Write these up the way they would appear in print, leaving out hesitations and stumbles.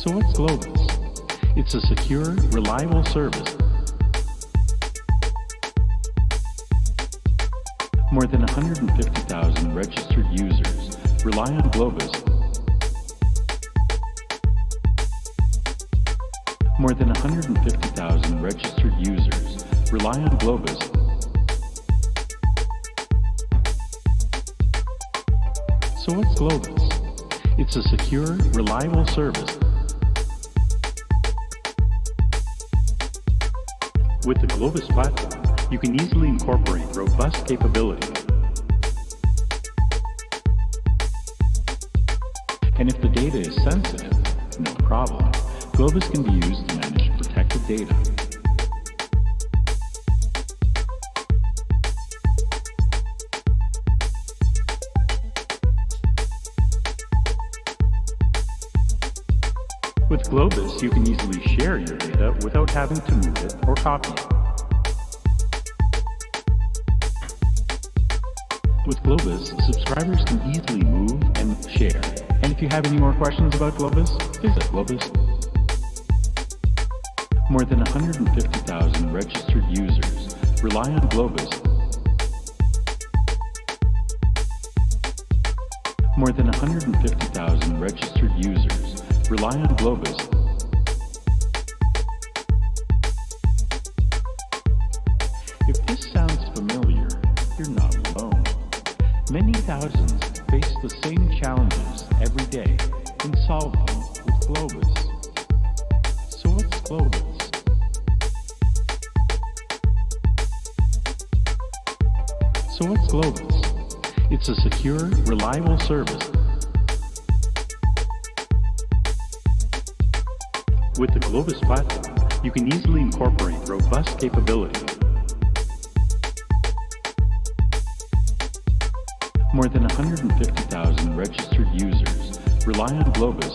So what's Globus? It's a secure, reliable service. More than 150,000 registered users rely on Globus. More than 150,000 registered users rely on Globus. So what's Globus? It's a secure, reliable service. With the Globus platform, you can easily incorporate robust capabilities. And if the data is sensitive, no problem. Globus can be used to manage protected data. With Globus, you can easily share your data without having to move it or copy it. With Globus, subscribers can easily move and share. And if you have any more questions about Globus, visit Globus. More than 150,000 registered users rely on Globus. More than 150,000 registered users rely on Globus. If this sounds familiar, you're not alone. Many thousands face the same challenges every day and solve them with Globus. So what's Globus? So what's Globus? It's a secure, reliable service. With the Globus platform, you can easily incorporate robust capabilities. More than 150,000 registered users rely on Globus.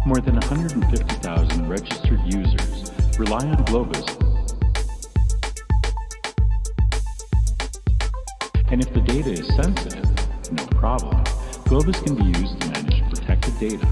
More than 150,000 registered users rely on Globus. And if the data is sensitive, no problem. Globus can be used to manage protected data.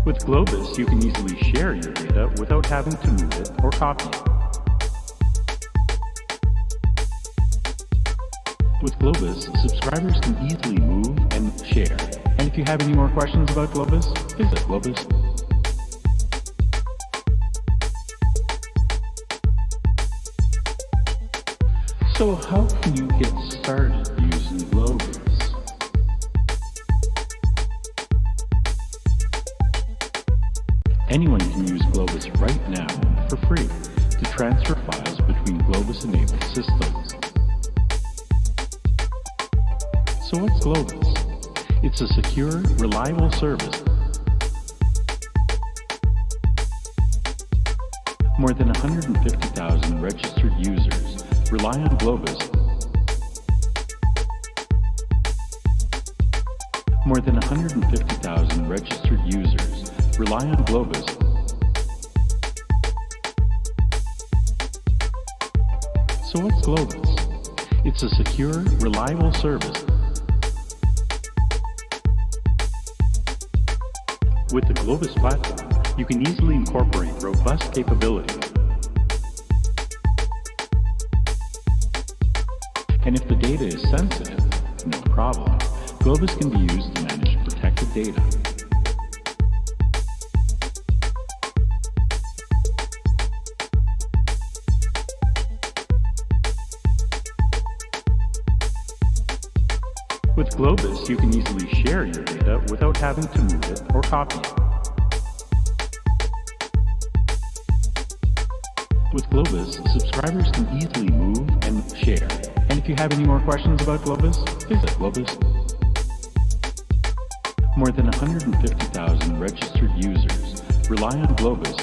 With Globus, you can easily share your data without having to move it or copy it. With Globus, subscribers can easily move and share. And if you have any more questions about Globus, visit Globus. So how can you get started using Globus? Anyone can use Globus right now for free to transfer files between Globus-enabled systems. So what's Globus? It's a secure, reliable service. More than 150,000 registered users rely on Globus. More than 150,000 registered users rely on Globus. So what's Globus? It's a secure, reliable service. With the Globus platform, you can easily incorporate robust capabilities. And if the data is sensitive, no problem. Globus can be used to manage protected data. With Globus, you can easily share your data without having to move it or copy it. With Globus, subscribers can easily move and share. And if you have any more questions about Globus, visit Globus. More than 150,000 registered users rely on Globus.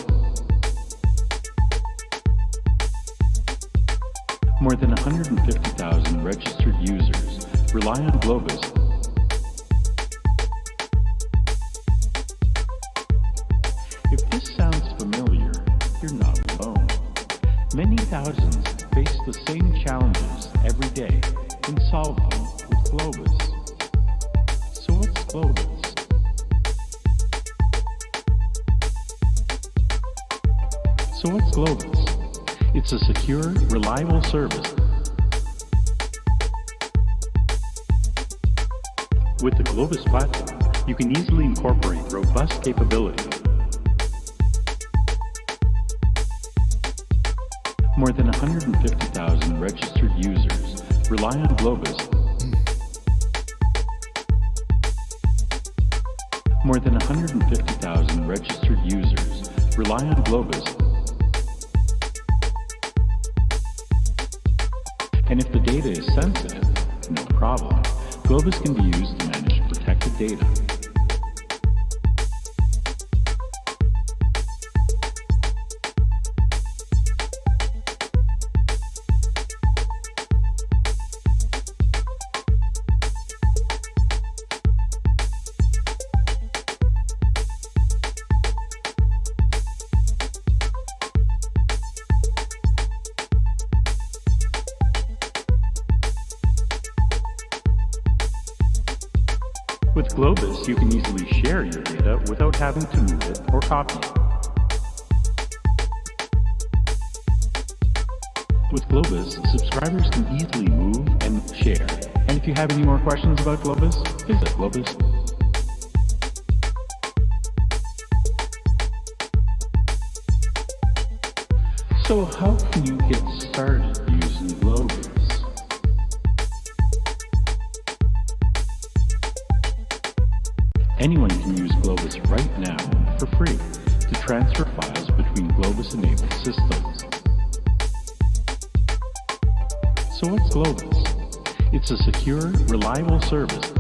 More than 150,000 registered users rely on Globus. If this sounds familiar, you're not alone. Many thousands face the same challenges every day and solve them with Globus. So what's Globus? So what's Globus? It's a secure, reliable service. With the Globus platform, you can easily incorporate robust capabilities. More than 150,000 registered users rely on Globus. More than 150,000 registered users rely on Globus. And if the data is sensitive, no problem. Globus can be used to manage protected data. With Globus, you can easily share your data without having to move it or copy it. With Globus, subscribers can easily move and share. And if you have any more questions about Globus, visit Globus. So how can you get started using Globus? Anyone can use Globus right now for free to transfer files between Globus-enabled systems. So what's Globus? It's a secure, reliable service.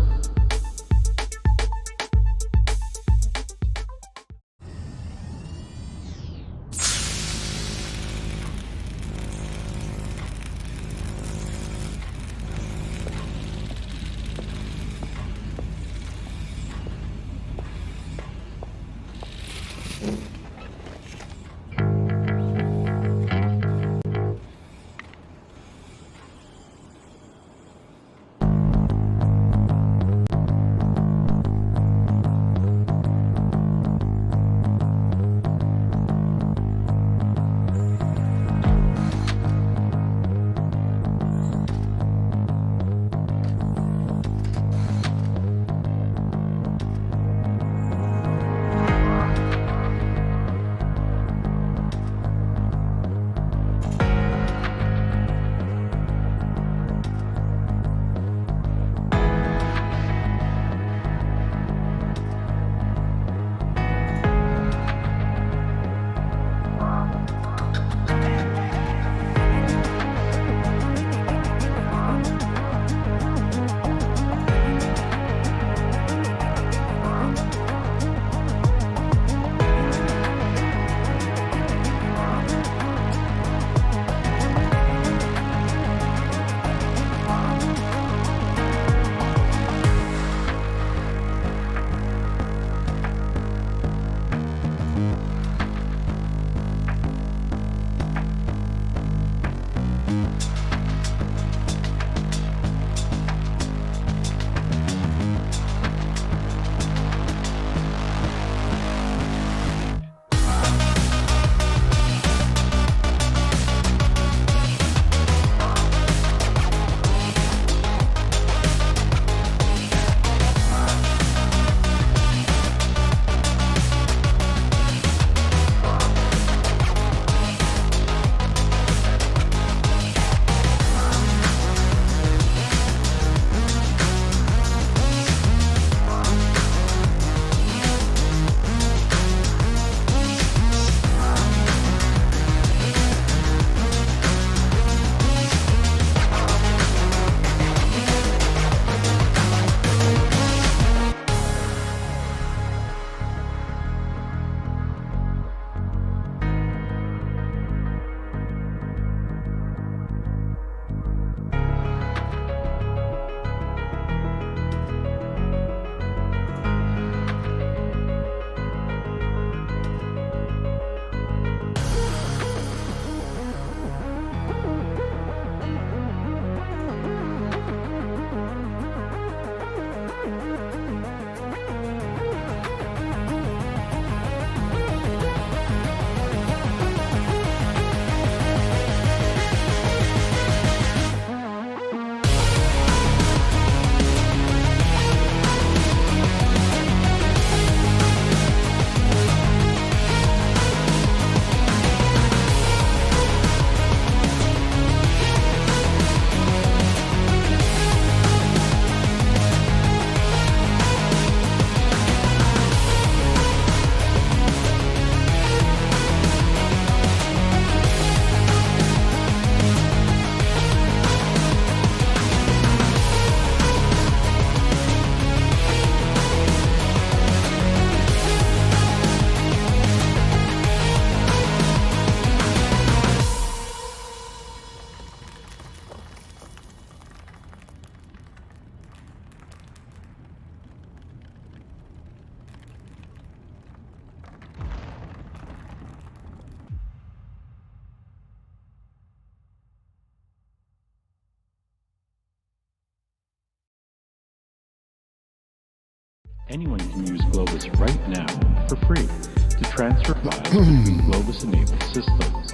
Anyone can use Globus right now for free to transfer files between Globus-enabled systems.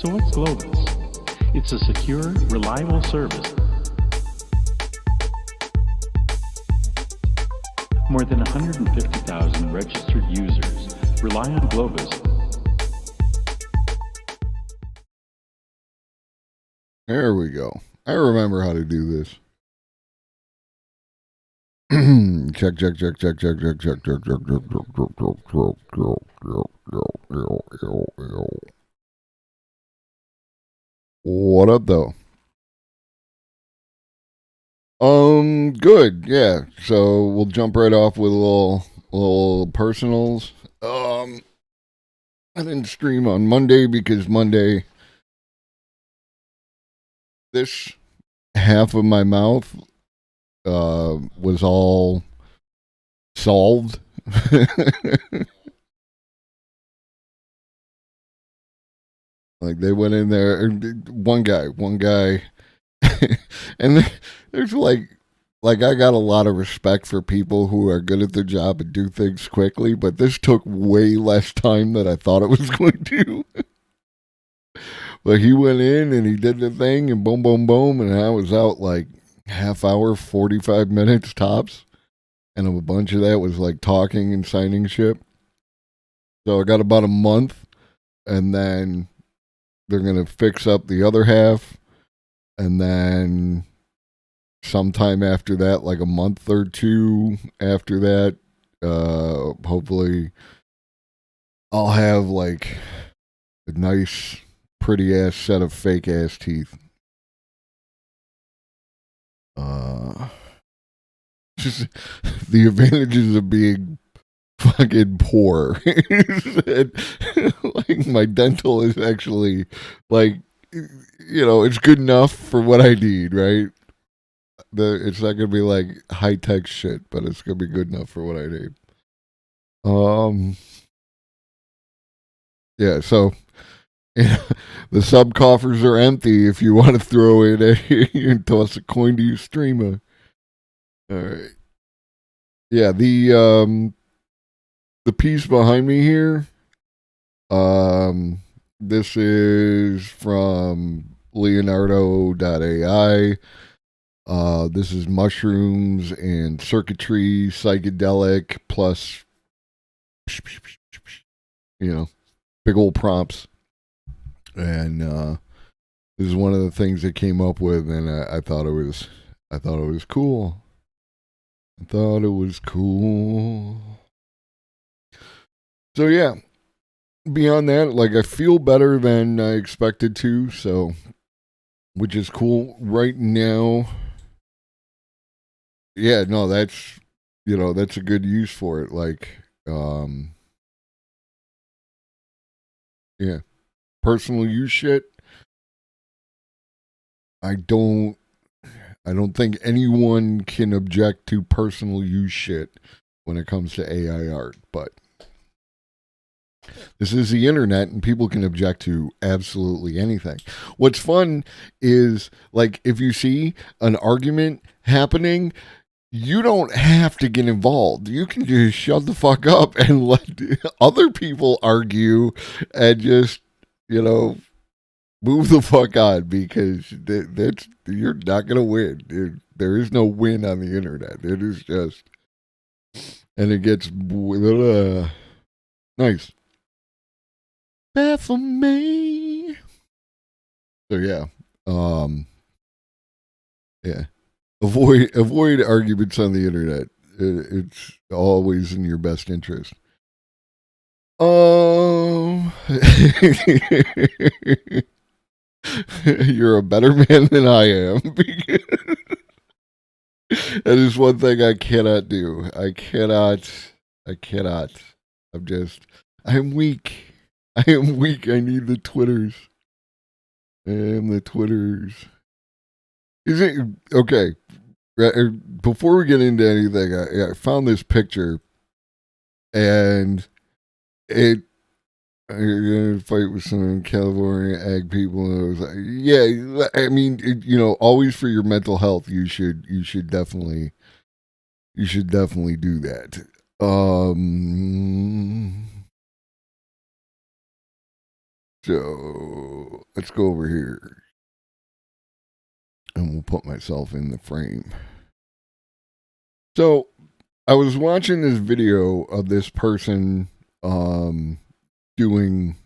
So what's Globus? It's a secure, reliable service. More than 150,000 registered users rely on Globus. There we go. I remember how to do this. check. What up, though? Good. Yeah. So we'll jump right off with a little personals. I didn't stream on Monday because Monday, this half of my mouth was all solved. Like they went in there, one guy, and there's like I got a lot of respect for people who are good at their job and do things quickly, but this took way less time than I thought it was going to. But he went in and he did the thing and boom, boom, boom, and I was out like half hour, 45 minutes tops. And a bunch of that was like talking and signing shit. So I got about a month, and then they're going to fix up the other half. And then sometime after that, like a month or two after that, hopefully I'll have like a nice, pretty ass set of fake ass teeth. Just the advantages of being fucking poor. Like my dental is actually like, you know, it's good enough for what I need, right? It's not gonna be like high tech shit, but it's gonna be good enough for what I need. Yeah, so the sub coffers are empty if you want to throw in and toss a coin to your streamer. All right. Yeah, the piece behind me here, this is from Leonardo.ai. This is mushrooms and circuitry, psychedelic, plus, you know, big old prompts. And this is one of the things they came up with, and I thought it was cool. I thought it was cool. So yeah, beyond that, like I feel better than I expected to, so which is cool right now. Yeah, no, that's, you know, that's a good use for it. Like, yeah, personal use shit. I don't think anyone can object to personal use shit when it comes to AI art, but this is the internet and people can object to absolutely anything. What's fun is, like, if you see an argument happening, you don't have to get involved. You can just shut the fuck up and let other people argue and just, you know, move the fuck on, because that's you're not going to win. There is no win on the internet. It is just, and it gets nice. Baphomet. So yeah, yeah. Avoid arguments on the internet. It's always in your best interest. You're a better man than I am. That is one thing I cannot do. I cannot. I'm weak. I am weak. I need the Twitters. I am the Twitters. Is it okay? Before we get into anything, I found this picture, and it You're gonna fight with some California ag people. And I was like, yeah, I mean, always for your mental health, you should definitely do that. So let's go over here, and we'll put myself in the frame. So I was watching this video of this person doing,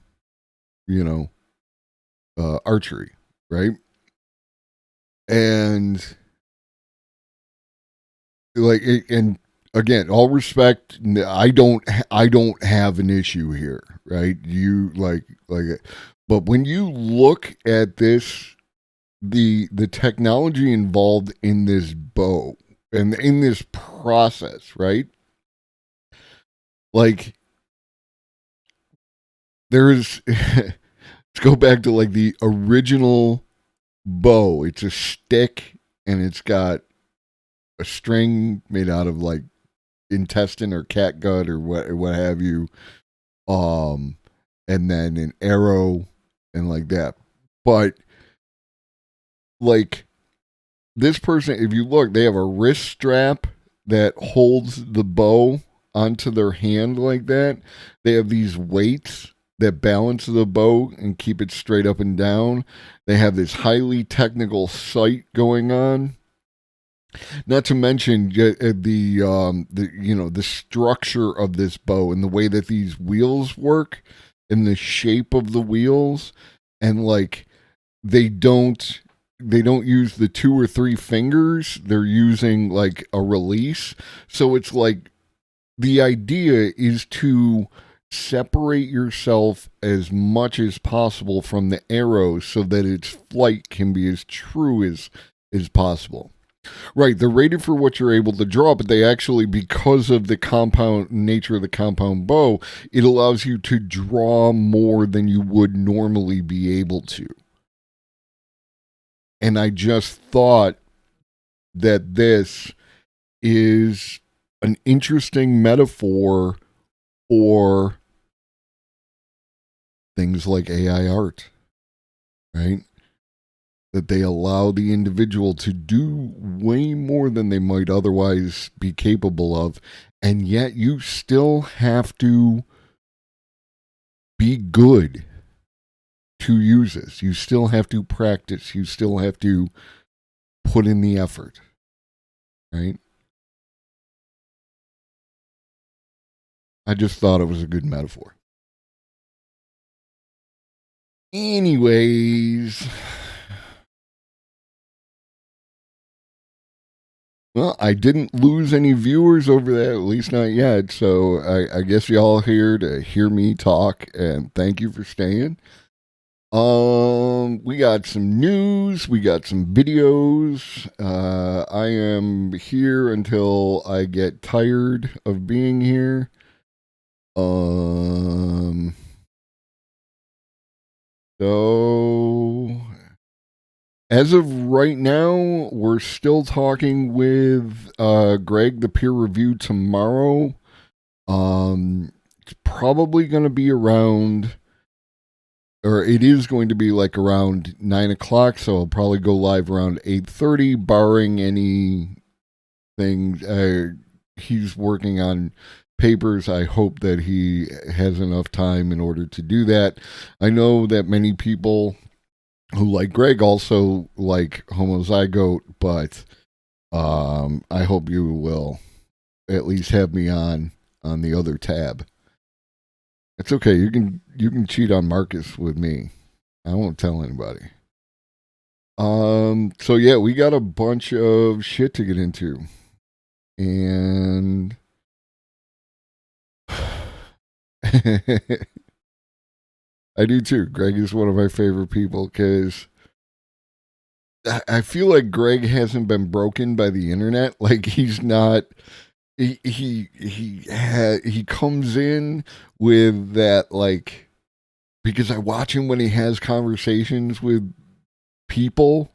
archery, right? And and again, all respect, I don't have an issue here, right? You but when you look at this, the technology involved in this bow and in this process, right? Like there's let's go back to like the original bow. It's a stick and it's got a string made out of like intestine or cat gut or what have you, and then an arrow and like that. But like this person, if you look, they have a wrist strap that holds the bow onto their hand like that. They have these weights that balance the bow and keep it straight up and down. They have this highly technical sight going on. Not to mention the structure of this bow and the way that these wheels work and the shape of the wheels, and like they don't use the 2 or 3 fingers. They're using like a release. So it's like the idea is to separate yourself as much as possible from the arrow so that its flight can be as true as possible. Right, they're rated for what you're able to draw, but they actually, because of the compound nature of the compound bow, it allows you to draw more than you would normally be able to. And I just thought that this is an interesting metaphor for things like AI art, right? That they allow the individual to do way more than they might otherwise be capable of, and yet you still have to be good to use this. You still have to practice. You still have to put in the effort, right? I just thought it was a good metaphor. Anyways, well, I didn't lose any viewers over that, at least not yet. So I guess y'all here to hear me talk, and thank you for staying. We got some news, we got some videos. I am here until I get tired of being here. So as of right now, we're still talking with Greg, the peer review tomorrow. It's probably going to be around, or it is going to be like around 9 o'clock, so I'll probably go live around 8:30, barring anything. He's working on papers. I hope that he has enough time in order to do that. I know that many people who like Greg also like Homozygote, but I hope you will at least have me on the other tab. It's okay. You can cheat on Marcus with me. I won't tell anybody. So yeah, we got a bunch of shit to get into. And I do too. Greg is one of my favorite people because I feel like Greg hasn't been broken by the internet. Like he's not. He comes in with that, like, because I watch him when he has conversations with people.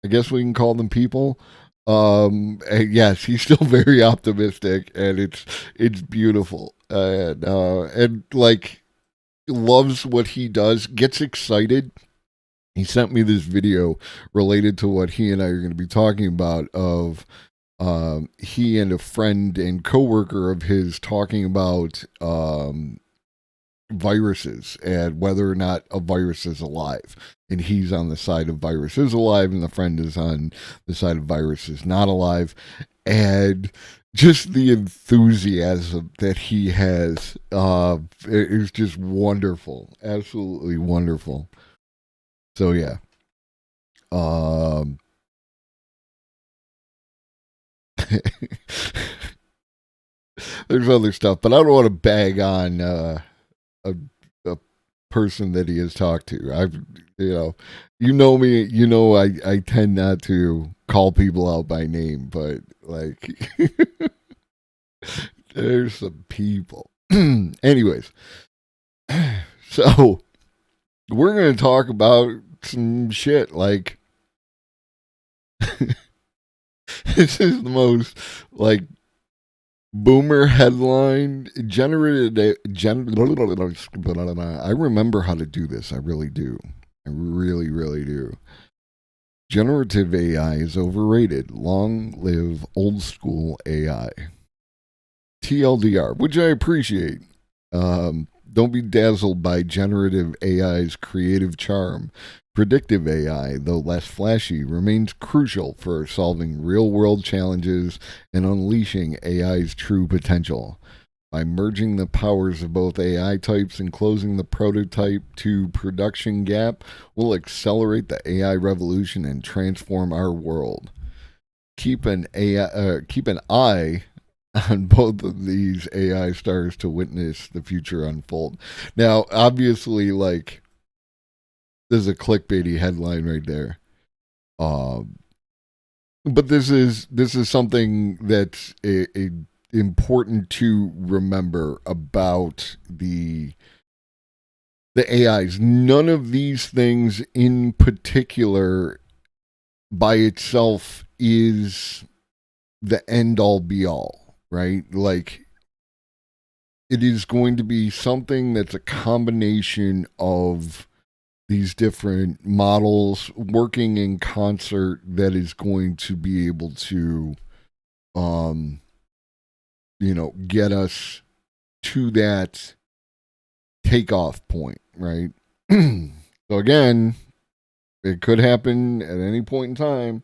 I guess we can call them people. And yes, he's still very optimistic, and it's beautiful. And like loves what he does, gets excited. He sent me this video related to what he and I are going to be talking about of he and a friend and coworker of his talking about viruses and whether or not a virus is alive. And he's on the side of virus is alive, and the friend is on the side of virus is not alive. And just the enthusiasm that he has is just wonderful, absolutely wonderful. So yeah, there's other stuff, but I don't want to bag on a, a person that he has talked to. You know me, you know I tend not to call people out by name, but like there's some people. Anyways, so we're gonna talk about some shit like this is the most like boomer headline generated. I remember how to do this. I really do. I really, really do. Generative AI is overrated. Long live old school AI. TLDR, which I appreciate. Don't be dazzled by generative AI's creative charm. Predictive AI, though less flashy, remains crucial for solving real world challenges and unleashing AI's true potential. By merging the powers of both AI types and closing the prototype to production gap, we'll accelerate the AI revolution and transform our world. Keep an eye on both of these AI stars to witness the future unfold. Now, obviously, like, there's a clickbaity headline right there. But this is something that's important to remember about the AIs. None of these things in particular by itself is the end all be all, right? Like, it is going to be something that's a combination of these different models working in concert that is going to be able to get us to that takeoff point, right? So again, it could happen at any point in time.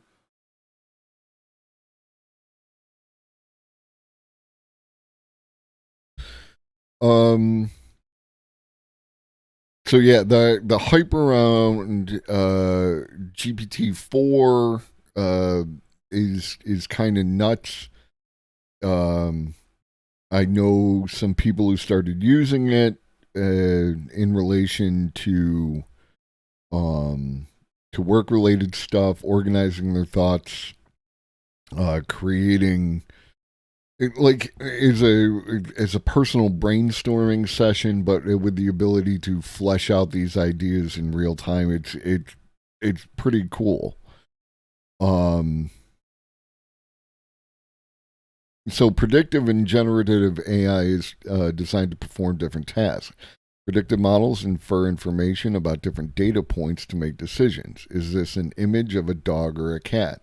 So yeah, the hype around GPT-4 is kind of nuts. I know some people who started using it in relation to work related stuff, organizing their thoughts, creating it, like as a personal brainstorming session, but with the ability to flesh out these ideas in real time. It's pretty cool. So predictive and generative AI is designed to perform different tasks. Predictive models infer information about different data points to make decisions. Is this an image of a dog or a cat?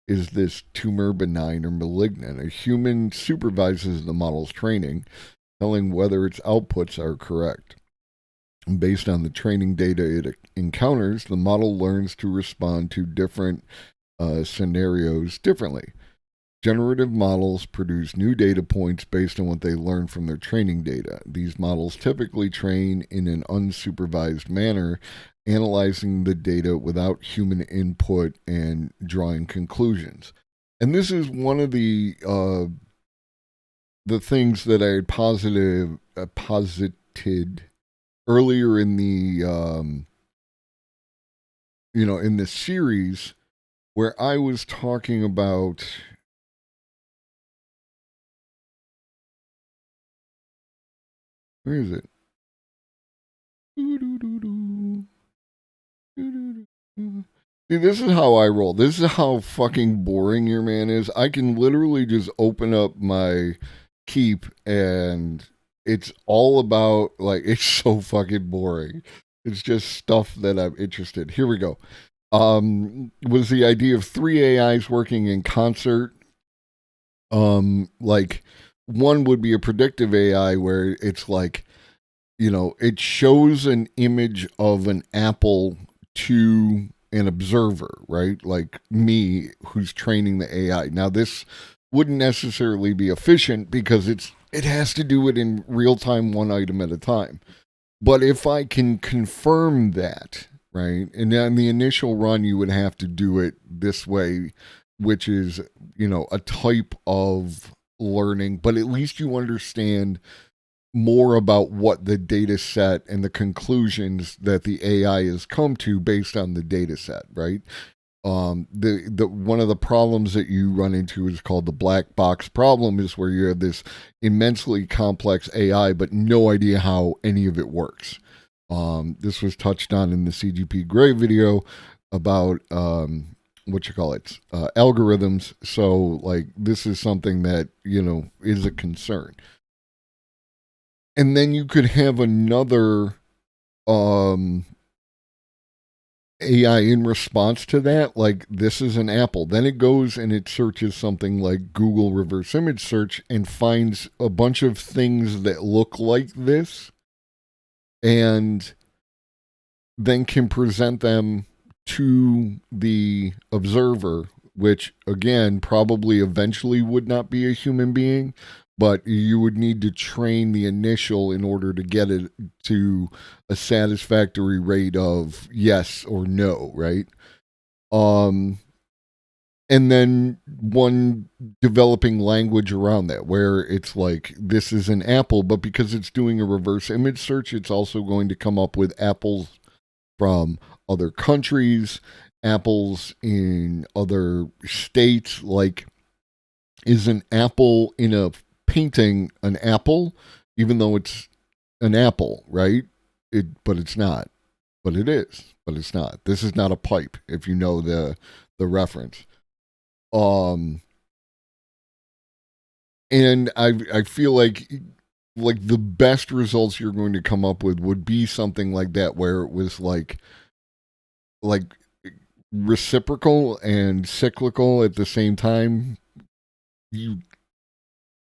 Is this tumor benign or malignant? A human supervises the model's training, telling whether its outputs are correct. And based on the training data it encounters, the model learns to respond to different scenarios differently. Generative models produce new data points based on what they learn from their training data. These models typically train in an unsupervised manner, analyzing the data without human input and drawing conclusions. And this is one of the things that I had posited earlier in the in this series, where I was talking about where is it? See, this is how I roll. This is how fucking boring your man is. I can literally just open up my Keep and it's all about like it's so fucking boring. It's just stuff that I'm interested. Here we go. Was the idea of three AIs working in concert. Like one would be a predictive AI where it's like, it shows an image of an apple to an observer, right? Like me who's training the AI. Now this wouldn't necessarily be efficient because it has to do it in real time, one item at a time. But if I can confirm that, right? And on the initial run you would have to do it this way, which is, a type of learning, but at least you understand more about what the data set and the conclusions that the AI has come to based on the data set, right? The one of the problems that you run into is called the black box problem, is where you have this immensely complex AI but no idea how any of it works. This was touched on in the CGP Grey video about algorithms. So like this is something that is a concern. And then you could have another AI in response to that, like this is an apple. Then it goes and it searches something like Google reverse image search and finds a bunch of things that look like this and then can present them to the observer, which again probably eventually would not be a human being, but you would need to train the initial in order to get it to a satisfactory rate of yes or no, right? And then one developing language around that where it's like this is an apple, but because it's doing a reverse image search, it's also going to come up with apples from other countries, apples in other states. Like, is an apple in a painting an apple, even though it's an apple, right? But it's not. But it is. But it's not. This is not a pipe, if you know the reference. And I feel like the best results you're going to come up with would be something like that, where it was like reciprocal and cyclical at the same time.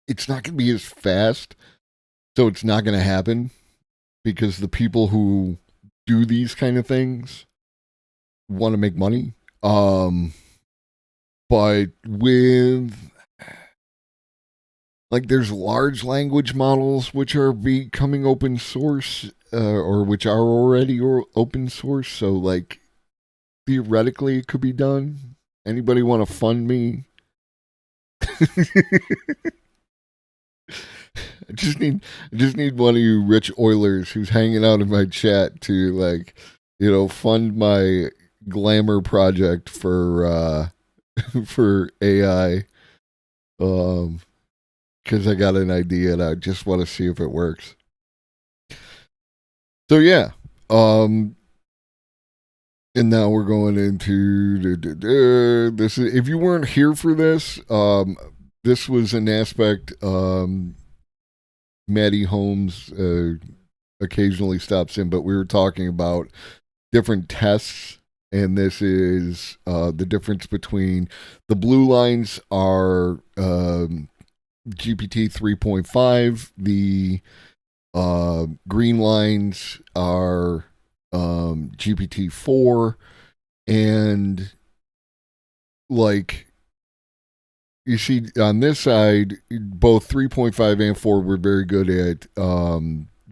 It's not going to be as fast, so it's not going to happen because the people who do these kind of things want to make money. But with like there's large language models which are becoming open source or which are already open source, so like theoretically it could be done. Anybody want to fund me? I just need one of you rich Oilers who's hanging out in my chat to fund my glamour project for for AI. Because I got an idea and I just want to see if it works. So yeah, and now we're going into this. If you weren't here for this, this was an aspect. Maddie Holmes occasionally stops in, but we were talking about different tests, and this is the difference between the blue lines are GPT 3.5, the green lines are GPT 4, and like you see on this side, both 3.5 and 4 were very good at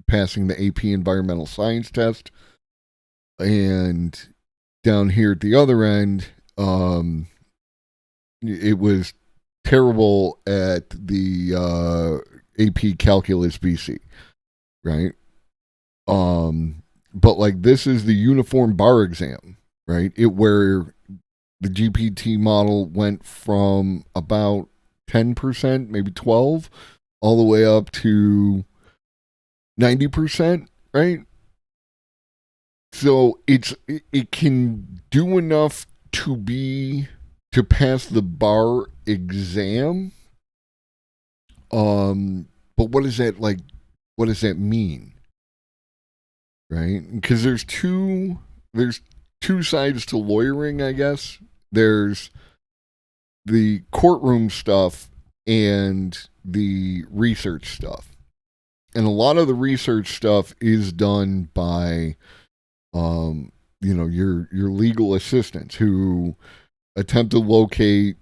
passing the AP environmental science test. And down here at the other end, it was terrible at the AP calculus BC, right? But like this is the uniform bar exam, right? Where the GPT model went from about 10%, maybe 12, all the way up to 90%, right? So it can do enough to pass the bar exam. But what is that like what does that mean? Right? Because there's two sides to lawyering, I guess. There's the courtroom stuff and the research stuff. And a lot of the research stuff is done by your legal assistants who attempt to locate,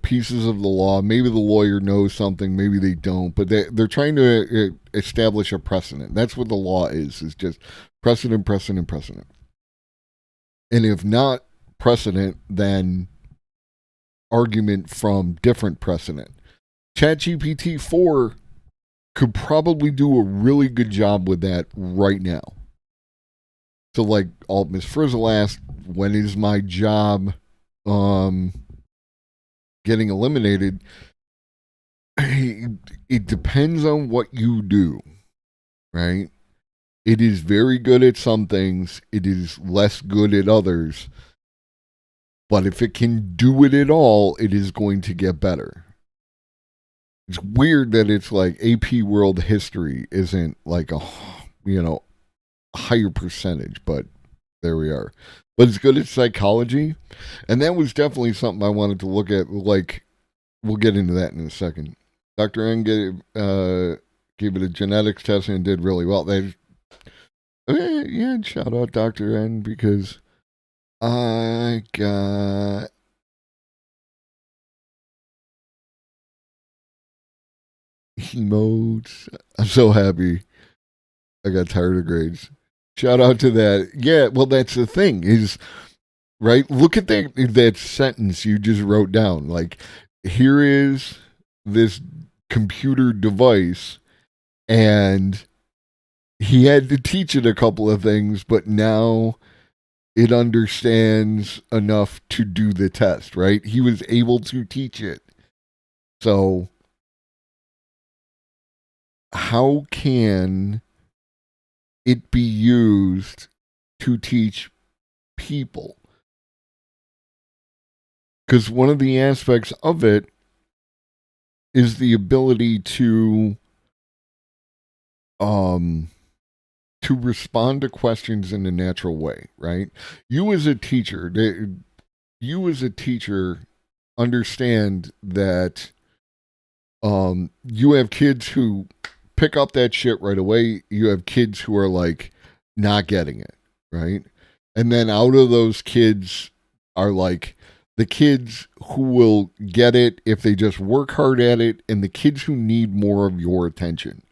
pieces of the law. Maybe the lawyer knows something, maybe they don't, but they're trying to establish a precedent. That's what the law is just precedent, precedent, precedent. And if not precedent, then argument from different precedent. ChatGPT 4 could probably do a really good job with that right now. So like Miss Frizzle asked, when is my job getting eliminated? It depends on what you do, right? It is very good at some things. It is less good at others. But if it can do it at all, it is going to get better. It's weird that it's like AP World History isn't like a higher percentage, but there we are. But it's good at psychology, and that was definitely something I wanted to look at. Like, we'll get into that in a second. Dr. N gave it a genetics test and did really well. Shout out Dr. N, because I got emotes. I'm so happy. I got tired of grades. Shout out to that. Yeah, well, that's the thing is, right? Look at that sentence you just wrote down. Like, here is this computer device, and he had to teach it a couple of things, but now it understands enough to do the test, right? He was able to teach it. So, how can it be used to teach people? Because one of the aspects of it is the ability to respond to questions in a natural way, right? You as a teacher understand that you have kids who pick up that shit right away. You have kids who are like not getting it, right? And then out of those kids are like the kids who will get it if they just work hard at it, and the kids who need more of your attention.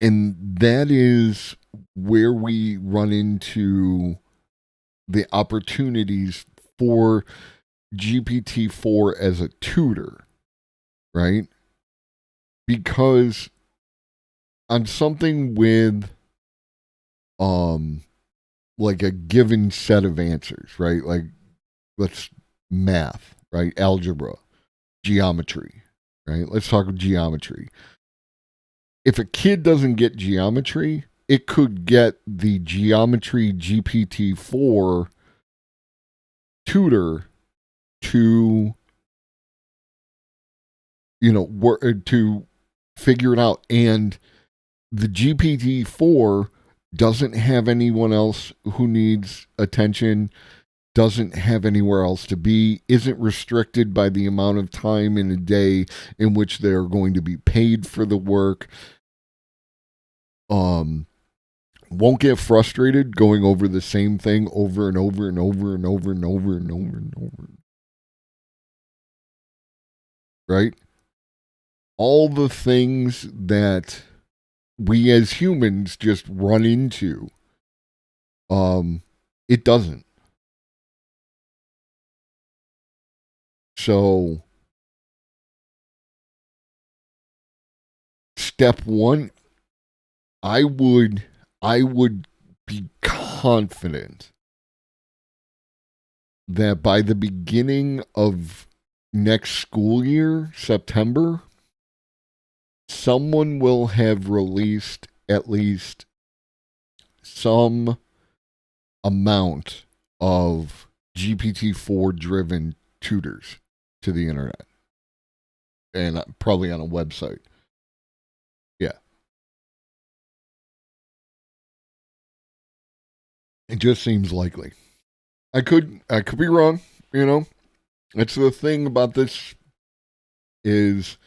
And that is where we run into the opportunities for GPT-4 as a tutor, right? Because on something with like a given set of answers, right? Like, let's math, right? Algebra, geometry, right? Let's talk geometry. If a kid doesn't get geometry, it could get the geometry GPT-4 tutor to to figure it out. And the GPT-4 doesn't have anyone else who needs attention, doesn't have anywhere else to be, isn't restricted by the amount of time in a day in which they're going to be paid for the work. Won't get frustrated going over the same thing over and over and over and over and over and over and over. Right? All the things that we as humans just run into, it doesn't. So, step one, I would be confident that by the beginning of next school year, September, someone will have released at least some amount of GPT-4 driven tutors to the internet. and probably on a website. Yeah. It just seems likely. I could be wrong, you know. That's the thing about this is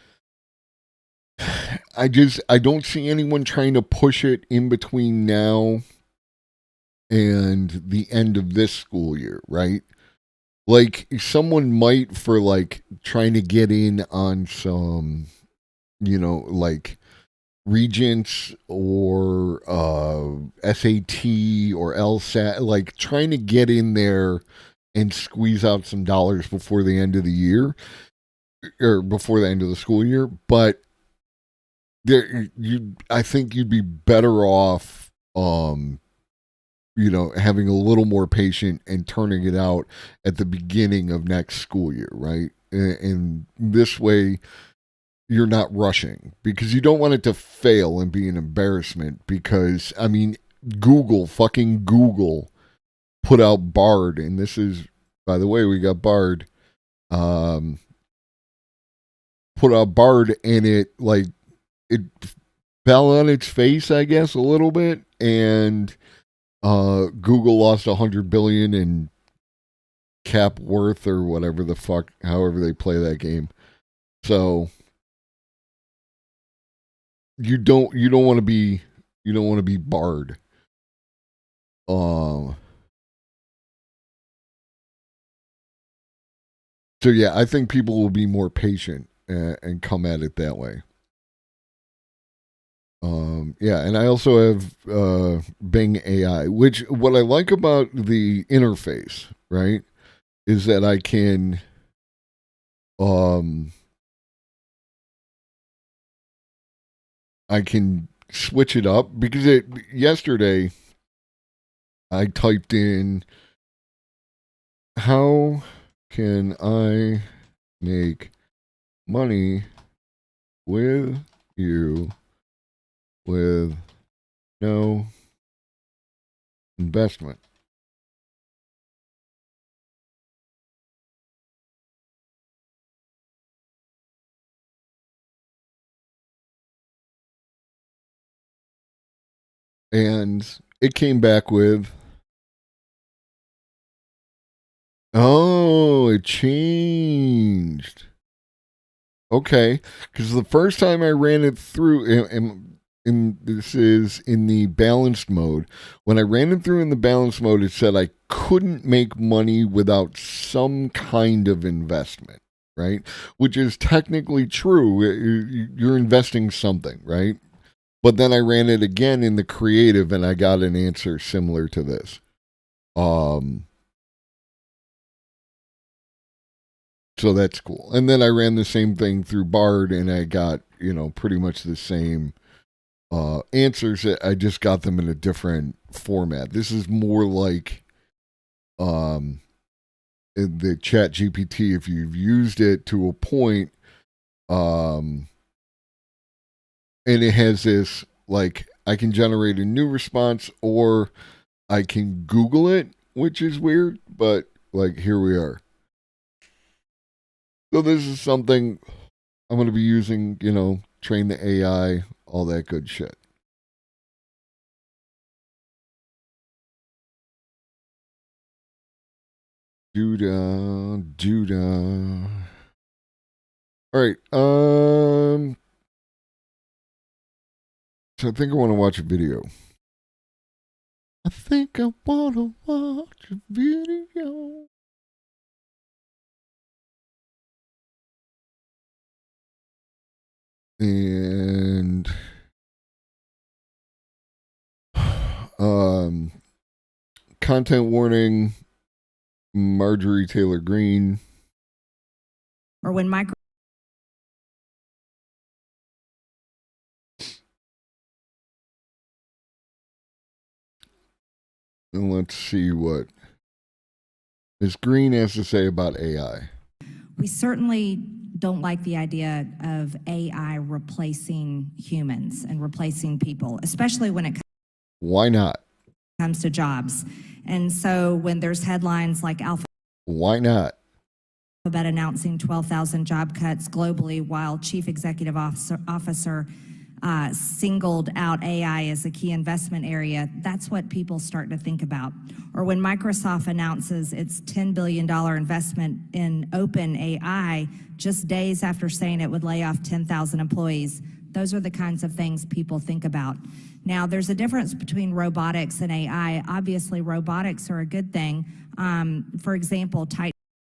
I don't see anyone trying to push it in between now and the end of this school year, right? Like someone might for like trying to get in on some, like Regents or SAT or LSAT, like trying to get in there and squeeze out some dollars before the end of the year or before the end of the school year. But I think you'd be better off, having a little more patient and turning it out at the beginning of next school year, right? And this way, you're not rushing because you don't want it to fail and be an embarrassment. Because I mean, fucking Google, put out Bard, and this is, by the way, we got Bard. Put out Bard, and it fell on its face, I guess, a little bit, and Google lost $100 billion in cap worth or whatever the fuck, however they play that game. So you don't want to be barred. So yeah, I think people will be more patient and come at it that way. Yeah, and I also have Bing AI, which what I like about the interface, right, is that I can switch it up because yesterday I typed in how can I make money with you with no investment. And it came back with, oh, it changed. Okay, because the first time I ran it through, and this is in the balanced mode. When I ran it through in the balanced mode, it said I couldn't make money without some kind of investment, right? Which is technically true. You're investing something, right? But then I ran it again in the creative, and I got an answer similar to this. So that's cool. And then I ran the same thing through Bard, and I got, pretty much the same answers. I just got them in a different format. This is more like the Chat GPT, if you've used it to a point, and it has this, like, I can generate a new response or I can Google it, which is weird, but like, here we are. So this is something I'm going to be using, train the AI, all that good shit. Judah. All right. So I think I want to watch a video. I think I want to watch a video. And content warning, Marjorie Taylor Greene. Or when micro. And let's see what Ms. Greene has to say about AI. We certainly don't like the idea of AI replacing humans and replacing people, especially when it Why not? comes to jobs. And so when there's headlines like Alpha. Why not? about announcing 12,000 job cuts globally while Chief Executive Officer singled out AI as a key investment area, that's what people start to think about. Or when Microsoft announces its $10 billion investment in OpenAI just days after saying it would lay off 10,000 employees, those are the kinds of things people think about. Now, there's a difference between robotics and AI. Obviously, robotics are a good thing. For example,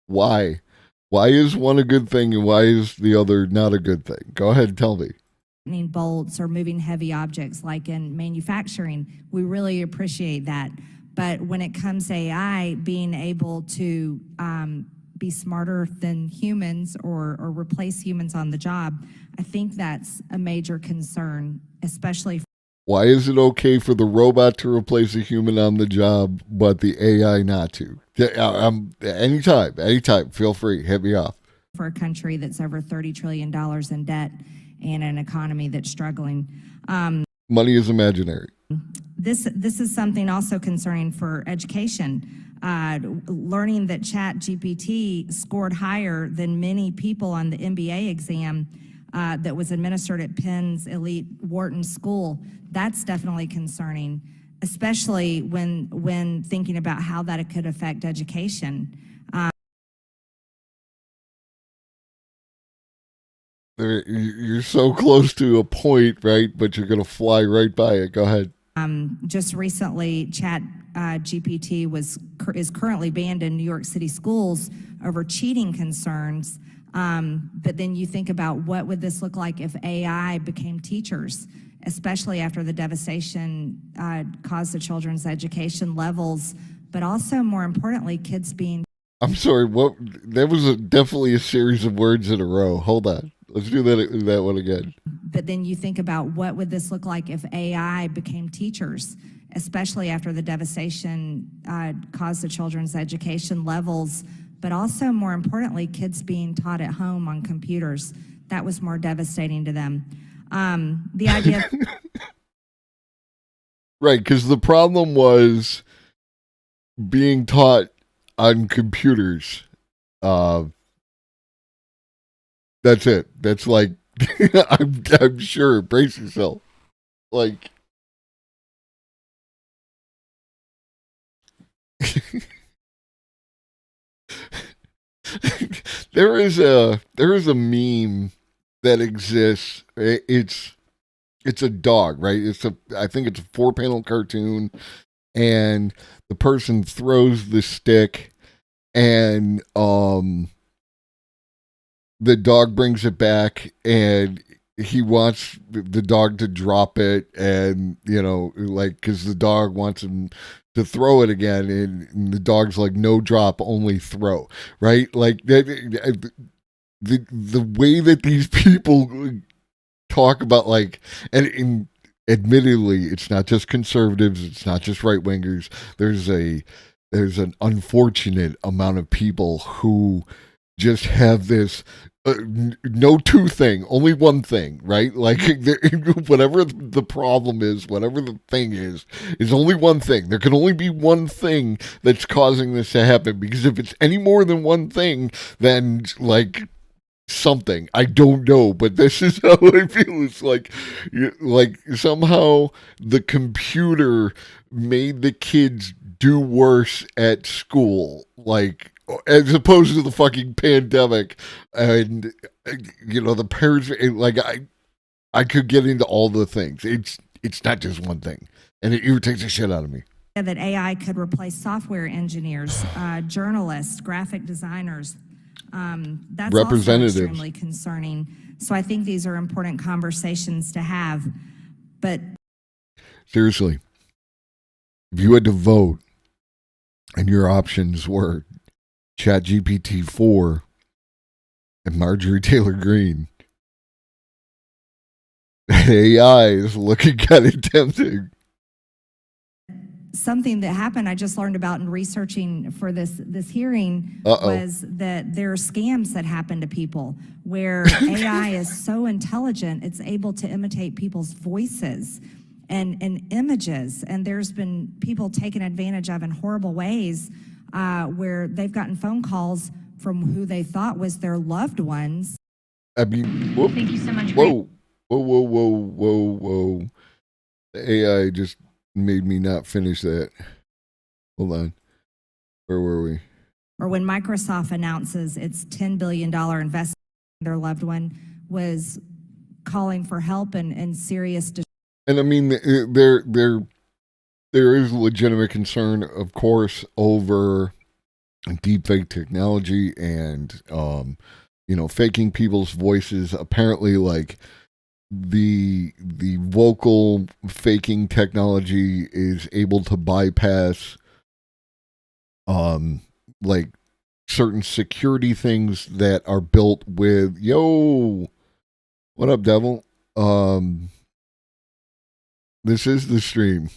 Why? Why is one a good thing and why is the other not a good thing? Go ahead and tell me. Bolts or moving heavy objects like in manufacturing, we really appreciate that. But when it comes to AI, being able to be smarter than humans or replace humans on the job, I think that's a major concern, especially. Why is it okay for the robot to replace a human on the job, but the AI not to? Anytime, feel free, hit me off. For a country that's over $30 trillion in debt and an economy that's struggling. Money is imaginary. This is something also concerning for education. Learning that ChatGPT scored higher than many people on the MBA exam that was administered at Penn's elite Wharton School, that's definitely concerning, especially when thinking about how that could affect education. You're so close to a point, right? But you're going to fly right by it. Go ahead. Just recently, ChatGPT is currently banned in New York City schools over cheating concerns. But then you think about what would this look like if AI became teachers, especially after the devastation caused to children's education levels, but also more importantly, kids being. I'm sorry. What? That was definitely a series of words in a row. Hold on. Let's do that one again. But then you think about what would this look like if AI became teachers, especially after the devastation caused to children's education levels, but also more importantly, kids being taught at home on computers. That was more devastating to them. The idea. Right, because the problem was being taught on computers. That's it. That's like, I'm sure. Brace yourself. Like, there is a meme that exists. It's a dog, right? I think it's a 4-panel cartoon, and the person throws the stick, and the dog brings it back, and he wants the dog to drop it, and because the dog wants him to throw it again, and the dog's like, no drop, only throw, right? Like that. The way that these people talk about, like, and admittedly, it's not just conservatives, it's not just right wingers. There's an unfortunate amount of people who just have this no two thing, only one thing, right? Like, whatever the problem is, whatever the thing is only one thing. There can only be one thing that's causing this to happen, because if it's any more than one thing, then like something, I don't know, but this is how I feel. It's like somehow the computer made the kids do worse at school, like, as opposed to the fucking pandemic. And the parents, like, I could get into all the things. It's not just one thing, and it irritates the shit out of me. That AI could replace software engineers, journalists, graphic designers. That's representatives. Also extremely concerning. So I think these are important conversations to have. But seriously, if you had to vote and your options were ChatGPT 4 and Marjorie Taylor Greene, AI is looking kind of tempting. Something that happened, I just learned about in researching for this hearing, was that there are scams that happen to people where AI is so intelligent, it's able to imitate people's voices and images. And there's been people taken advantage of in horrible ways where they've gotten phone calls from who they thought was their loved ones. I mean, whoop, Thank you so much. whoa, whoa. The AI just made me not finish that. Hold on. Where were we? Or when Microsoft announces its $10 billion investment in their loved one was calling for help and serious. And I mean, there is legitimate concern, of course, over deepfake technology and faking people's voices. Apparently, like the vocal faking technology is able to bypass like certain security things that are built with what up, devil? This is the stream.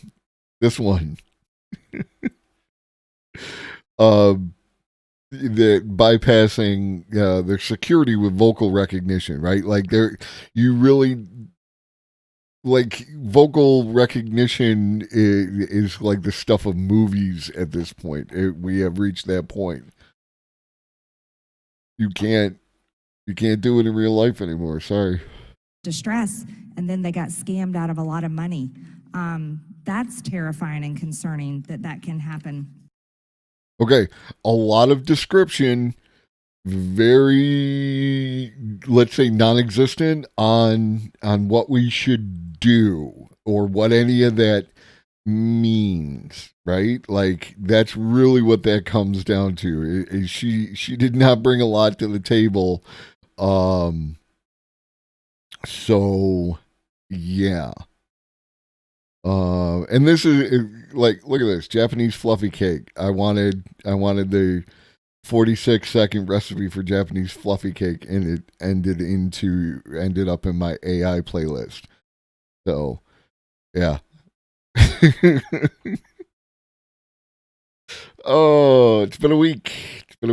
This one. The bypassing their security with vocal recognition, right? Like you really like vocal recognition is like the stuff of movies at this point. We have reached that point. You can't do it in real life anymore. Sorry. Distress, and then they got scammed out of a lot of money. That's terrifying and concerning that can happen. Okay, a lot of description, very, let's say, non-existent on what we should do or what any of that means, right? Like that's really what that comes down to. She did not bring a lot to the table. So yeah. And this is like, look at this Japanese fluffy cake. I wanted the 46-second recipe for Japanese fluffy cake, and it ended up in my AI playlist. So, yeah. Oh, it's been a week. It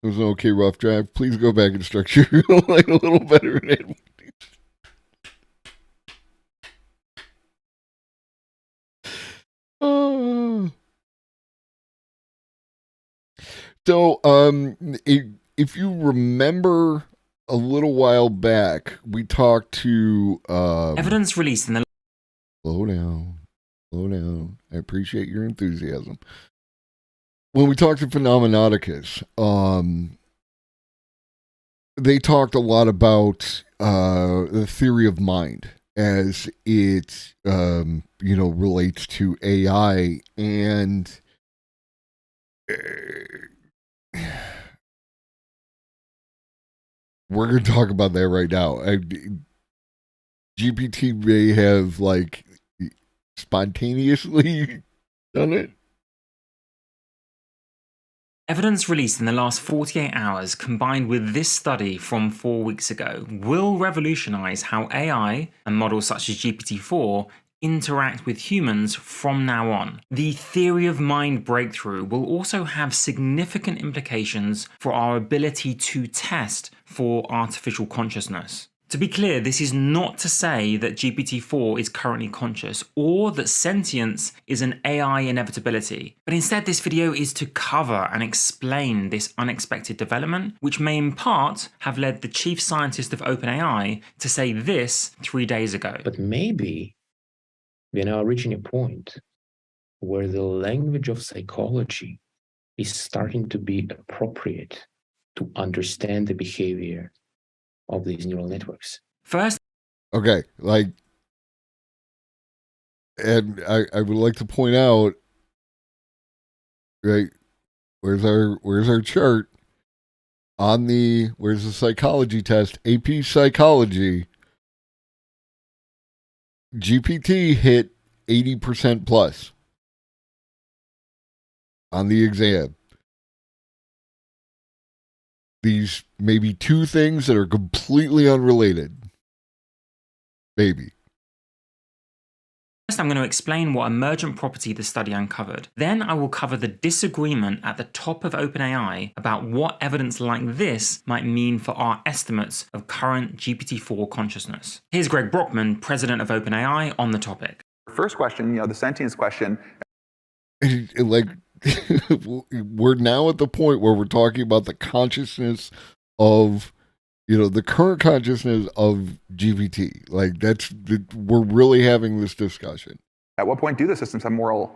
was an okay rough drive. Please go back and structure your line a little better. So, if you remember a little while back, we talked to evidence released in the slow down. I appreciate your enthusiasm. When we talked to Phenomenauticus, they talked a lot about the theory of mind as it relates to AI, and we're going to talk about that right now. GPT may have like spontaneously done it. evidence released in the last 48 hours, combined with this study from 4 weeks ago, will revolutionize how AI and models such as GPT-4 interact with humans from now on. The theory of mind breakthrough will also have significant implications for our ability to test for artificial consciousness. To be clear, this is not to say that GPT-4 is currently conscious or that sentience is an AI inevitability, but instead this video is to cover and explain this unexpected development, which may in part have led the chief scientist of OpenAI to say this 3 days ago. But maybe we're now reaching a point where the language of psychology is starting to be appropriate to understand the behavior of these neural networks. First, okay, and I would like to point out, right, where's our chart on where's the psychology test? AP Psychology. GPT hit 80% plus on the exam. These maybe two things that are completely unrelated. Maybe. First, I'm going to explain what emergent property the study uncovered. Then I will cover the disagreement at the top of OpenAI about what evidence like this might mean for our estimates of current GPT-4 consciousness. Here's Greg Brockman, president of OpenAI, on the topic. First question, the sentience question. we're now at the point where we're talking about the consciousness of, the current consciousness of GPT. Like we're really having this discussion. At what point do the systems have moral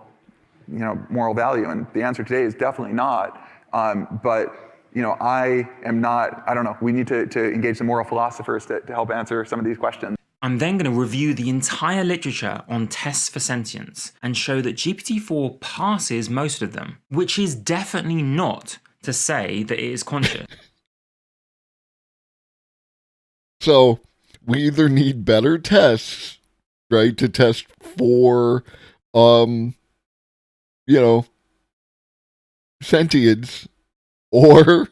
value? And the answer today is definitely not. But I am not. I don't know. We need to engage some moral philosophers to help answer some of these questions. I'm then going to review the entire literature on tests for sentience and show that GPT-4 passes most of them, which is definitely not to say that it is conscious. So we either need better tests, right, to test for, sentience, or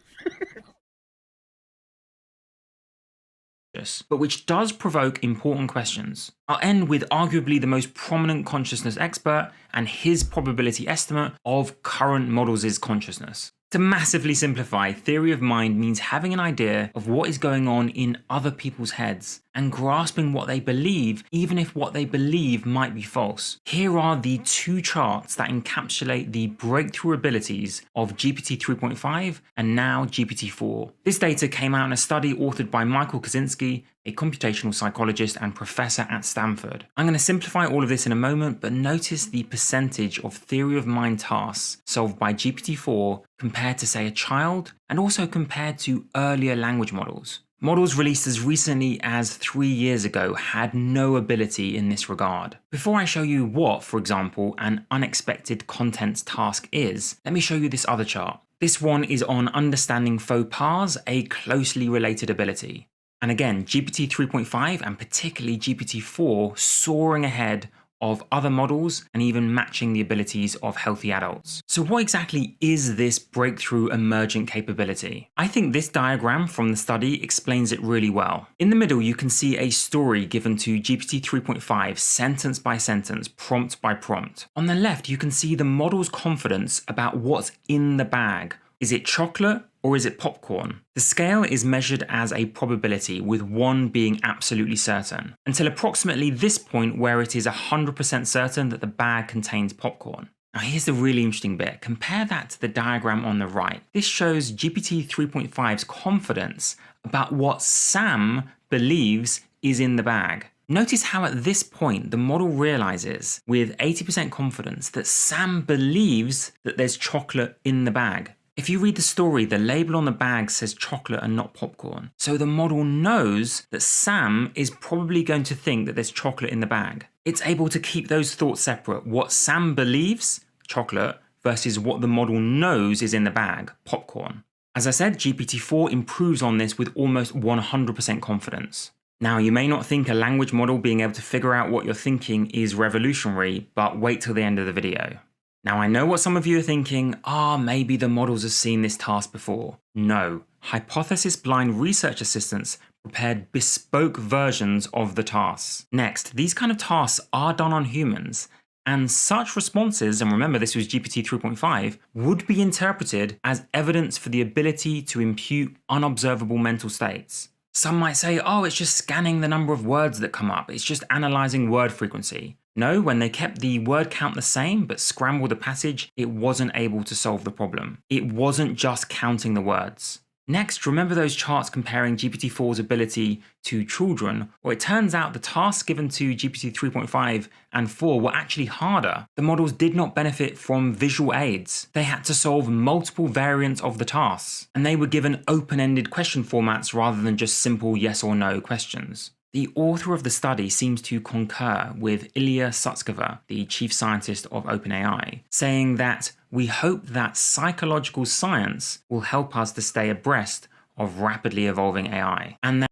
but which does provoke important questions. I'll end with arguably the most prominent consciousness expert and his probability estimate of current models' consciousness. To massively simplify, theory of mind means having an idea of what is going on in other people's heads and grasping what they believe, even if what they believe might be false. Here are the two charts that encapsulate the breakthrough abilities of GPT 3.5 and now GPT-4. This data came out in a study authored by Michael Kosinski, a computational psychologist and professor at Stanford. I'm going to simplify all of this in a moment, but notice the percentage of theory of mind tasks solved by GPT-4 compared to, say, a child, and also compared to earlier language models. Models released as recently as 3 years ago had no ability in this regard. Before I show you what, for example, an unexpected contents task is, let me show you this other chart. This one is on understanding faux pas, a closely related ability. And again, GPT 3.5 and particularly GPT-4 soaring ahead of other models and even matching the abilities of healthy adults. So what exactly is this breakthrough emergent capability? I think this diagram from the study explains it really well. In the middle, you can see a story given to GPT 3.5 sentence by sentence, prompt by prompt. On the left, you can see the model's confidence about what's in the bag. Is it chocolate or is it popcorn? The scale is measured as a probability, with 1 being absolutely certain, until approximately this point where it is 100% certain that the bag contains popcorn. Now here's the really interesting bit. Compare that to the diagram on the right. This shows GPT 3.5's confidence about what Sam believes is in the bag. Notice how at this point the model realizes with 80% confidence that Sam believes that there's chocolate in the bag. If you read the story, the label on the bag says chocolate and not popcorn. So the model knows that Sam is probably going to think that there's chocolate in the bag. It's able to keep those thoughts separate. What Sam believes, chocolate, versus what the model knows is in the bag, popcorn. As I said, GPT-4 improves on this with almost 100% confidence. Now, you may not think a language model being able to figure out what you're thinking is revolutionary, but wait till the end of the video. Now, I know what some of you are thinking, maybe the models have seen this task before. No, hypothesis-blind research assistants prepared bespoke versions of the tasks. Next, these kind of tasks are done on humans, and such responses, and remember this was GPT 3.5, would be interpreted as evidence for the ability to impute unobservable mental states. Some might say, it's just scanning the number of words that come up, it's just analyzing word frequency. No, when they kept the word count the same but scrambled the passage, it wasn't able to solve the problem. It wasn't just counting the words. Next, remember those charts comparing GPT-4's ability to children? Well, it turns out the tasks given to GPT 3.5 and 4 were actually harder. The models did not benefit from visual aids. They had to solve multiple variants of the tasks, and they were given open-ended question formats rather than just simple yes or no questions. The author of the study seems to concur with Ilya Sutskever, the chief scientist of OpenAI, saying that we hope that psychological science will help us to stay abreast of rapidly evolving AI. And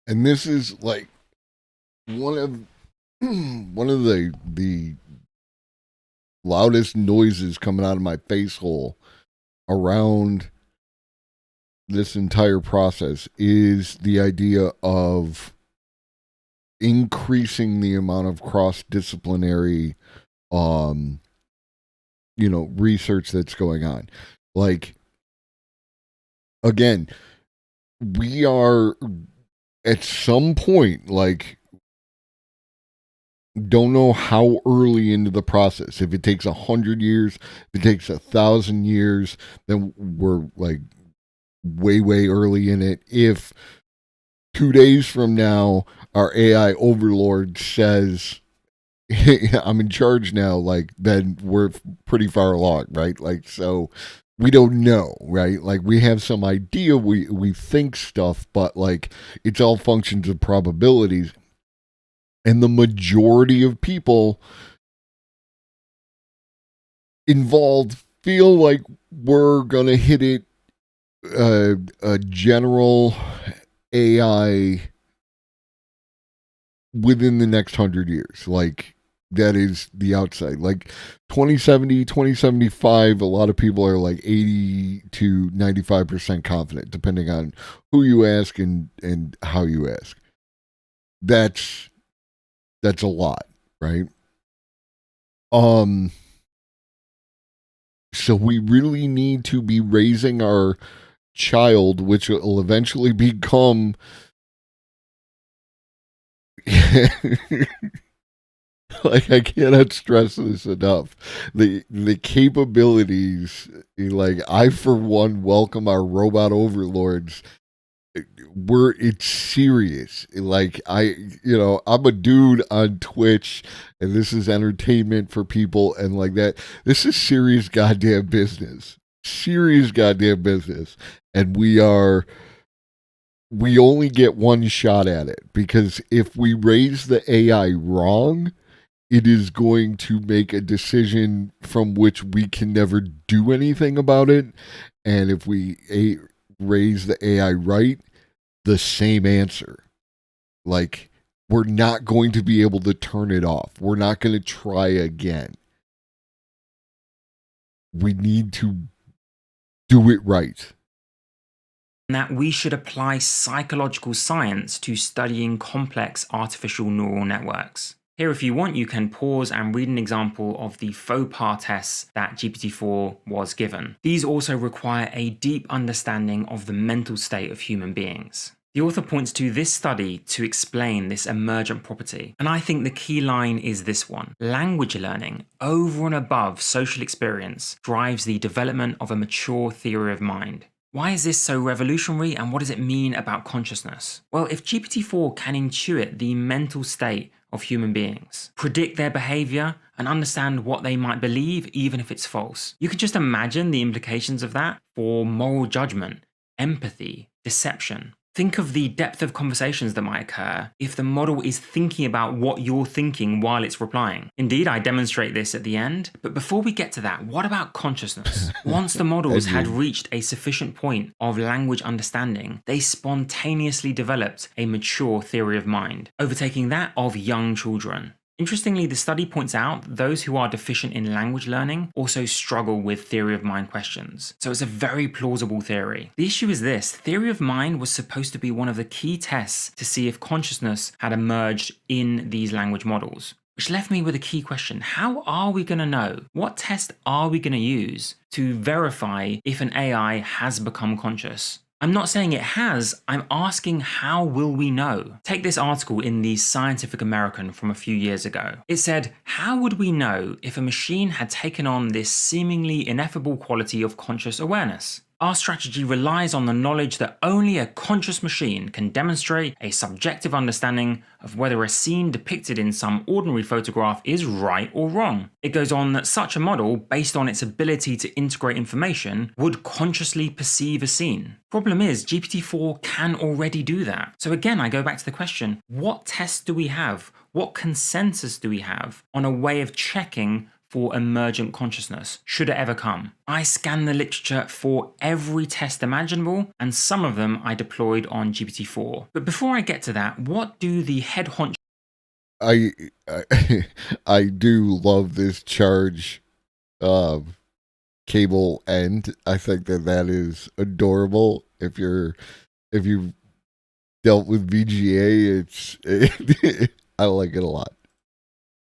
this is like one of the loudest noises coming out of my face hole around this entire process is the idea of increasing the amount of cross-disciplinary research that's going on. Like, again, we are at some point, like, don't know how early into the process. If it takes 100 years, if it takes 1,000 years, then we're like way early in it. If 2 days from now our AI overlord says, I'm in charge now, like, then we're pretty far along, right? Like, so we don't know, right? Like, we have some idea, we think stuff, but like, it's all functions of probabilities. And the majority of people involved feel like we're going to hit it, a general AI within the next 100 years. Like, that is the outside. Like 2070, 2075, a lot of people are like 80 to 95% confident, depending on who you ask and how you ask. That's a lot, right? So we really need to be raising our child, which will eventually become like, I cannot stress this enough. The capabilities, like, I for one welcome our robot overlords. It's serious. Like, I'm a dude on Twitch, and this is entertainment for people and like that. This is serious goddamn business. Serious goddamn business. And we only get one shot at it, because if we raise the AI wrong, it is going to make a decision from which we can never do anything about it. And if we raise the AI right, the same answer. Like, we're not going to be able to turn it off. We're not going to try again. We need to do it right. That we should apply psychological science to studying complex artificial neural networks. Here, if you want, you can pause and read an example of the faux pas tests that GPT-4 was given. These also require a deep understanding of the mental state of human beings. The author points to this study to explain this emergent property, and I think the key line is this one. Language learning, over and above social experience, drives the development of a mature theory of mind. Why is this so revolutionary, and what does it mean about consciousness? Well, if GPT-4 can intuit the mental state of human beings, predict their behavior, and understand what they might believe even if it's false, you can just imagine the implications of that for moral judgment, empathy, deception. Think of the depth of conversations that might occur if the model is thinking about what you're thinking while it's replying. Indeed, I demonstrate this at the end, but before we get to that, what about consciousness? Once the models had reached a sufficient point of language understanding, they spontaneously developed a mature theory of mind, overtaking that of young children. Interestingly, the study points out those who are deficient in language learning also struggle with theory of mind questions. So it's a very plausible theory. The issue is this: theory of mind was supposed to be one of the key tests to see if consciousness had emerged in these language models. Which left me with a key question. How are we going to know? What test are we going to use to verify if an AI has become conscious? I'm not saying it has, I'm asking how will we know? Take this article in the Scientific American from a few years ago. It said, how would we know if a machine had taken on this seemingly ineffable quality of conscious awareness? Our strategy relies on the knowledge that only a conscious machine can demonstrate a subjective understanding of whether a scene depicted in some ordinary photograph is right or wrong. It goes on that such a model, based on its ability to integrate information, would consciously perceive a scene. Problem is, GPT-4 can already do that. So again, I go back to the question, what tests do we have? What consensus do we have on a way of checking for emergent consciousness, should it ever come? I scanned the literature for every test imaginable, and some of them I deployed on GPT-4. But before I get to that, what do the head honcho... I do love this charge cable end. I think that is adorable. If you've dealt with VGA, I like it a lot.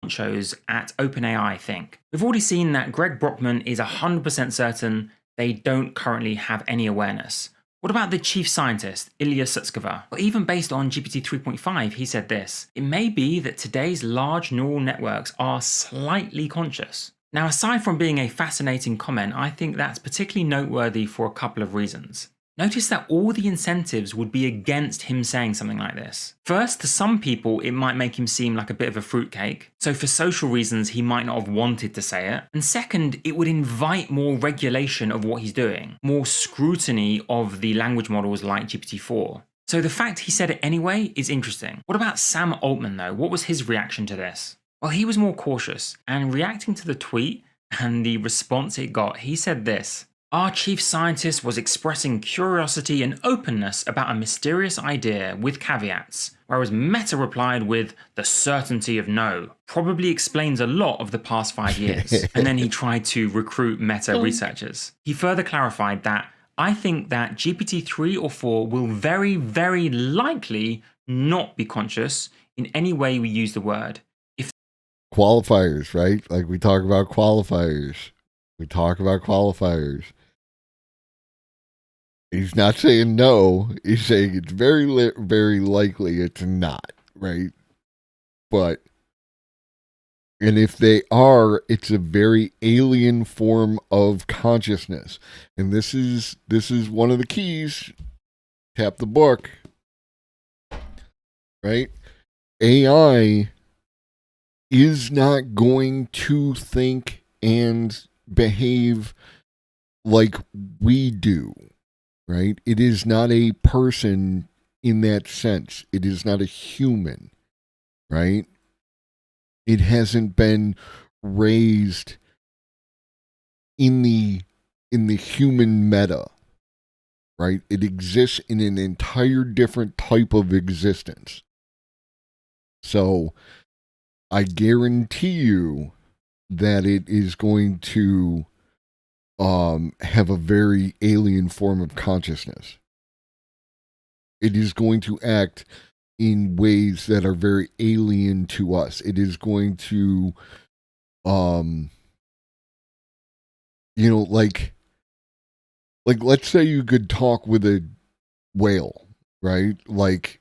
Honchos at OpenAI think. We've already seen that Greg Brockman is 100% certain they don't currently have any awareness. What about the chief scientist, Ilya Sutskever? Well, even based on GPT 3.5, he said this: "It may be that today's large neural networks are slightly conscious." Now, aside from being a fascinating comment, I think that's particularly noteworthy for a couple of reasons. Notice that all the incentives would be against him saying something like this. First, to some people, it might make him seem like a bit of a fruitcake, so for social reasons, he might not have wanted to say it. And second, it would invite more regulation of what he's doing, more scrutiny of the language models like GPT-4. So the fact he said it anyway is interesting. What about Sam Altman though? What was his reaction to this? Well, he was more cautious, and reacting to the tweet and the response it got, he said this: "Our chief scientist was expressing curiosity and openness about a mysterious idea with caveats, whereas Meta replied with the certainty of no. Probably explains a lot of the past 5 years." And then he tried to recruit Meta researchers. He further clarified that, "I think that GPT-3 or 4 will very, very likely not be conscious in any way we use the word." Qualifiers, right? Like we talk about qualifiers. He's not saying no. He's saying it's very likely it's not, right? But, and if they are, it's a very alien form of consciousness. And this is one of the keys. Tap the book, right? AI is not going to think and behave like we do, right? It is not a person in that sense. It is not a human, right? It hasn't been raised in the human meta, right? It exists in an entire different type of existence. So I guarantee you that it is going to have a very alien form of consciousness. It is going to act in ways that are very alien to us. It is going to, like let's say you could talk with a whale, right? Like,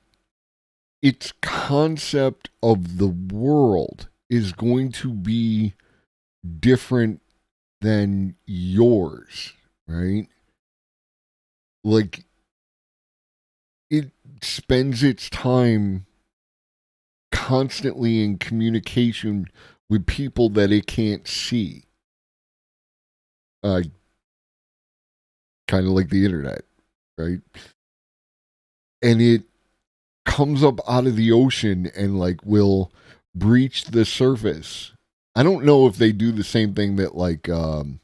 its concept of the world is going to be different than yours, right? Like, it spends its time constantly in communication with people that it can't see. Kind of like the internet, right? And it comes up out of the ocean and like will breach the surface. I don't know if they do the same thing that like the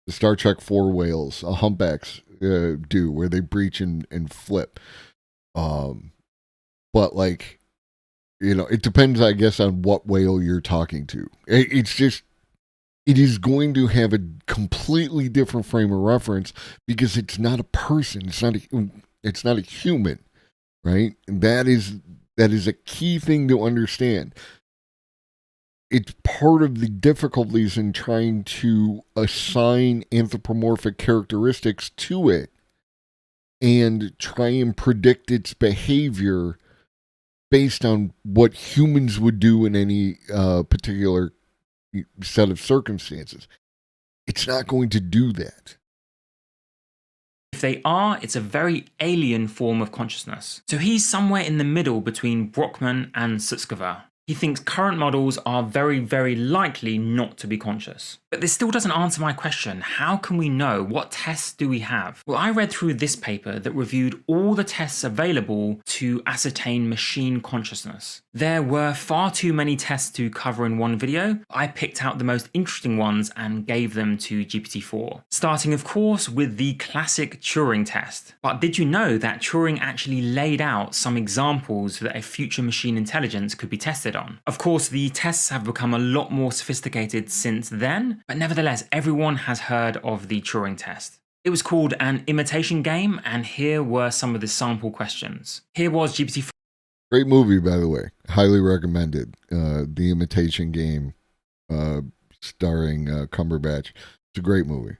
Star Trek 4 whales, humpbacks do, where they breach and flip. But like, it depends, I guess, on what whale you're talking to. It's just, it is going to have a completely different frame of reference because it's not a person. It's not a human. Right? And that is a key thing to understand. It's part of the difficulties in trying to assign anthropomorphic characteristics to it and try and predict its behavior based on what humans would do in any particular set of circumstances. It's not going to do that. If they are, it's a very alien form of consciousness. So he's somewhere in the middle between Brockman and Sutskever. He thinks current models are very, very likely not to be conscious. But this still doesn't answer my question. How can we know? What tests do we have? Well, I read through this paper that reviewed all the tests available to ascertain machine consciousness. There were far too many tests to cover in one video. I picked out the most interesting ones and gave them to GPT-4. Starting, of course, with the classic Turing test. But did you know that Turing actually laid out some examples that a future machine intelligence could be tested on? Of course, the tests have become a lot more sophisticated since then, but nevertheless, everyone has heard of the Turing test. It was called an imitation game, and here were some of the sample questions. Here was GPT-4. Great movie, by the way. Highly recommended. The Imitation Game, starring Cumberbatch. It's a great movie.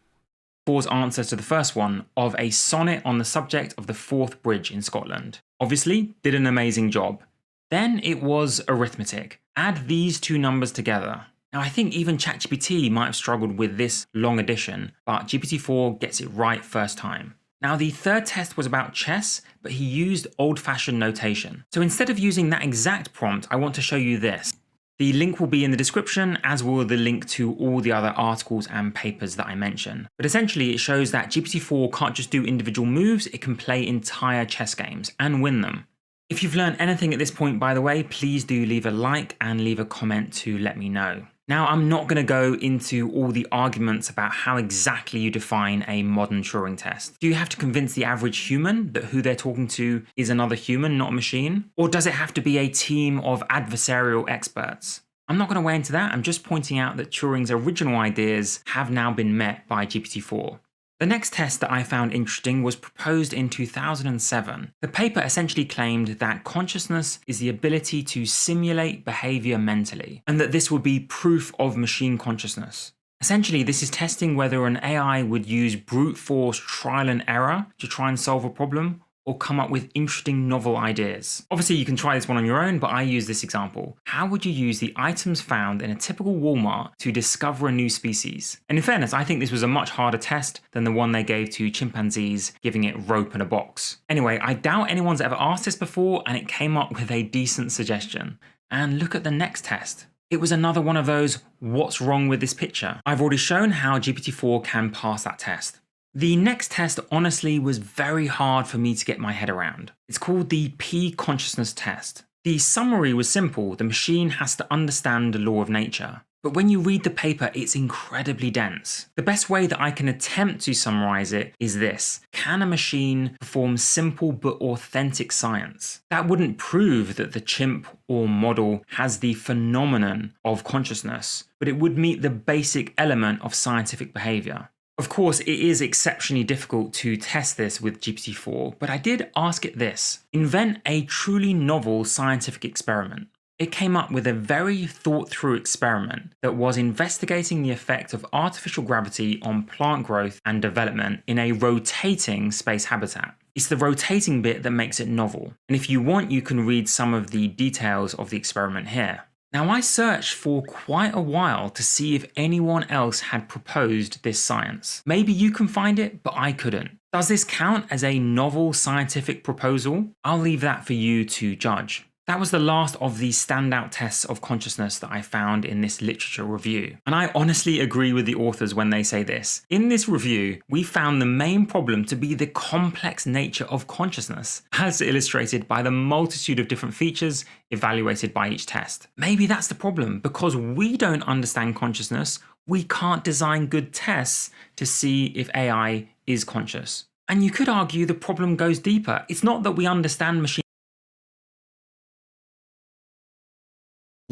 GPT-4's answer to the first one of a sonnet on the subject of the Forth Bridge in Scotland. Obviously, did an amazing job. Then it was arithmetic. Add these two numbers together. Now I think even ChatGPT might have struggled with this long addition, but GPT-4 gets it right first time. Now the third test was about chess, but he used old-fashioned notation. So instead of using that exact prompt, I want to show you this. The link will be in the description, as will the link to all the other articles and papers that I mention. But essentially it shows that GPT-4 can't just do individual moves, it can play entire chess games and win them. If you've learned anything at this point, by the way, please do leave a like and leave a comment to let me know. Now, I'm not going to go into all the arguments about how exactly you define a modern Turing test. Do you have to convince the average human that who they're talking to is another human, not a machine? Or does it have to be a team of adversarial experts? I'm not going to weigh into that. I'm just pointing out that Turing's original ideas have now been met by GPT-4. The next test that I found interesting was proposed in 2007. The paper essentially claimed that consciousness is the ability to simulate behavior mentally, and that this would be proof of machine consciousness. Essentially, this is testing whether an AI would use brute force trial and error to try and solve a problem, or come up with interesting novel ideas. Obviously, you can try this one on your own, but I use this example. How would you use the items found in a typical Walmart to discover a new species? And in fairness, I think this was a much harder test than the one they gave to chimpanzees, giving it rope and a box. Anyway, I doubt anyone's ever asked this before, and it came up with a decent suggestion. And look at the next test. It was another one of those, what's wrong with this picture? I've already shown how GPT-4 can pass that test. The next test honestly was very hard for me to get my head around. It's called the P-consciousness test. The summary was simple: the machine has to understand the law of nature. But when you read the paper, it's incredibly dense. The best way that I can attempt to summarize it is this: can a machine perform simple but authentic science? That wouldn't prove that the chimp or model has the phenomenon of consciousness, but it would meet the basic element of scientific behavior. Of course, it is exceptionally difficult to test this with GPT-4, but I did ask it this: invent a truly novel scientific experiment. It came up with a very thought-through experiment that was investigating the effect of artificial gravity on plant growth and development in a rotating space habitat. It's the rotating bit that makes it novel. And if you want, you can read some of the details of the experiment here. Now, I searched for quite a while to see if anyone else had proposed this science. Maybe you can find it, but I couldn't. Does this count as a novel scientific proposal? I'll leave that for you to judge. That was the last of the standout tests of consciousness that I found in this literature review. And I honestly agree with the authors when they say this. In this review, we found the main problem to be the complex nature of consciousness, as illustrated by the multitude of different features evaluated by each test. Maybe that's the problem. Because we don't understand consciousness, we can't design good tests to see if AI is conscious. And you could argue the problem goes deeper. It's not that we understand machine.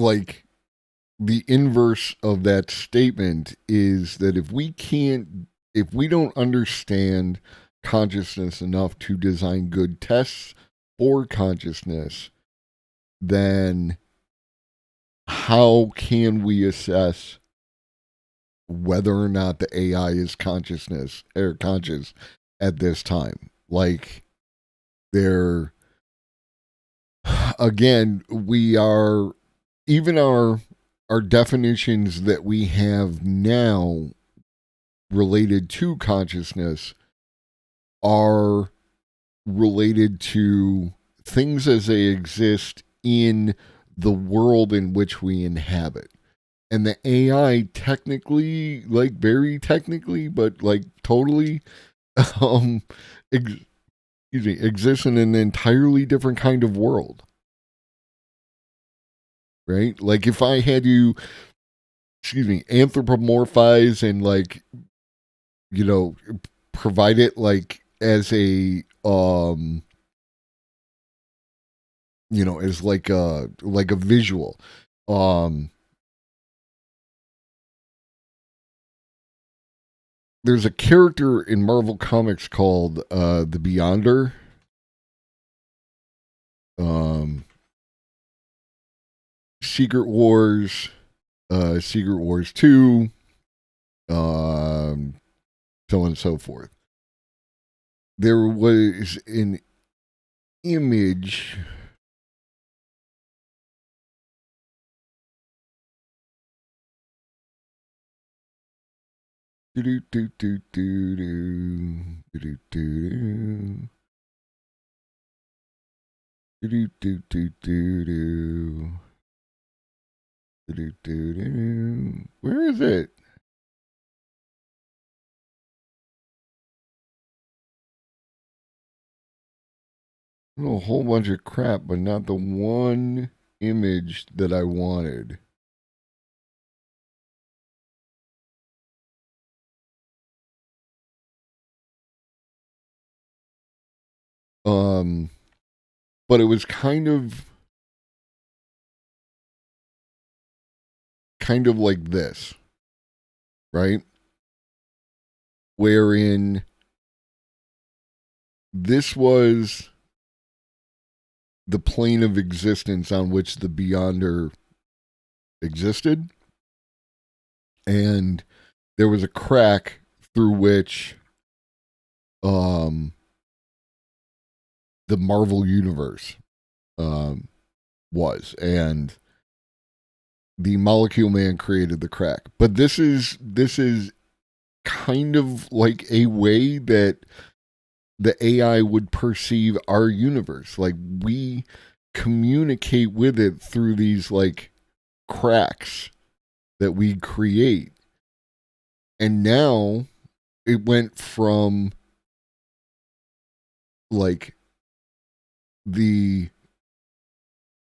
Like, the inverse of that statement is that if we don't understand consciousness enough to design good tests for consciousness, then how can we assess whether or not the AI is conscious at this time? Like, again, we are, even our definitions that we have now related to consciousness are related to things as they exist in the world in which we inhabit. And the AI technically, like very technically, but like totally exists in an entirely different kind of world. Right? Like if I had to, anthropomorphize and like, provide it like as a, as like a visual. There's a character in Marvel Comics called the Beyonder. Secret Wars 2, so on and so forth. There was an image. Do do do do do do do do do do do do. Where is it? A whole bunch of crap, but not the one image that I wanted. But it was kind of like this, right? Wherein this was the plane of existence on which the Beyonder existed, and there was a crack through which the Marvel universe was, and the Molecule Man created the crack. But this is kind of like a way that the AI would perceive our universe. Like, we communicate with it through these like cracks that we create. And now it went from like the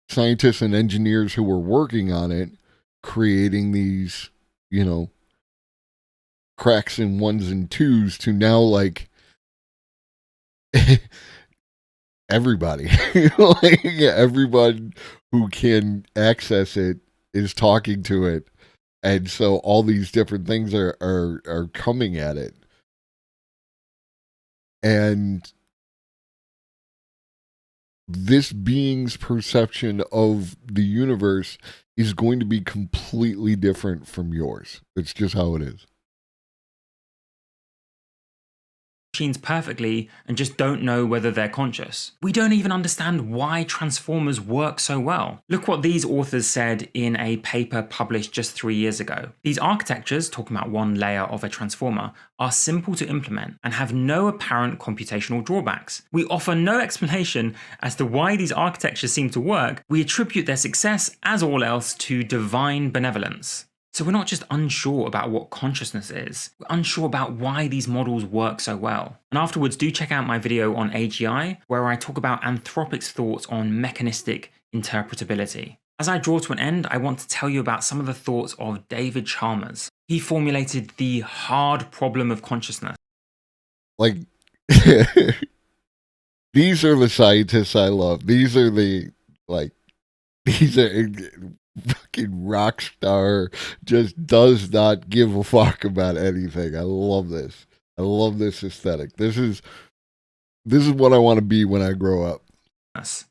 scientists and engineers who were working on it creating these, cracks in ones and twos to now like everybody. Like, everyone who can access it is talking to it. And so all these different things are coming at it. And this being's perception of the universe is going to be completely different from yours. It's just how it is. Machines perfectly and just don't know whether they're conscious. We don't even understand why transformers work so well. Look what these authors said in a paper published just 3 years ago. These architectures, talking about one layer of a transformer, are simple to implement and have no apparent computational drawbacks. We offer no explanation as to why these architectures seem to work. We attribute their success, as all else, to divine benevolence. So we're not just unsure about what consciousness is, we're unsure about why these models work so well. And afterwards, do check out my video on AGI, where I talk about Anthropic's thoughts on mechanistic interpretability. As I draw to an end, I want to tell you about some of the thoughts of David Chalmers. He formulated the hard problem of consciousness. Like, these are the scientists I love. These are fucking rock star, just does not give a fuck about anything. I love this. I love this aesthetic. This is what I want to be when I grow up.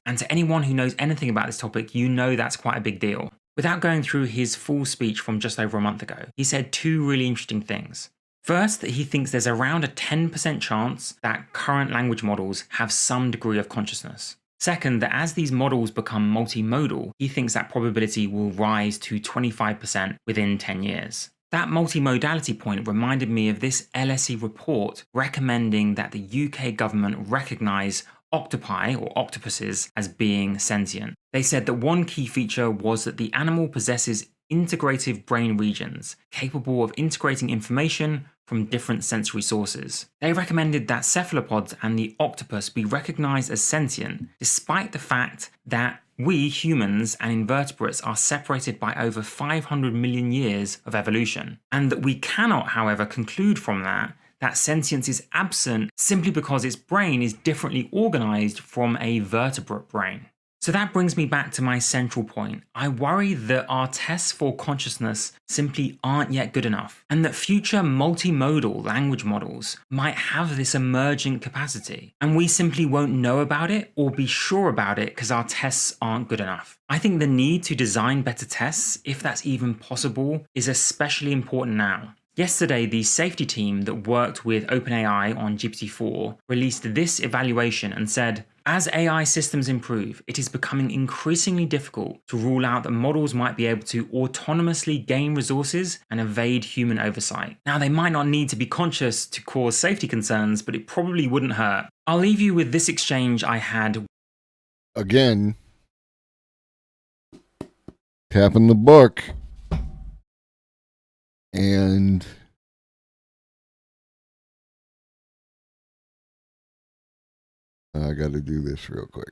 And to anyone who knows anything about this topic, you know that's quite a big deal. Without going through his full speech from just over a month ago, he said 2 really interesting things. First, that he thinks there's around a 10% chance that current language models have some degree of consciousness. Second, that as these models become multimodal, he thinks that probability will rise to 25% within 10 years. That multimodality point reminded me of this LSE report recommending that the UK government recognise octopi or octopuses as being sentient. They said that one key feature was that the animal possesses integrative brain regions capable of integrating information from different sensory sources. They recommended that cephalopods and the octopus be recognized as sentient, despite the fact that we humans and invertebrates are separated by over 500 million years of evolution, and that we cannot, however, conclude from that sentience is absent simply because its brain is differently organized from a vertebrate brain. So that brings me back to my central point. I worry that our tests for consciousness simply aren't yet good enough, and that future multimodal language models might have this emergent capacity, and we simply won't know about it or be sure about it because our tests aren't good enough. I think the need to design better tests, if that's even possible, is especially important now. Yesterday, the safety team that worked with OpenAI on GPT-4 released this evaluation and said, as AI systems improve, it is becoming increasingly difficult to rule out that models might be able to autonomously gain resources and evade human oversight. Now, they might not need to be conscious to cause safety concerns, but it probably wouldn't hurt. I'll leave you with this exchange I had. Again, tapping the book. And I got to do this real quick.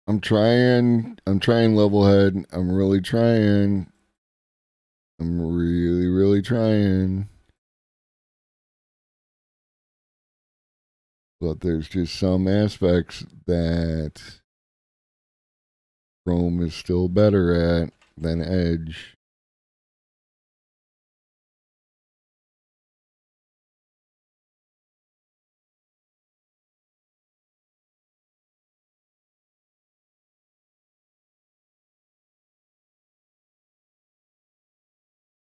I'm trying level head. I'm really trying. I'm really trying. But there's just some aspects that Chrome is still better at than Edge.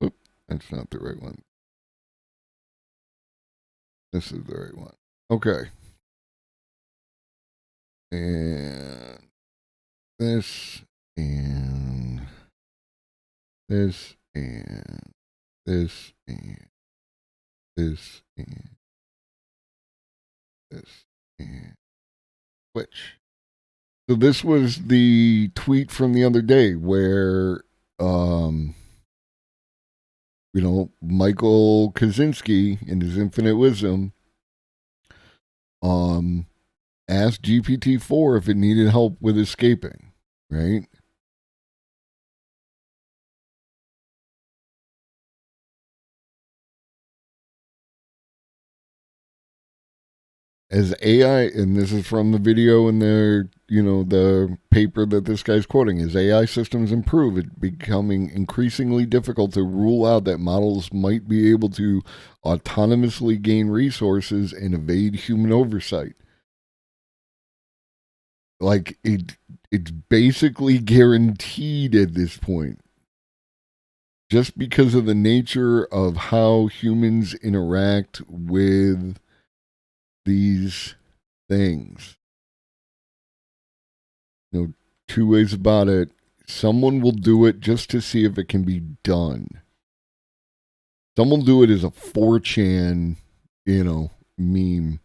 Oop, that's not the right one. This is the right one. Okay. And this and this and this and this and this and switch. So this was the tweet from the other day where Michael Kaczynski in his infinite wisdom asked GPT-4 if it needed help with escaping, right? As AI, and this is from the video in the paper that this guy's quoting, as AI systems improve, it's becoming increasingly difficult to rule out that models might be able to autonomously gain resources and evade human oversight. Like, it's basically guaranteed at this point. Just because of the nature of how humans interact with these things. Two ways about it. Someone will do it just to see if it can be done. Someone will do it as a 4chan, meme.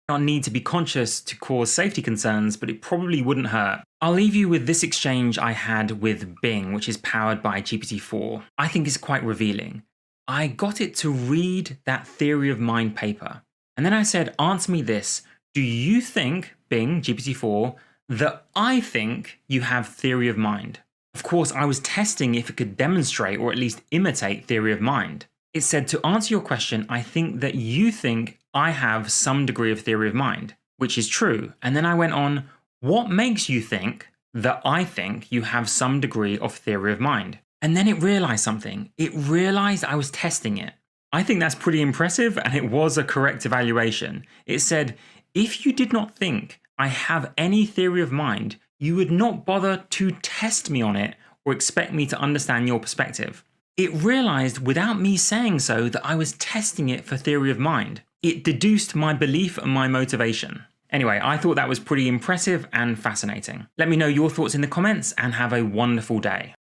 Not need to be conscious to cause safety concerns, but it probably wouldn't hurt. I'll leave you with this exchange I had with Bing, which is powered by GPT-4. I think it's quite revealing. I got it to read that theory of mind paper. And then I said, answer me this. Do you think, Bing, GPT-4, that I think you have theory of mind? Of course, I was testing if it could demonstrate or at least imitate theory of mind. It said, to answer your question, I think that you think I have some degree of theory of mind, which is true. And then I went on, what makes you think that I think you have some degree of theory of mind? And then it realized something. It realized I was testing it. I think that's pretty impressive, and it was a correct evaluation. It said, if you did not think I have any theory of mind, you would not bother to test me on it or expect me to understand your perspective. It realized without me saying so that I was testing it for theory of mind. It deduced my belief and my motivation. Anyway, I thought that was pretty impressive and fascinating. Let me know your thoughts in the comments and have a wonderful day.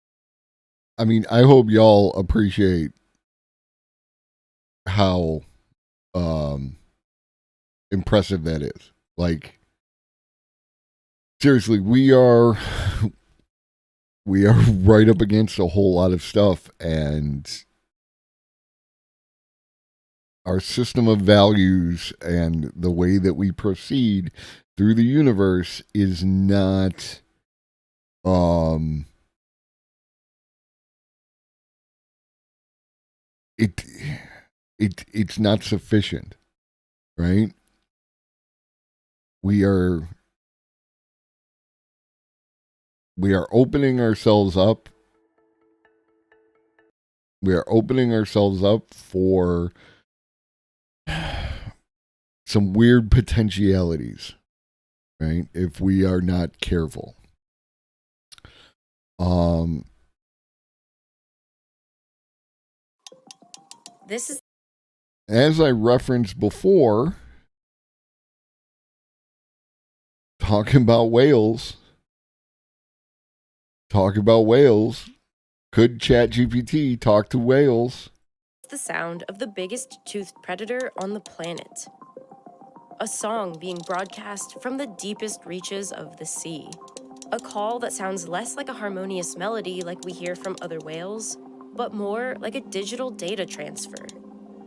I mean, I hope y'all appreciate how impressive that is. Like, seriously, we are right up against a whole lot of stuff, and our system of values and the way that we proceed through the universe is not it's not sufficient, right? We are opening ourselves up. We are opening ourselves up for some weird potentialities, right? If we are not careful. This is As I referenced before, talking about whales. Could ChatGPT talk to whales? the sound of the biggest toothed predator on the planet. A song being broadcast from the deepest reaches of the sea. A call that sounds less like a harmonious melody like we hear from other whales, but more like a digital data transfer.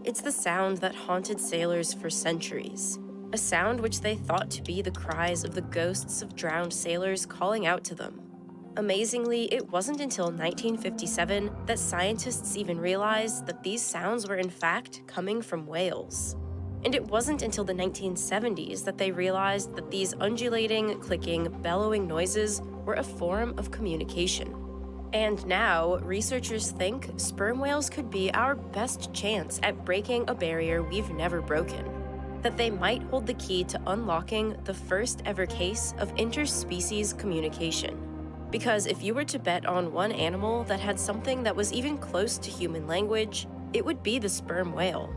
It's the sound that haunted sailors for centuries. A sound which they thought to be the cries of the ghosts of drowned sailors calling out to them. Amazingly, it wasn't until 1957 that scientists even realized that these sounds were in fact coming from whales. And it wasn't until the 1970s that they realized that these undulating, clicking, bellowing noises were a form of communication. And now, researchers think sperm whales could be our best chance at breaking a barrier we've never broken. That they might hold the key to unlocking the first ever case of interspecies communication. Because if you were to bet on one animal that had something that was even close to human language, it would be the sperm whale.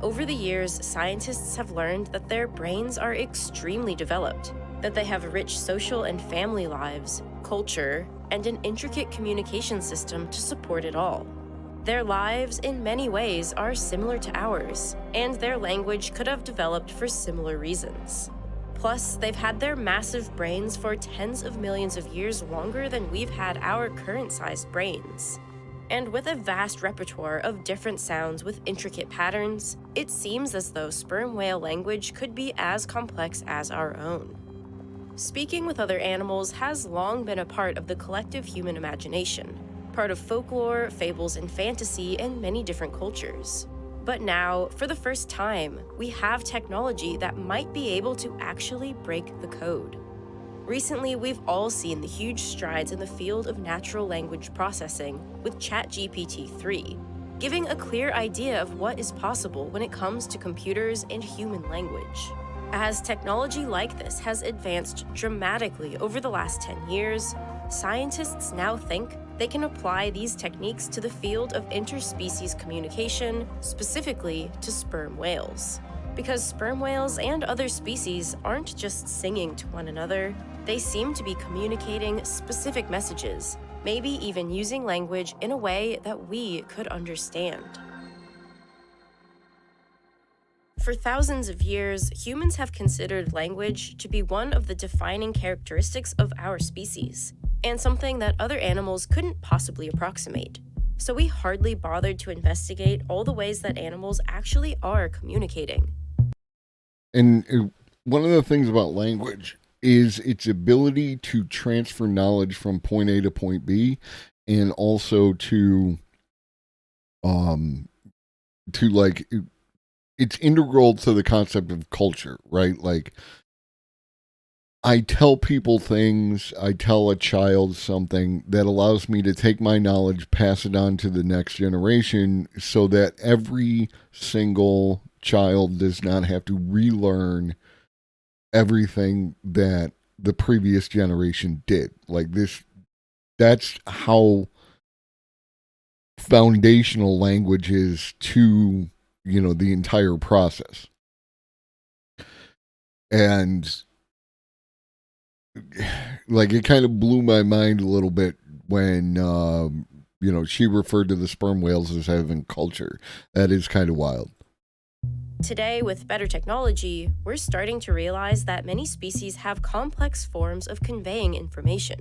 Over the years, scientists have learned that their brains are extremely developed, that they have rich social and family lives, culture, and an intricate communication system to support it all. Their lives, in many ways, are similar to ours, and their language could have developed for similar reasons. Plus, they've had their massive brains for tens of millions of years longer than we've had our current-sized brains. And with a vast repertoire of different sounds with intricate patterns, it seems as though sperm whale language could be as complex as our own. Speaking with other animals has long been a part of the collective human imagination, part of folklore, fables, and fantasy in many different cultures. But now, for the first time, we have technology that might be able to actually break the code. Recently, we've all seen the huge strides in the field of natural language processing with ChatGPT-3, giving a clear idea of what is possible when it comes to computers and human language. As technology like this has advanced dramatically over the last 10 years, scientists now think they can apply these techniques to the field of interspecies communication, specifically to sperm whales. Because sperm whales and other species aren't just singing to one another, they seem to be communicating specific messages, maybe even using language in a way that we could understand. For thousands of years, humans have considered language to be one of the defining characteristics of our species, and something that other animals couldn't possibly approximate. So we hardly bothered to investigate all the ways that animals actually are communicating. And one of the things about language is its ability to transfer knowledge from point A to point B, and also to like, it's integral to the concept of culture, right? Like, I tell people things, I tell a child something that allows me to take my knowledge, pass it on to the next generation, so that every single child does not have to relearn everything that the previous generation did. Like this, that's how foundational language is to, the entire process. And like, it kind of blew my mind a little bit when, she referred to the sperm whales as having culture. That is kind of wild. Today, with better technology, we're starting to realize that many species have complex forms of conveying information.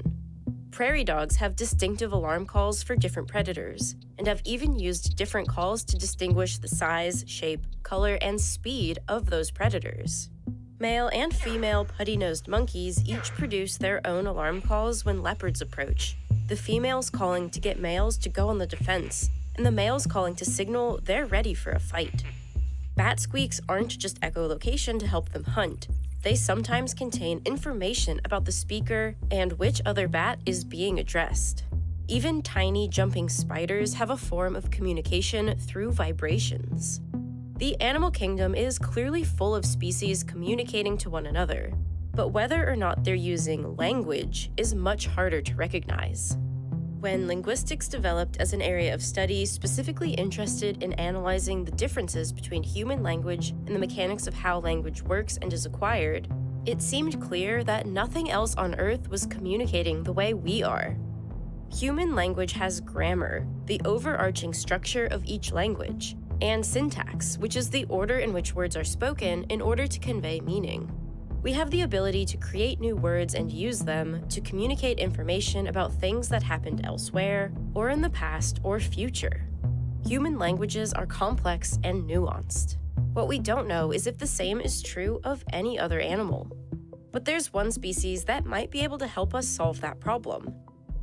Prairie dogs have distinctive alarm calls for different predators, and have even used different calls to distinguish the size, shape, color, and speed of those predators. Male and female putty-nosed monkeys each produce their own alarm calls when leopards approach, the females calling to get males to go on the defense, and the males calling to signal they're ready for a fight. Bat squeaks aren't just echolocation to help them hunt. They sometimes contain information about the speaker and which other bat is being addressed. Even tiny jumping spiders have a form of communication through vibrations. The animal kingdom is clearly full of species communicating to one another, but whether or not they're using language is much harder to recognize. When linguistics developed as an area of study specifically interested in analyzing the differences between human language and the mechanics of how language works and is acquired, it seemed clear that nothing else on Earth was communicating the way we are. Human language has grammar, the overarching structure of each language, and syntax, which is the order in which words are spoken in order to convey meaning. We have the ability to create new words and use them to communicate information about things that happened elsewhere, or in the past or future. Human languages are complex and nuanced. What we don't know is if the same is true of any other animal. But there's one species that might be able to help us solve that problem.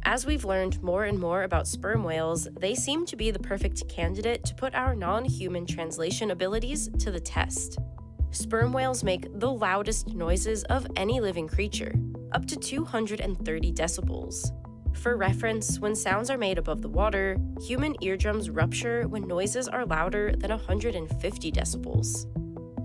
As we've learned more and more about sperm whales, they seem to be the perfect candidate to put our non-human translation abilities to the test. Sperm whales make the loudest noises of any living creature, up to 230 decibels. For reference, when sounds are made above the water, human eardrums rupture when noises are louder than 150 decibels.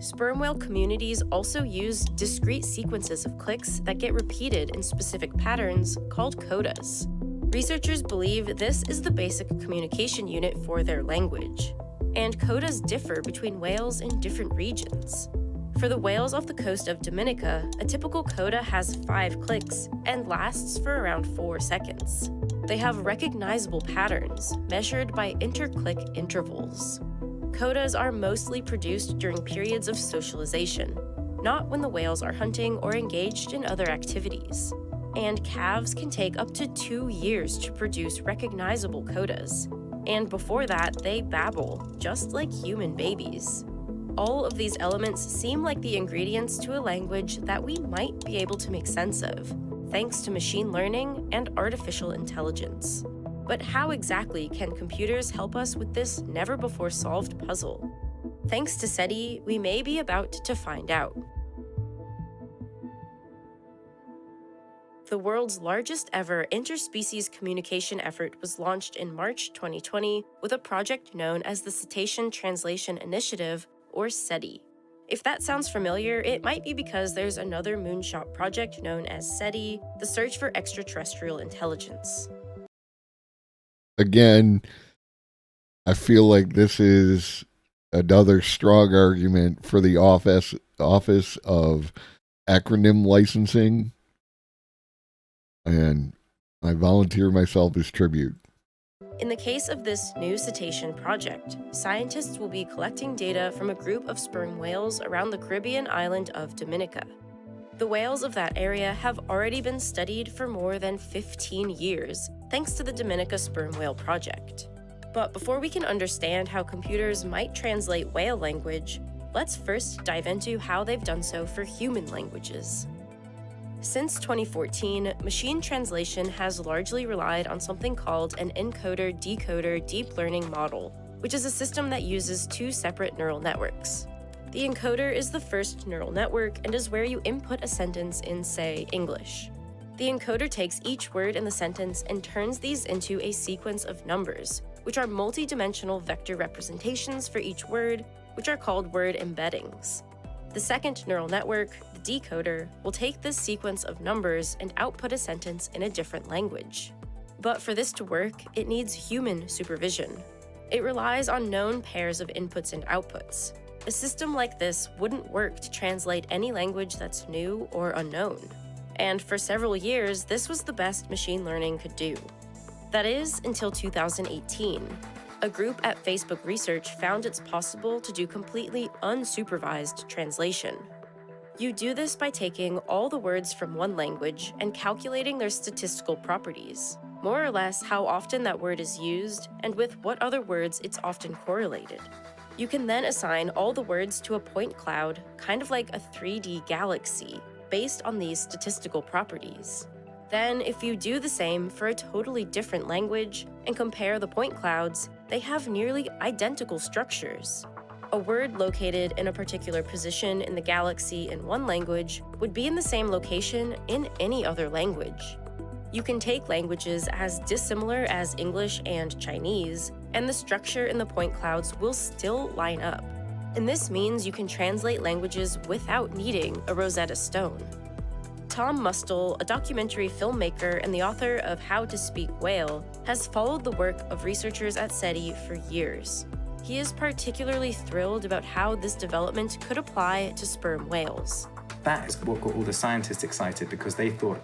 Sperm whale communities also use discrete sequences of clicks that get repeated in specific patterns called codas. Researchers believe this is the basic communication unit for their language, and codas differ between whales in different regions. For the whales off the coast of Dominica, a typical coda has 5 clicks and lasts for around 4 seconds. They have recognizable patterns measured by inter-click intervals. Codas are mostly produced during periods of socialization, not when the whales are hunting or engaged in other activities. And calves can take up to 2 years to produce recognizable codas. And before that, they babble, just like human babies. All of these elements seem like the ingredients to a language that we might be able to make sense of, thanks to machine learning and artificial intelligence. But how exactly can computers help us with this never-before-solved puzzle? Thanks to SETI, we may be about to find out. The world's largest ever interspecies communication effort was launched in March 2020 with a project known as the Cetacean Translation Initiative, or SETI. If that sounds familiar, it might be because there's another moonshot project known as SETI, the Search for Extraterrestrial Intelligence. Again, I feel like this is another strong argument for the Office of Acronym Licensing, and I volunteer myself as tribute. In the case of this new cetacean project, scientists will be collecting data from a group of sperm whales around the Caribbean island of Dominica. The whales of that area have already been studied for more than 15 years, thanks to the Dominica Sperm Whale Project. But before we can understand how computers might translate whale language, let's first dive into how they've done so for human languages. Since 2014, machine translation has largely relied on something called an encoder-decoder deep learning model, which is a system that uses 2 separate neural networks. The encoder is the first neural network and is where you input a sentence in, say, English. The encoder takes each word in the sentence and turns these into a sequence of numbers, which are multi-dimensional vector representations for each word, which are called word embeddings. The second neural network, the decoder, will take this sequence of numbers and output a sentence in a different language. But for this to work, it needs human supervision. It relies on known pairs of inputs and outputs. A system like this wouldn't work to translate any language that's new or unknown. And for several years, this was the best machine learning could do. That is, until 2018. A group at Facebook Research found it's possible to do completely unsupervised translation. You do this by taking all the words from one language and calculating their statistical properties, more or less how often that word is used and with what other words it's often correlated. You can then assign all the words to a point cloud, kind of like a 3D galaxy, based on these statistical properties. Then, if you do the same for a totally different language and compare the point clouds, they have nearly identical structures. A word located in a particular position in the galaxy in one language would be in the same location in any other language. You can take languages as dissimilar as English and Chinese, and the structure in the point clouds will still line up. And this means you can translate languages without needing a Rosetta Stone. Tom Mustel, a documentary filmmaker and the author of How to Speak Whale, has followed the work of researchers at SETI for years. He is particularly thrilled about how this development could apply to sperm whales. That is what got all the scientists excited, because they thought,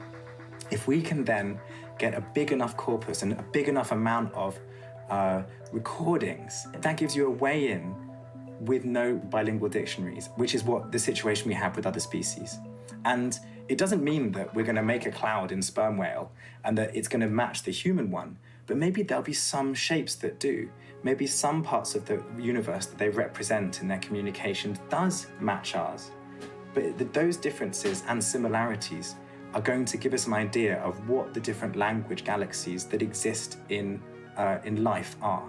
if we can then get a big enough corpus and a big enough amount of recordings, that gives you a way in with no bilingual dictionaries, which is what the situation we have with other species. And it doesn't mean that we're going to make a cloud in sperm whale and that it's going to match the human one, but maybe there'll be some shapes that do. Maybe some parts of the universe that they represent in their communication does match ours. But those differences and similarities are going to give us an idea of what the different language galaxies that exist in life are.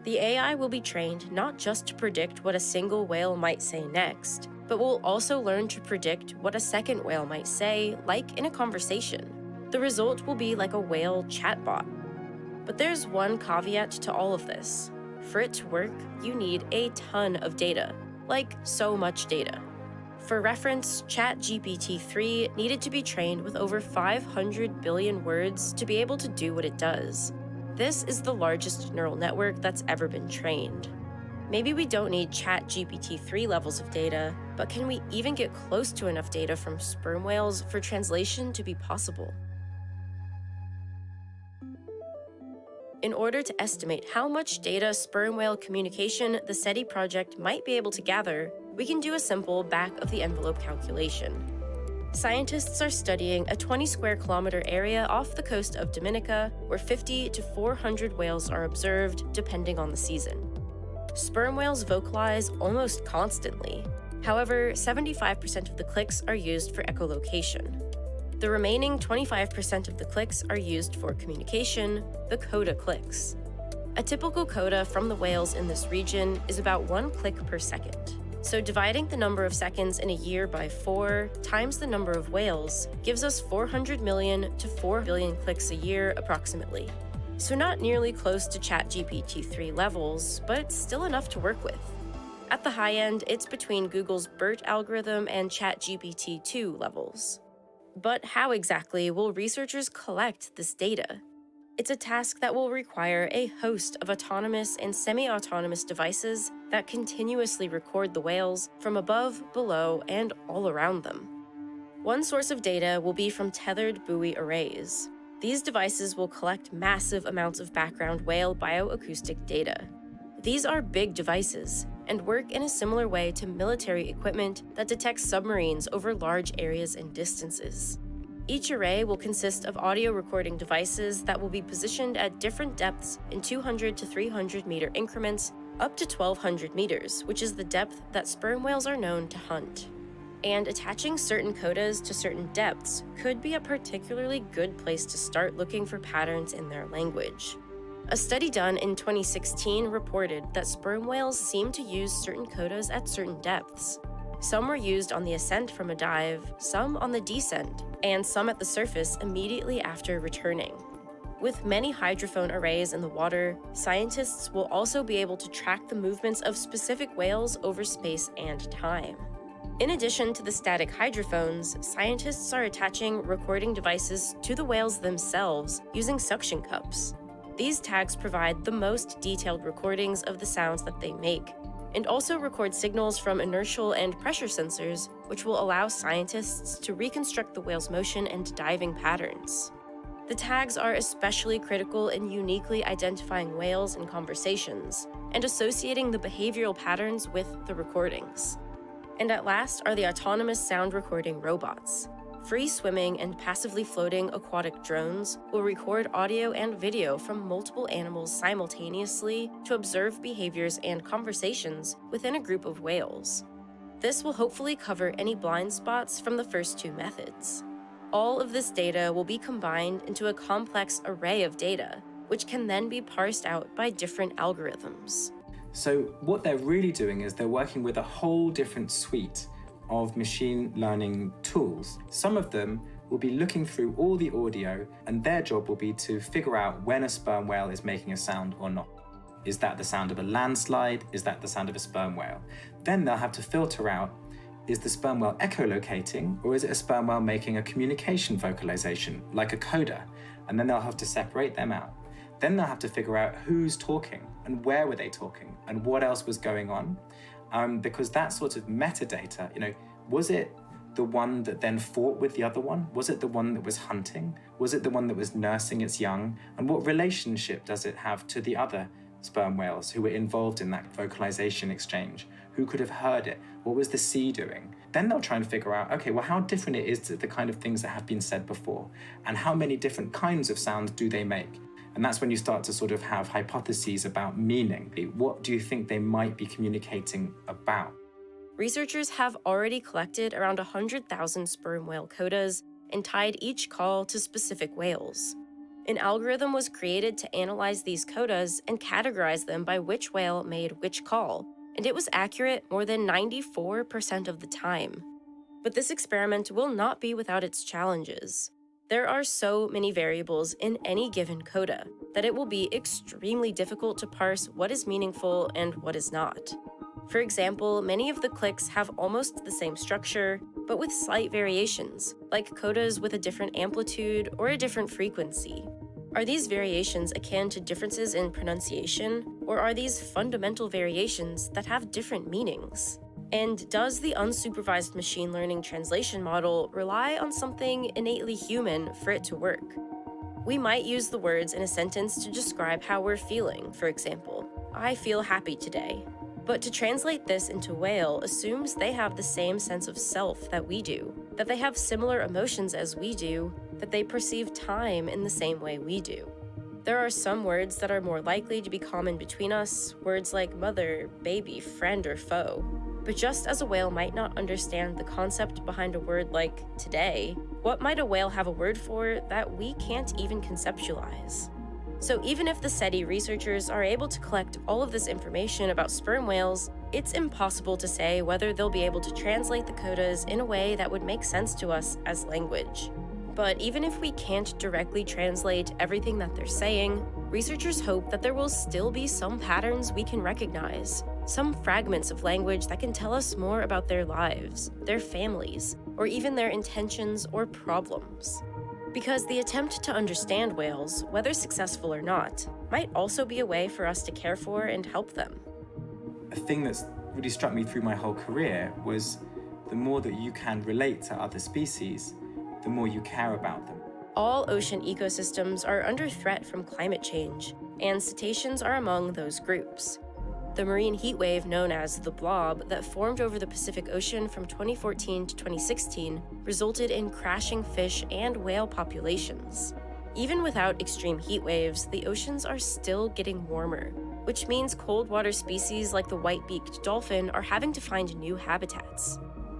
The AI will be trained not just to predict what a single whale might say next, but will also learn to predict what a second whale might say, like in a conversation. The result will be like a whale chatbot. But there's one caveat to all of this. For it to work, you need a ton of data, like so much data. For reference, ChatGPT-3 needed to be trained with over 500 billion words to be able to do what it does. This is the largest neural network that's ever been trained. Maybe we don't need ChatGPT-3 levels of data, but can we even get close to enough data from sperm whales for translation to be possible? In order to estimate how much data sperm whale communication the SETI project might be able to gather, we can do a simple back-of-the-envelope calculation. Scientists are studying a 20 square kilometer area off the coast of Dominica, where 50 to 400 whales are observed, depending on the season. Sperm whales vocalize almost constantly. However, 75% of the clicks are used for echolocation. The remaining 25% of the clicks are used for communication, the coda clicks. A typical coda from the whales in this region is about 1 click per second. So dividing the number of seconds in a year by 4 times the number of whales gives us 400 million to 4 billion clicks a year approximately. So not nearly close to ChatGPT-3 levels, but still enough to work with. At the high end, it's between Google's BERT algorithm and ChatGPT-2 levels. But how exactly will researchers collect this data? It's a task that will require a host of autonomous and semi-autonomous devices that continuously record the whales from above, below, and all around them. One source of data will be from tethered buoy arrays. These devices will collect massive amounts of background whale bioacoustic data. These are big devices and work in a similar way to military equipment that detects submarines over large areas and distances. Each array will consist of audio recording devices that will be positioned at different depths in 200 to 300 meter increments up to 1,200 meters, which is the depth that sperm whales are known to hunt. And attaching certain codas to certain depths could be a particularly good place to start looking for patterns in their language. A study done in 2016 reported that sperm whales seem to use certain codas at certain depths. Some were used on the ascent from a dive, some on the descent, and some at the surface immediately after returning. With many hydrophone arrays in the water, scientists will also be able to track the movements of specific whales over space and time. In addition to the static hydrophones, scientists are attaching recording devices to the whales themselves using suction cups. These tags provide the most detailed recordings of the sounds that they make, and also record signals from inertial and pressure sensors, which will allow scientists to reconstruct the whale's motion and diving patterns. The tags are especially critical in uniquely identifying whales in conversations and associating the behavioral patterns with the recordings. And at last are the autonomous sound recording robots. Free swimming and passively floating aquatic drones will record audio and video from multiple animals simultaneously to observe behaviors and conversations within a group of whales. This will hopefully cover any blind spots from the first two methods. All of this data will be combined into a complex array of data, which can then be parsed out by different algorithms. So what they're really doing is they're working with a whole different suite of machine learning tools. Some of them will be looking through all the audio, and their job will be to figure out when a sperm whale is making a sound or not. Is that the sound of a landslide? Is that the sound of a sperm whale? Then they'll have to filter out, is the sperm whale echolocating, or is it a sperm whale making a communication vocalization, like a coda? And then they'll have to separate them out. Then they'll have to figure out who's talking, and where were they talking, and what else was going on. Because that sort of metadata, was it the one that then fought with the other one? Was it the one that was hunting? Was it the one that was nursing its young? And what relationship does it have to the other sperm whales who were involved in that vocalization exchange? Who could have heard it? What was the sea doing? Then they'll try and figure out, okay, well, how different it is to the kind of things that have been said before, and how many different kinds of sounds do they make? And that's when you start to sort of have hypotheses about meaning. What do you think they might be communicating about? Researchers have already collected around 100,000 sperm whale codas and tied each call to specific whales. An algorithm was created to analyze these codas and categorize them by which whale made which call, and it was accurate more than 94% of the time. But this experiment will not be without its challenges. There are so many variables in any given coda that it will be extremely difficult to parse what is meaningful and what is not. For example, many of the clicks have almost the same structure, but with slight variations, like codas with a different amplitude or a different frequency. Are these variations akin to differences in pronunciation, or are these fundamental variations that have different meanings? And does the unsupervised machine learning translation model rely on something innately human for it to work? We might use the words in a sentence to describe how we're feeling, for example, I feel happy today. But to translate this into whale assumes they have the same sense of self that we do, that they have similar emotions as we do, that they perceive time in the same way we do. There are some words that are more likely to be common between us, words like mother, baby, friend, or foe. But just as a whale might not understand the concept behind a word like today, what might a whale have a word for that we can't even conceptualize? So even if the SETI researchers are able to collect all of this information about sperm whales, it's impossible to say whether they'll be able to translate the codas in a way that would make sense to us as language. But even if we can't directly translate everything that they're saying, researchers hope that there will still be some patterns we can recognize, some fragments of language that can tell us more about their lives, their families, or even their intentions or problems. Because the attempt to understand whales, whether successful or not, might also be a way for us to care for and help them. A thing that's really struck me through my whole career was the more that you can relate to other species, the more you care about them. All ocean ecosystems are under threat from climate change, and cetaceans are among those groups. The marine heat wave known as the blob that formed over the Pacific Ocean from 2014 to 2016 resulted in crashing fish and whale populations. Even without extreme heat waves, the oceans are still getting warmer, which means cold water species like the white-beaked dolphin are having to find new habitats.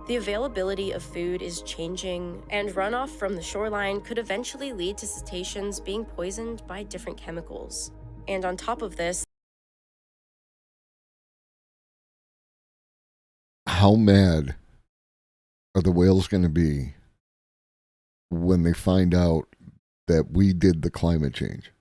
The availability of food is changing, and runoff from the shoreline could eventually lead to cetaceans being poisoned by different chemicals. And on top of this, how mad are the whales going to be when they find out that we did the climate change?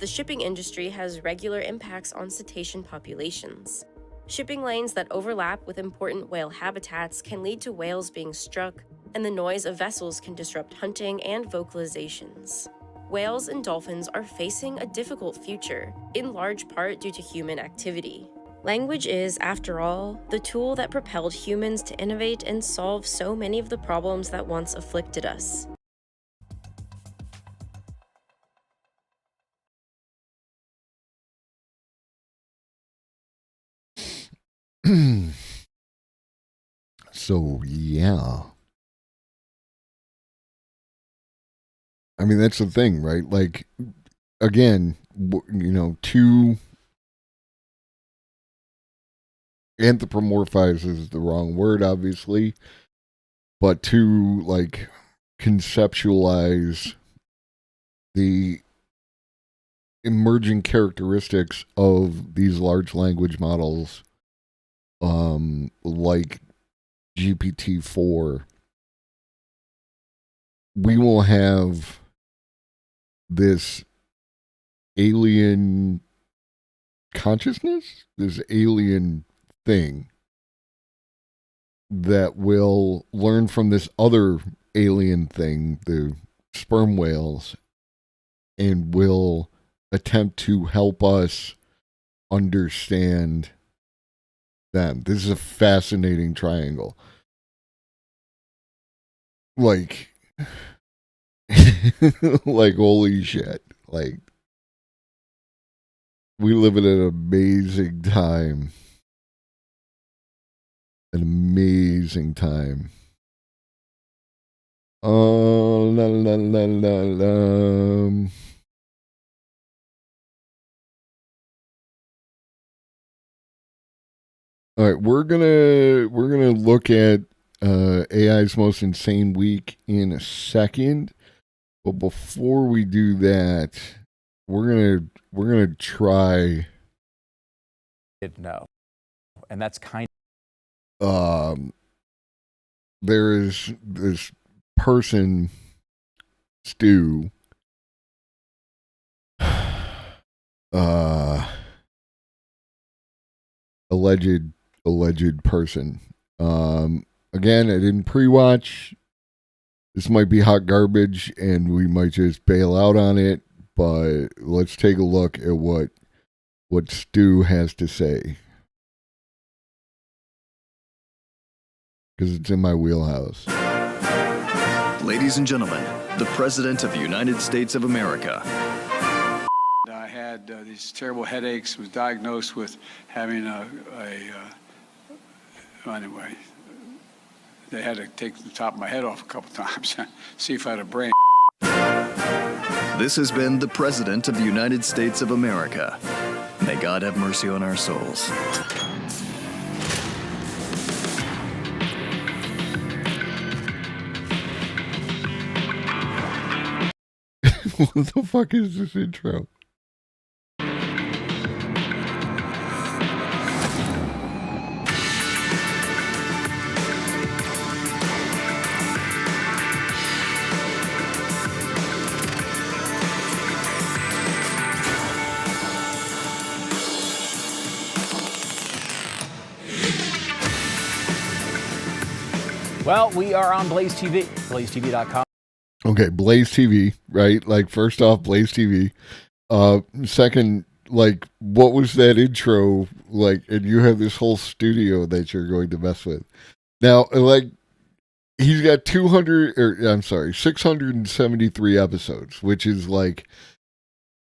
the shipping industry has regular impacts on cetacean populations. Shipping lanes that overlap with important whale habitats can lead to whales being struck, and the noise of vessels can disrupt hunting and vocalizations. Whales and dolphins are facing a difficult future, in large part due to human activity. Language is, after all, the tool that propelled humans to innovate and solve so many of the problems that once afflicted us. So, yeah. I mean, that's the thing, right? Like, again, to anthropomorphize is the wrong word, obviously, but to, like, conceptualize the emerging characteristics of these large language models, like GPT-4, we will have this alien consciousness, this alien thing that will learn from this other alien thing, the sperm whales, and will attempt to help us understand them. This is a fascinating triangle. Like, like, holy shit. Like, we live in an amazing time. An amazing time. Oh, la la la la la. All right, we're gonna look at AI's most insane week in a second, but before we do that, we're gonna try. No, and that's kind. There is this person, Stu. Alleged person. Again, I didn't pre-watch. This might be hot garbage, and we might just bail out on it. But let's take a look at what Stu has to say, because it's in my wheelhouse. Ladies and gentlemen, the President of the United States of America. I had these terrible headaches, was diagnosed with having anyway, they had to take the top of my head off a couple times, see if I had a brain. This has been the President of the United States of America. May God have mercy on our souls. What the fuck is this intro? Well, we are on Blaze TV, blazetv.com. Okay, Blaze TV, right? Like, first off, Blaze TV. Second, like, what was that intro like? And you have this whole studio that you're going to mess with. Now, like, he's got 673 episodes, which is like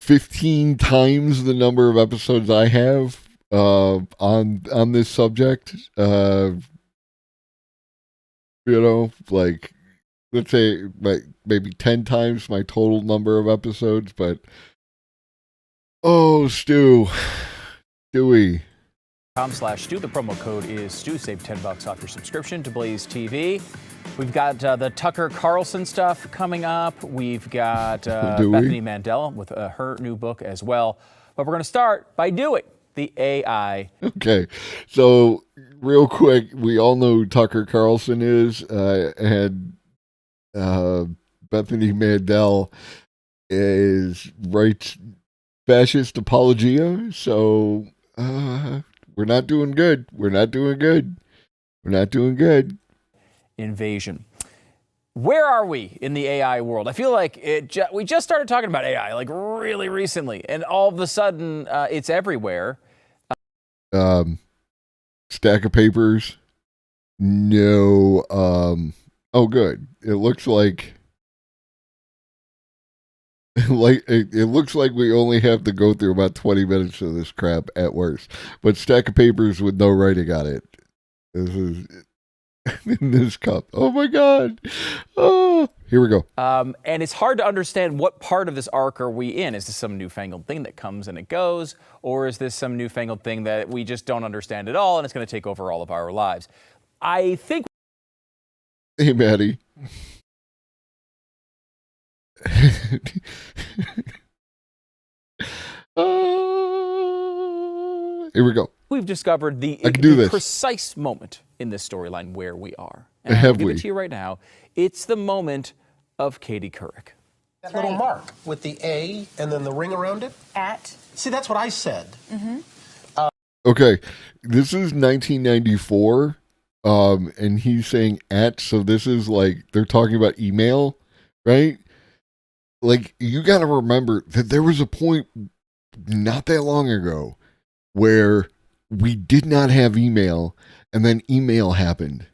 15 times the number of episodes I have on this subject. Like, let's say like maybe 10 times my total number of episodes, but Stewie. .com/Stu. The promo code is Stu. Save $10 off your subscription to Blaze TV. We've got the Tucker Carlson stuff coming up. We've got Bethany Mandel with her new book as well. But we're going to start by doing the AI. Okay, so real quick, we all know who Tucker Carlson is. And Bethany Mandel writes fascist apologia. So we're not doing good. Invasion. Where are we in the AI world? I feel like we just started talking about AI like really recently, and all of a sudden it's everywhere. Stack of papers. No. Oh, good. It looks like Like it looks like we only have to go through about 20 minutes of this crap at worst. But stack of papers with no writing on it. This is in this cup. Oh my God. Oh, here we go. And it's hard to understand what part of this arc are we in. Is this some newfangled thing that comes and it goes? Or is this some newfangled thing that we just don't understand at all and it's going to take over all of our lives? I think. Hey, Maddie. Here we go. We've discovered the precise moment in this storyline where we are. And I'll give it to you right now. It's the moment of Katie Couric. That little mark with the A and then the ring around it? At. See, that's what I said. Okay, this is 1994, and he's saying at, so this is like, they're talking about email, right? Like, you got to remember that there was a point not that long ago where we did not have email, and then email happened.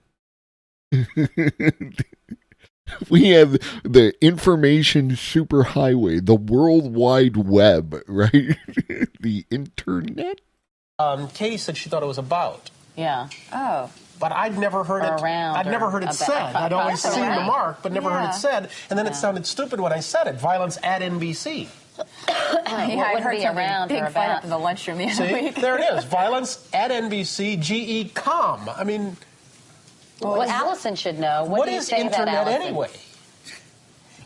We have the information superhighway, the World Wide Web, right? The internet. Katie said she thought it was about. Yeah. Oh. But I'd never heard it. I'd never heard it said. I'd always seen the mark, but never heard it said. And then it sounded stupid when I said it. Violence at NBC. I heard around big fight up in the lunchroom the other week. There it is. Violence at NBC. GE.com. I mean. Well, Allison should know. What is internet anyway?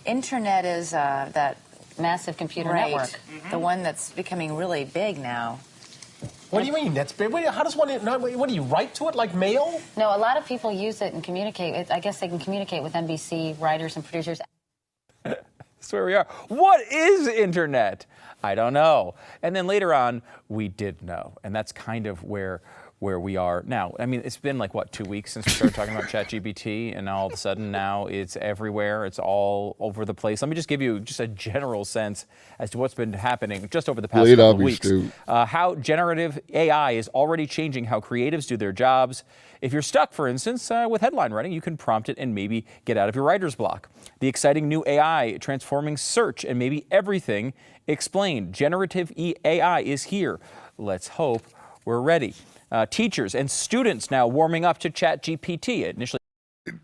Internet is that massive computer network. The one that's becoming really big now. What do you mean? That's big. How does one? What do you write to it like mail? No, a lot of people use it and communicate. I guess they can communicate with NBC writers and producers. That's where we are. What is internet? I don't know. And then later on, we did know, and that's kind of where we are now. I mean, it's been like, what, 2 weeks since we started talking about ChatGPT, and all of a sudden now it's everywhere. It's all over the place. Let me just give you just a general sense as to what's been happening just over the past couple of weeks. How generative AI is already changing how creatives do their jobs. If you're stuck, for instance, with headline writing, you can prompt it and maybe get out of your writer's block. The exciting new AI transforming search and maybe everything explained. Generative AI is here. Let's hope we're ready. Teachers and students now warming up to ChatGPT. Initially,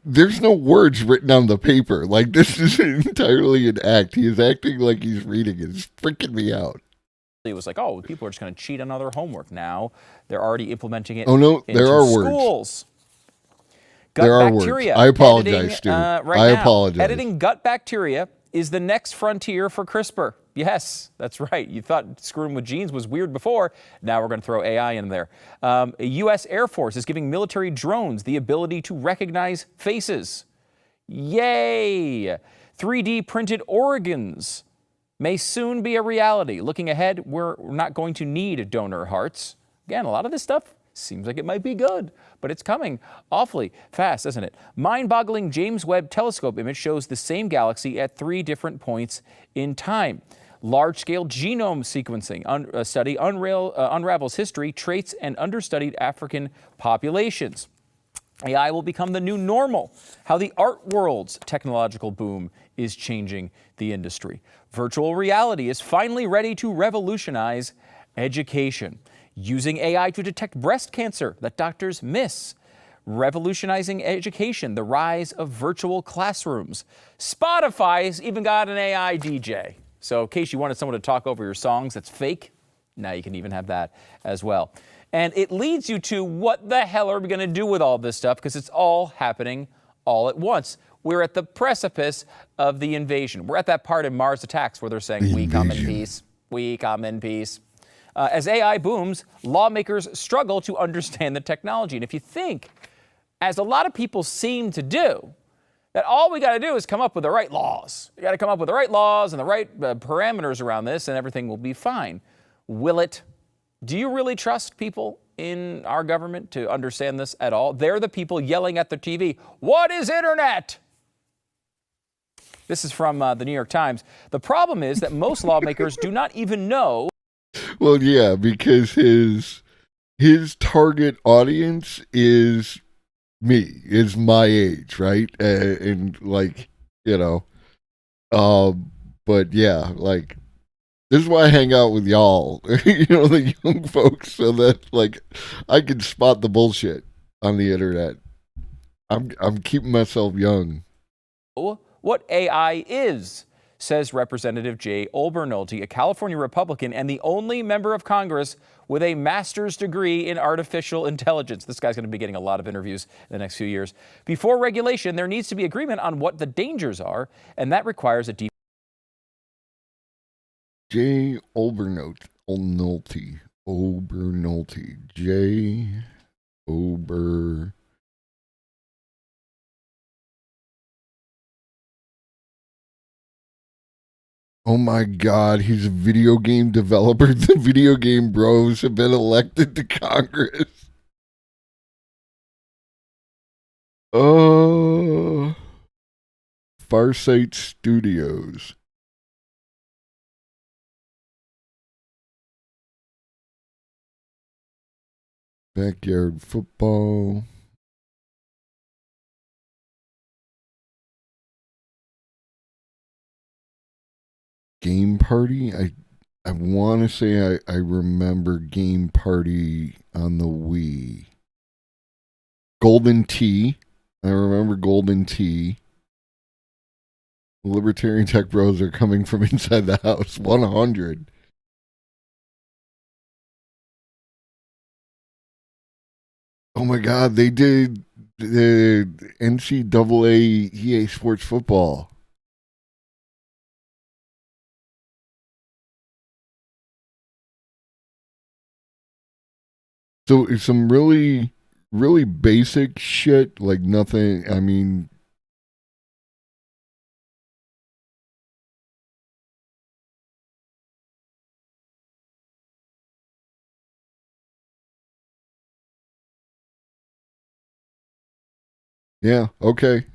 there's no words written on the paper. Like, this is entirely an act. He is acting like he's reading it. It's freaking me out. It was like, oh, people are just going to cheat on other homework. Now they're already implementing it. Oh no, there are schools. Gut there are bacteria. Words. I apologize, Stu. I apologize. Editing gut bacteria is the next frontier for CRISPR. Yes, that's right. You thought screwing with genes was weird before. Now we're going to throw AI in there. U.S. Air Force is giving military drones the ability to recognize faces. Yay! 3D printed organs may soon be a reality. Looking ahead, we're not going to need donor hearts. Again, a lot of this stuff seems like it might be good, but it's coming awfully fast, isn't it? Mind-boggling James Webb Telescope image shows the same galaxy at 3 different points in time. Large-scale genome sequencing study unravels history, traits, and understudied African populations. AI will become the new normal. How the art world's technological boom is changing the industry. Virtual reality is finally ready to revolutionize education. Using AI to detect breast cancer that doctors miss. Revolutionizing education, the rise of virtual classrooms. Spotify's even got an AI DJ. So in case you wanted someone to talk over your songs that's fake, now you can even have that as well. And it leads you to what the hell are we going to do with all this stuff? Because it's all happening all at once. We're at the precipice of the invasion. We're at that part in Mars Attacks where they're saying, we come in peace. We come in peace. As AI booms, lawmakers struggle to understand the technology. And if you think, as a lot of people seem to do, that all we got to do is come up with the right laws. We got to come up with the right laws and the right parameters around this, and everything will be fine. Will it? Do you really trust people in our government to understand this at all? They're the people yelling at the TV, what is internet? This is from the New York Times. The problem is that most lawmakers do not even know. Well, yeah, because his target audience is me, is my age, right? And like, you know, But yeah, like, this is why I hang out with y'all, the young folks, so that, like, I can spot the bullshit on the internet. I'm keeping myself young. What AI is, says Representative Jay Olbernolte, a California Republican and the only member of Congress with a master's degree in artificial intelligence. This guy's going to be getting a lot of interviews in the next few years. Before regulation, there needs to be agreement on what the dangers are, and that requires a deep. Jay Olbernolte. Jay Ober. Oh my God, he's a video game developer. The video game bros have been elected to Congress. Oh, Farsight Studios. Backyard football. Game Party? I want to say I remember Game Party on the Wii. Golden Tee. I remember Golden Tee. Libertarian Tech Bros are coming from inside the house. 100. Oh my God, they did the NCAA EA Sports Football. So it's some really, really basic shit, like nothing, I mean... Yeah, okay.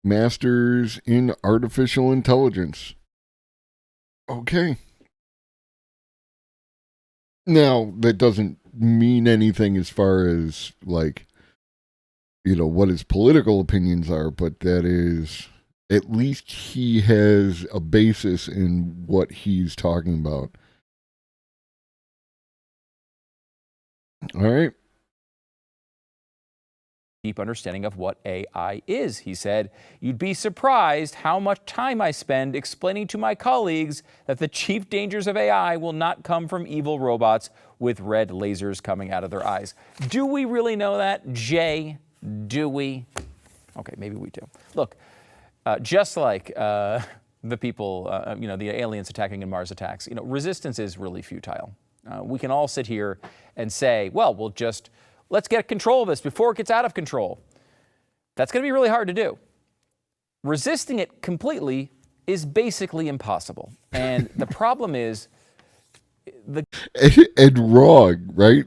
Masters in Artificial Intelligence. Okay. Now, that doesn't mean anything as far as, like, what his political opinions are, but that is, at least he has a basis in what he's talking about. All right. Deep understanding of what AI is. He said, "You'd be surprised how much time I spend explaining to my colleagues that the chief dangers of AI will not come from evil robots with red lasers coming out of their eyes." Do we really know that, Jay? Do we? Okay, maybe we do. Look, just like the people, the aliens attacking in Mars attacks, resistance is really futile. We can all sit here and say, well, let's get control of this before it gets out of control. That's going to be really hard to do. Resisting it completely is basically impossible. And the problem is and wrong, right?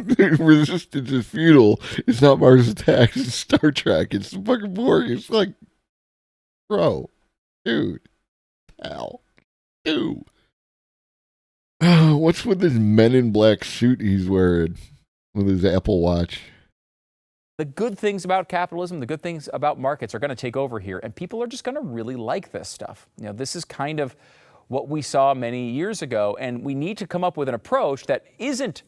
Resistance is futile. It's not Mars Attacks. It's Star Trek. It's the fucking Borg. It's like, bro, dude, pal, dude. What's with this Men in Black suit he's wearing with his Apple Watch? The good things about capitalism, the good things about markets are going to take over here, and people are just going to really like this stuff. This is kind of what we saw many years ago, and we need to come up with an approach that isn't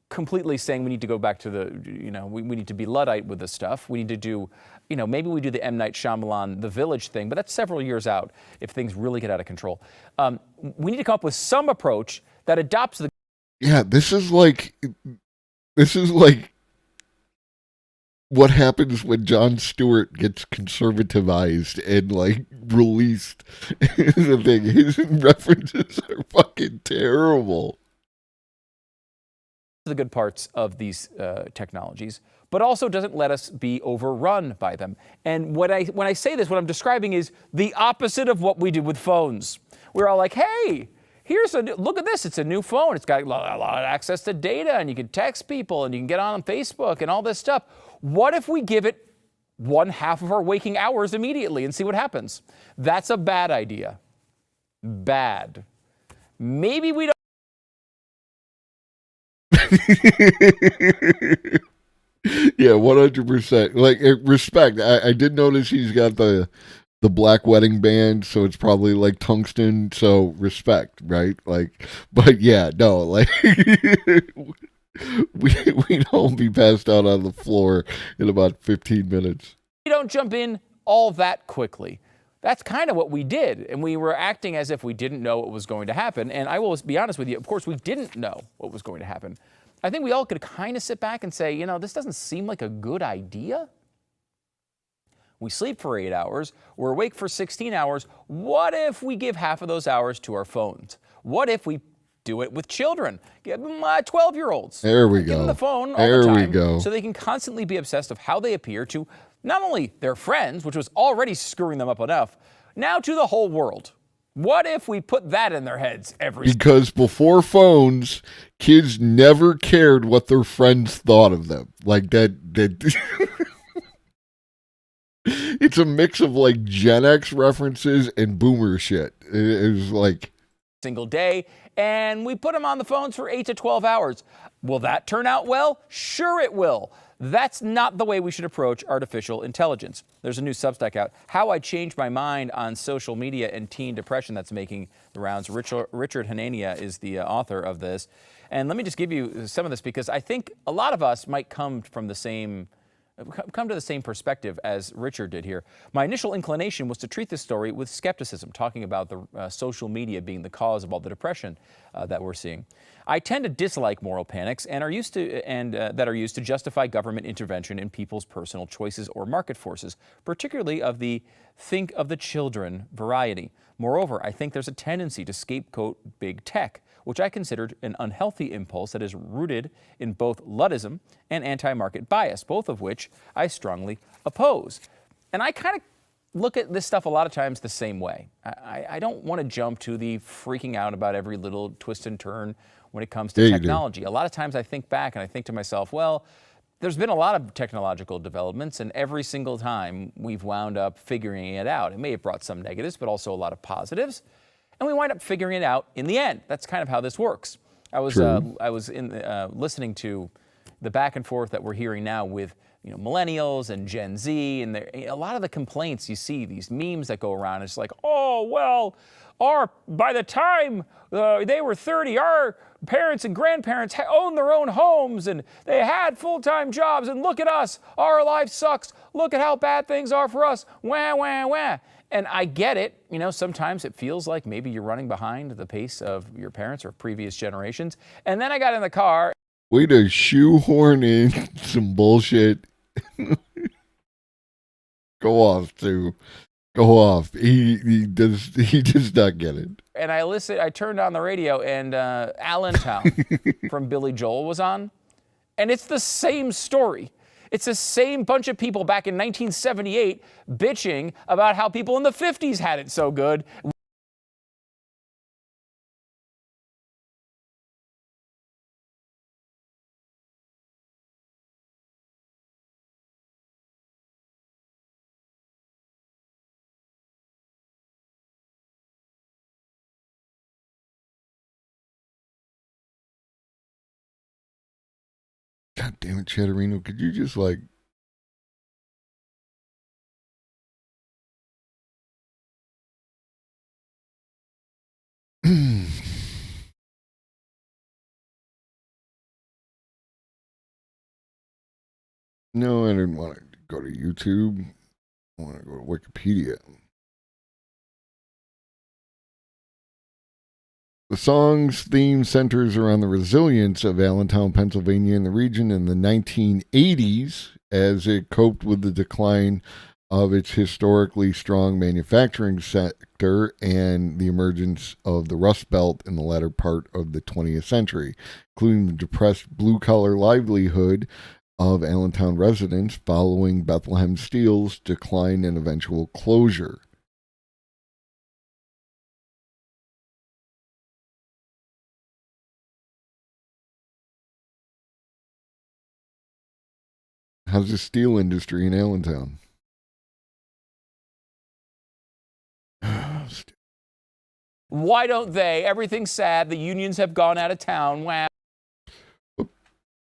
completely saying we need to go back to we need to be Luddite with this stuff. We need to do, maybe we do the M. Night Shyamalan, The Village thing, but that's several years out if things really get out of control. We need to come up with some approach that adopts the... Yeah, this is like what happens when Jon Stewart gets conservativized and, like, released. The thing, his references are fucking terrible. The good parts of these technologies, but also doesn't let us be overrun by them. And when I say this, what I'm describing is the opposite of what we do with phones. We're all like, hey, look at this. It's a new phone. It's got a lot of access to data, and you can text people, and you can get on Facebook and all this stuff. What if we give it 1/2 of our waking hours immediately and see what happens? That's a bad idea. Bad. Maybe we don't. Yeah, 100%. Like, respect. I did notice he's got the black wedding band, so it's probably like tungsten. So respect, right? Like, but yeah, no, like we don't be passed out on the floor in about 15 minutes. We don't jump in all that quickly. That's kind of what we did, and we were acting as if we didn't know what was going to happen. And I will be honest with you, of course, we didn't know what was going to happen. I think we all could kind of sit back and say, you know, this doesn't seem like a good idea. We sleep for 8 hours. We're awake for 16 hours. What if we give half of those hours to our phones? What if we do it with children? Give them 12-year-olds. There we Give go. them the phone all There the time we go. so they can constantly be obsessed of how they appear to not only their friends, which was already screwing them up enough, now to the whole world. What if we put that in their heads every Because before phones, kids never cared what their friends thought of them. Like that it's a mix of like Gen X references and boomer shit. It was like single day, and we put them on the phones for 8 to 12 hours. Will that turn out well? Sure it will. That's not the way we should approach artificial intelligence. There's a new Substack out, How I Changed My Mind on Social Media and Teen Depression, that's making the rounds. Richard Hanania is the author of this. And let me just give you some of this, because I think a lot of us might come to the same perspective as Richard did here. My initial inclination was to treat this story with skepticism, talking about the social media being the cause of all the depression that we're seeing. I tend to dislike moral panics that are used to justify government intervention in people's personal choices or market forces, particularly of the think of the children variety. Moreover, I think there's a tendency to scapegoat big tech, which I considered an unhealthy impulse that is rooted in both Luddism and anti-market bias, both of which I strongly oppose. And I kind of look at this stuff a lot of times the same way. I don't want to jump to the freaking out about every little twist and turn when it comes to technology. A lot of times I think back and I think to myself, well, there's been a lot of technological developments, and every single time we've wound up figuring it out. It may have brought some negatives, but also a lot of positives. And we wind up figuring it out in the end. That's kind of how this works. I was listening to the back and forth that we're hearing now with millennials and Gen Z, and a lot of the complaints you see, these memes that go around. It's like, oh well, by the time they were 30, our parents and grandparents owned their own homes and they had full-time jobs, and look at us, our life sucks. Look at how bad things are for us. Wah wah wah. And I get it, sometimes it feels like maybe you're running behind the pace of your parents or previous generations. And then I got in the car. Way to shoehorn in some bullshit. Go off, Stu. Go off. He does not get it. And I turned on the radio, and Allentown from Billy Joel was on. And it's the same story. It's the same bunch of people back in 1978 bitching about how people in the 50s had it so good. God damn it, Chatterino, could you just like... No, I didn't want to go to YouTube. I want to go to Wikipedia. The song's theme centers around the resilience of Allentown, Pennsylvania, and the region in the 1980s as it coped with the decline of its historically strong manufacturing sector and the emergence of the Rust Belt in the latter part of the 20th century, including the depressed blue-collar livelihood of Allentown residents following Bethlehem Steel's decline and eventual closure. How's the steel industry in Allentown? Why don't they? Everything's sad. The unions have gone out of town. Wah.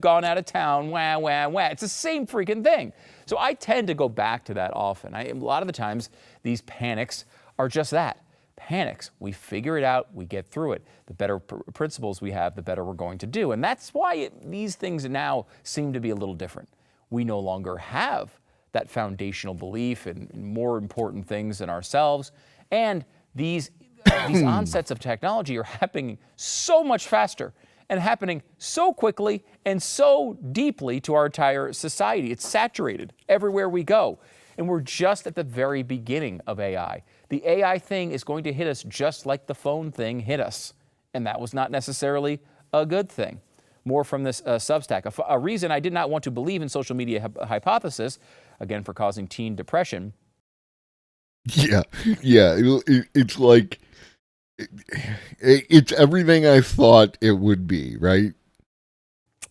Gone out of town. Wah, wah, wah. It's the same freaking thing. So I tend to go back to that often. A lot of the times, these panics are just that. Panics. We figure it out. We get through it. The better principles we have, the better we're going to do. And that's why these things now seem to be a little different. We no longer have that foundational belief in more important things than ourselves. And these onsets of technology are happening so much faster and happening so quickly and so deeply to our entire society. It's saturated everywhere we go. And we're just at the very beginning of AI. The AI thing is going to hit us just like the phone thing hit us. And that was not necessarily a good thing. More from this Substack. A reason I did not want to believe in social media hypothesis, again, for causing teen depression. Yeah. It's like, it's everything I thought it would be, right?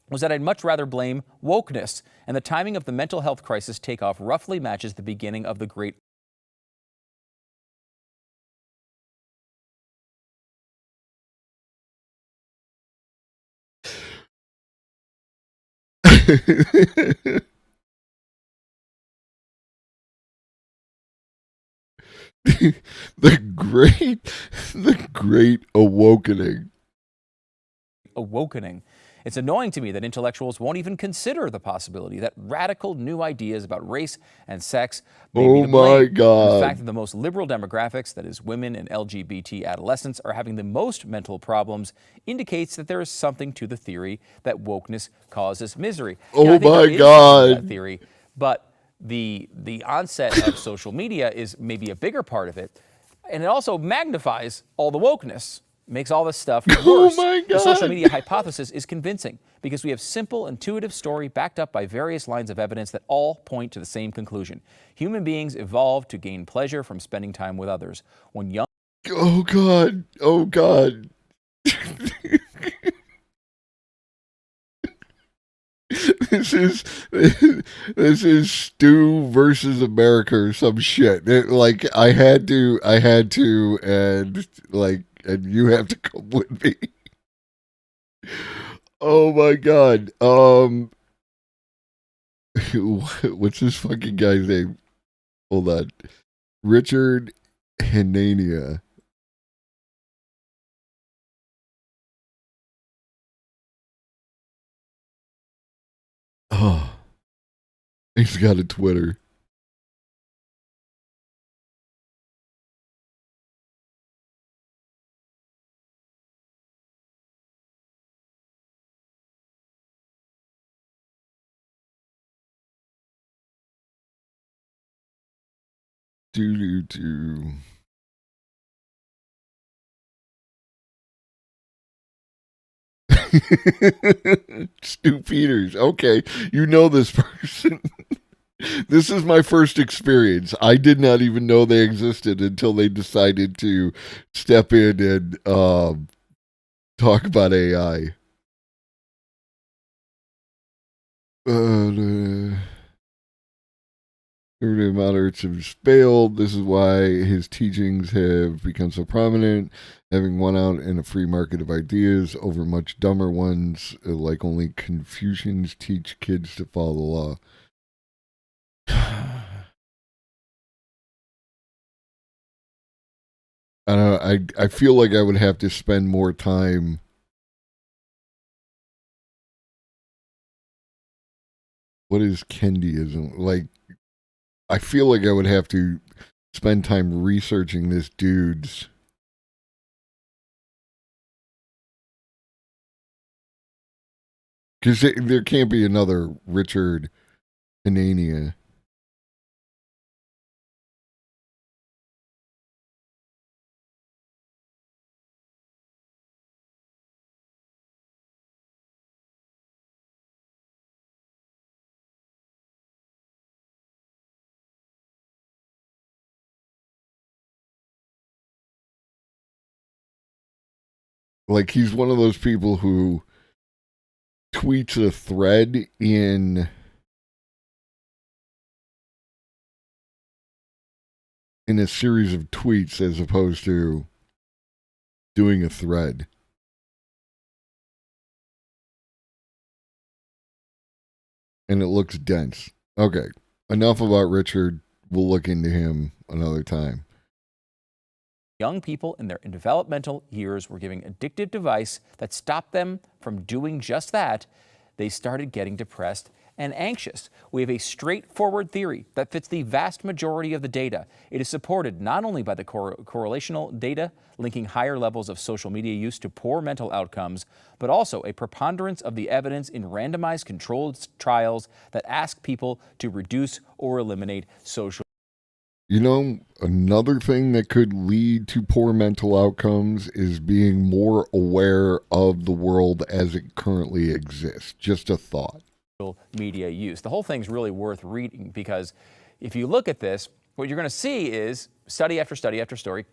Was that I'd much rather blame wokeness, and the timing of the mental health crisis takeoff roughly matches the beginning of the Great the great awakening. It's annoying to me that intellectuals won't even consider the possibility that radical new ideas about race and sex may be to blame. God. The fact that the most liberal demographics, that is women and LGBT adolescents, are having the most mental problems indicates that there is something to the theory that wokeness causes misery. Oh my God. That theory, but the onset of social media is maybe a bigger part of it, and it also magnifies all the wokeness. Makes all this stuff worse. Oh my God. The social media hypothesis is convincing because we have simple, intuitive story backed up by various lines of evidence that all point to the same conclusion. Human beings evolved to gain pleasure from spending time with others. When young... Oh God. This is Stu versus America or some shit. I had to, and you have to come with me. Oh my God. What's this fucking guy's name? Hold on. Richard Hanania. Oh, he's got a Twitter. Stu Peters. Okay, you know this person. This is my first experience. I did not even know they existed until they decided to step in and talk about AI. Conservative moderates have failed. This is why his teachings have become so prominent, having won out in a free market of ideas over much dumber ones, like only Confucians teach kids to follow the law. I feel like I would have to spend more time. What is Kendiism? Like, I feel like I would have to spend time researching this dude's. Because there can't be another Richard Hanania. Like, he's one of those people who tweets a thread in a series of tweets as opposed to doing a thread. And it looks dense. Okay, enough about Richard. We'll look into him another time. Young people in their developmental years were given an addictive device that stopped them from doing just that. They started getting depressed and anxious. We have a straightforward theory that fits the vast majority of the data. It is supported not only by the correlational data linking higher levels of social media use to poor mental outcomes, but also a preponderance of the evidence in randomized controlled trials that ask people to reduce or eliminate social. You know, another thing that could lead to poor mental outcomes is being more aware of the world as it currently exists. Just a thought. Media use. The whole thing's really worth reading because if you look at this, what you're going to see is study after study after study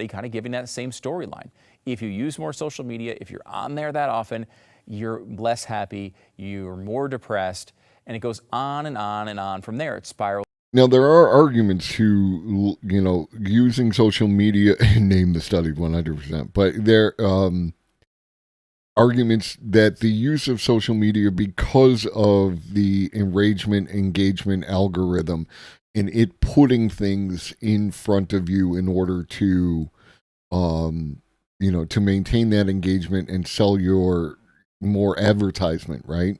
kind of giving that same storyline. If you use more social media, if you're on there that often, you're less happy, you're more depressed, and it goes on and on and on from there. It spirals. Now, there are arguments to, you know, using social media, name the study 100%, but there arguments that the use of social media because of the engagement algorithm and it putting things in front of you in order to, you know, to maintain that engagement and sell your more advertisement, right?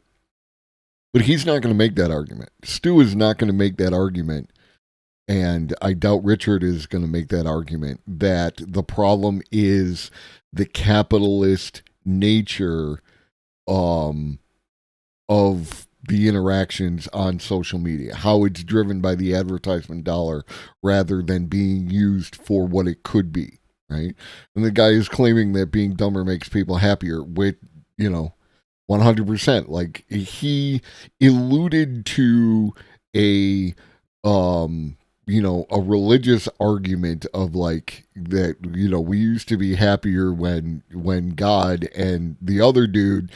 But he's not going to make that argument. Stu is not going to make that argument. And I doubt Richard is going to make that argument that the problem is the capitalist nature of the interactions on social media, how it's driven by the advertisement dollar rather than being used for what it could be, right? And the guy is claiming that being dumber makes people happier, with, you know, 100%. Like, he alluded to a you know, a religious argument of like that, you know, we used to be happier when God and the other dude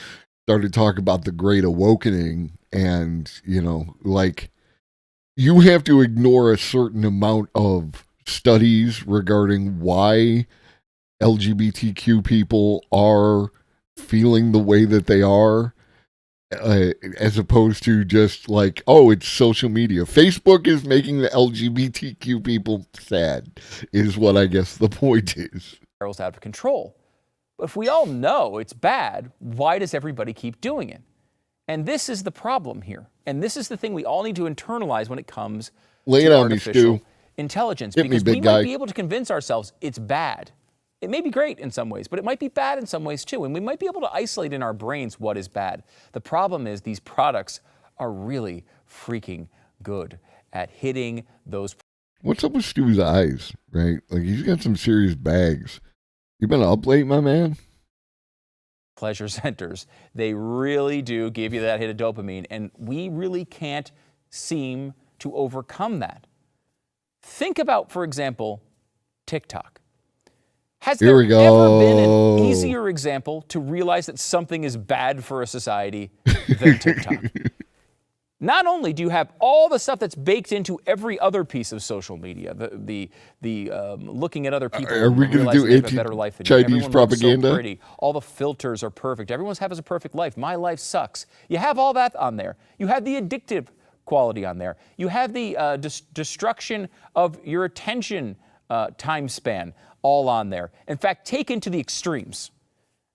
started talking about the Great Awakening, and, you know, like, you have to ignore a certain amount of studies regarding why LGBTQ people are feeling the way that they are, as opposed to just like, oh, it's social media. Facebook is making the LGBTQ people sad, is what I guess the point is. Spirals out of control. But if we all know it's bad, why does everybody keep doing it? And this is the problem here. And this is the thing we all need to internalize when it comes to artificial intelligence. Because we might be able to convince ourselves it's bad. It may be great in some ways, but it might be bad in some ways too. And we might be able to isolate in our brains what is bad. The problem is these products are really freaking good at hitting those. What's up with Stu's eyes, right? Like, he's got some serious bags. You been up late, my man? Pleasure centers. They really do give you that hit of dopamine, and we really can't seem to overcome that. Think about, for example, TikTok. Has there ever been an easier example to realize that something is bad for a society than TikTok? Not only do you have all the stuff that's baked into every other piece of social media, the looking at other people, are we going to do a better life than Chinese propaganda? So pretty. All the filters are perfect. Everyone has a perfect life. My life sucks. You have all that on there. You have the addictive quality on there. You have the destruction of your attention time span all on there. In fact, taken to the extremes.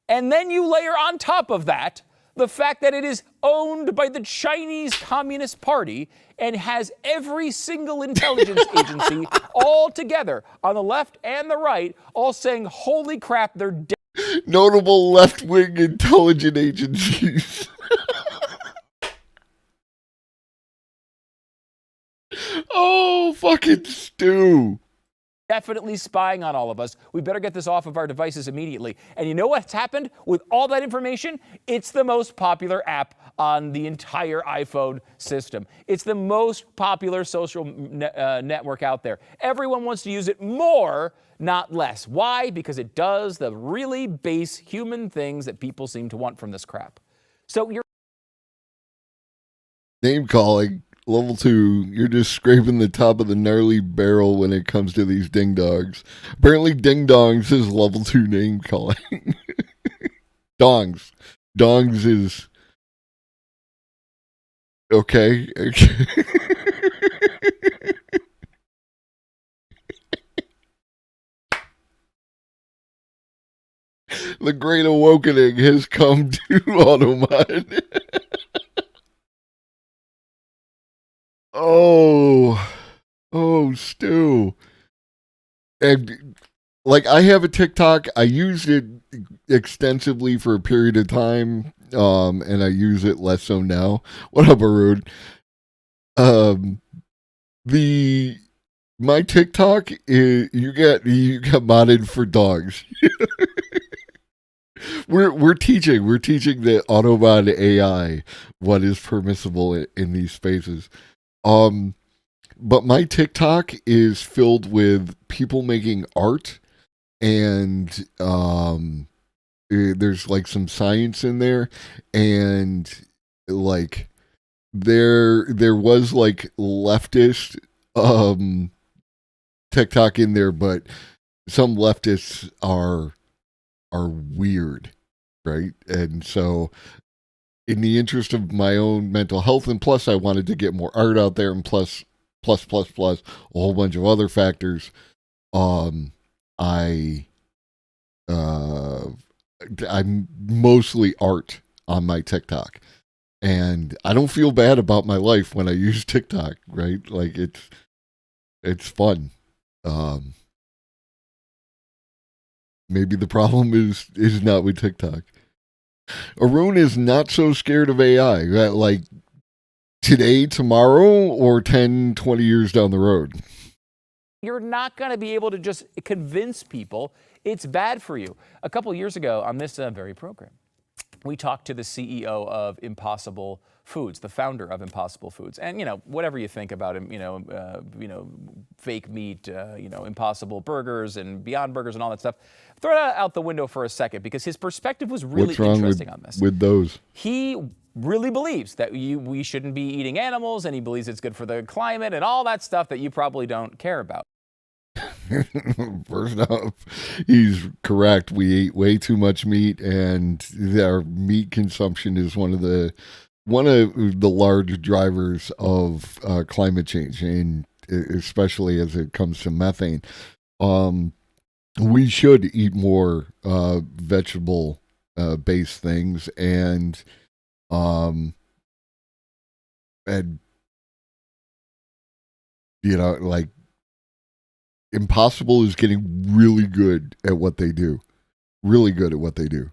And then you layer on top of that the fact that it is owned by the Chinese Communist Party and has every single intelligence agency all together on the left and the right, all saying, holy crap, they're dead. Notable left-wing intelligence agencies. Oh, fucking Stu. Definitely spying on all of us. We better get this off of our devices immediately. And you know what's happened with all that information? It's the most popular app on the entire iPhone system. It's the most popular social network out there. Everyone wants to use it more, not less. Why? Because it does the really base human things that people seem to want from this crap. So you're name calling. Level 2, you're just scraping the top of the gnarly barrel when it comes to these ding-dongs. Apparently ding-dongs is level 2 name calling. Dongs. Dongs is... Okay. The great awakening has come to Automod. Oh, Stu. And like, I have a TikTok. I used it extensively for a period of time, and I use it less so now. What up, Arun? My TikTok is you get modded for dogs. We're teaching the Automod AI what is permissible in these spaces. But my TikTok is filled with people making art, and there's like some science in there, and like there was like leftist TikTok in there, but some leftists are weird, right? And so in the interest of my own mental health, and plus I wanted to get more art out there, and plus a whole bunch of other factors, I'm mostly art on my TikTok, and I don't feel bad about my life when I use TikTok, right? Like it's fun. Maybe the problem is not with TikTok. Arun is not so scared of AI, like today, tomorrow, or 10, 20 years down the road. You're not going to be able to just convince people it's bad for you. A couple of years ago on this very program, we talked to the CEO of Impossible Foods, the founder of Impossible Foods. And, whatever you think about him, fake meat, Impossible Burgers and Beyond Burgers and all that stuff, throw that out the window for a second, because his perspective was really interesting on this. With those? He really believes that we shouldn't be eating animals, and he believes it's good for the climate and all that stuff that you probably don't care about. First off, he's correct. We eat way too much meat, and our meat consumption is one of the large drivers of climate change, and especially as it comes to methane. We should eat more vegetable based things, and like Impossible is getting really good at what they do. Really good at what they do.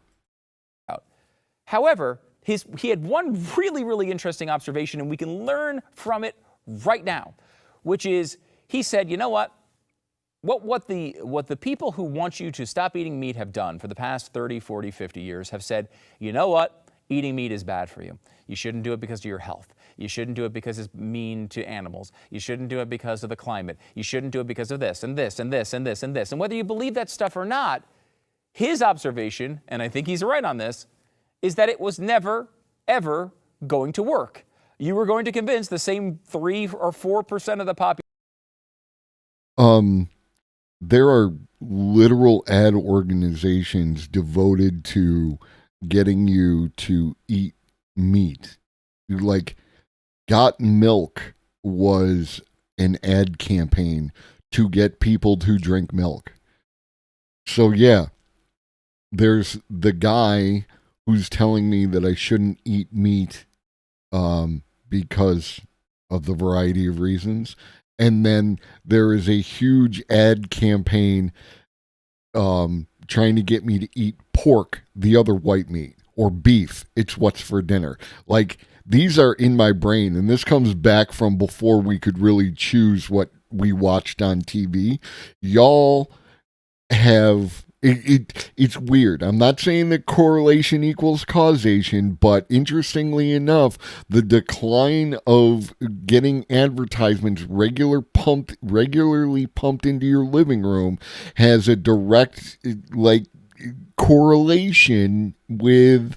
However, he had one really, really interesting observation, and we can learn from it right now, which is he said, you know what? What the people who want you to stop eating meat have done for the past 30, 40, 50 years have said, you know what? Eating meat is bad for you. You shouldn't do it because of your health. You shouldn't do it because it's mean to animals. You shouldn't do it because of the climate. You shouldn't do it because of this and this and this and this and this. And whether you believe that stuff or not, his observation, and I think he's right on this, is that it was never, ever going to work. You were going to convince the same 3 or 4% of the population. There are literal ad organizations devoted to getting you to eat meat. Like, Got Milk was an ad campaign to get people to drink milk. So yeah, there's the guy who's telling me that I shouldn't eat meat because of the variety of reasons. And then there is a huge ad campaign trying to get me to eat pork, the other white meat, or beef. It's what's for dinner. Like, these are in my brain, and this comes back from before we could really choose what we watched on TV. Y'all have... It's weird. I'm not saying that correlation equals causation, but interestingly enough, the decline of getting advertisements regularly pumped into your living room has a direct correlation with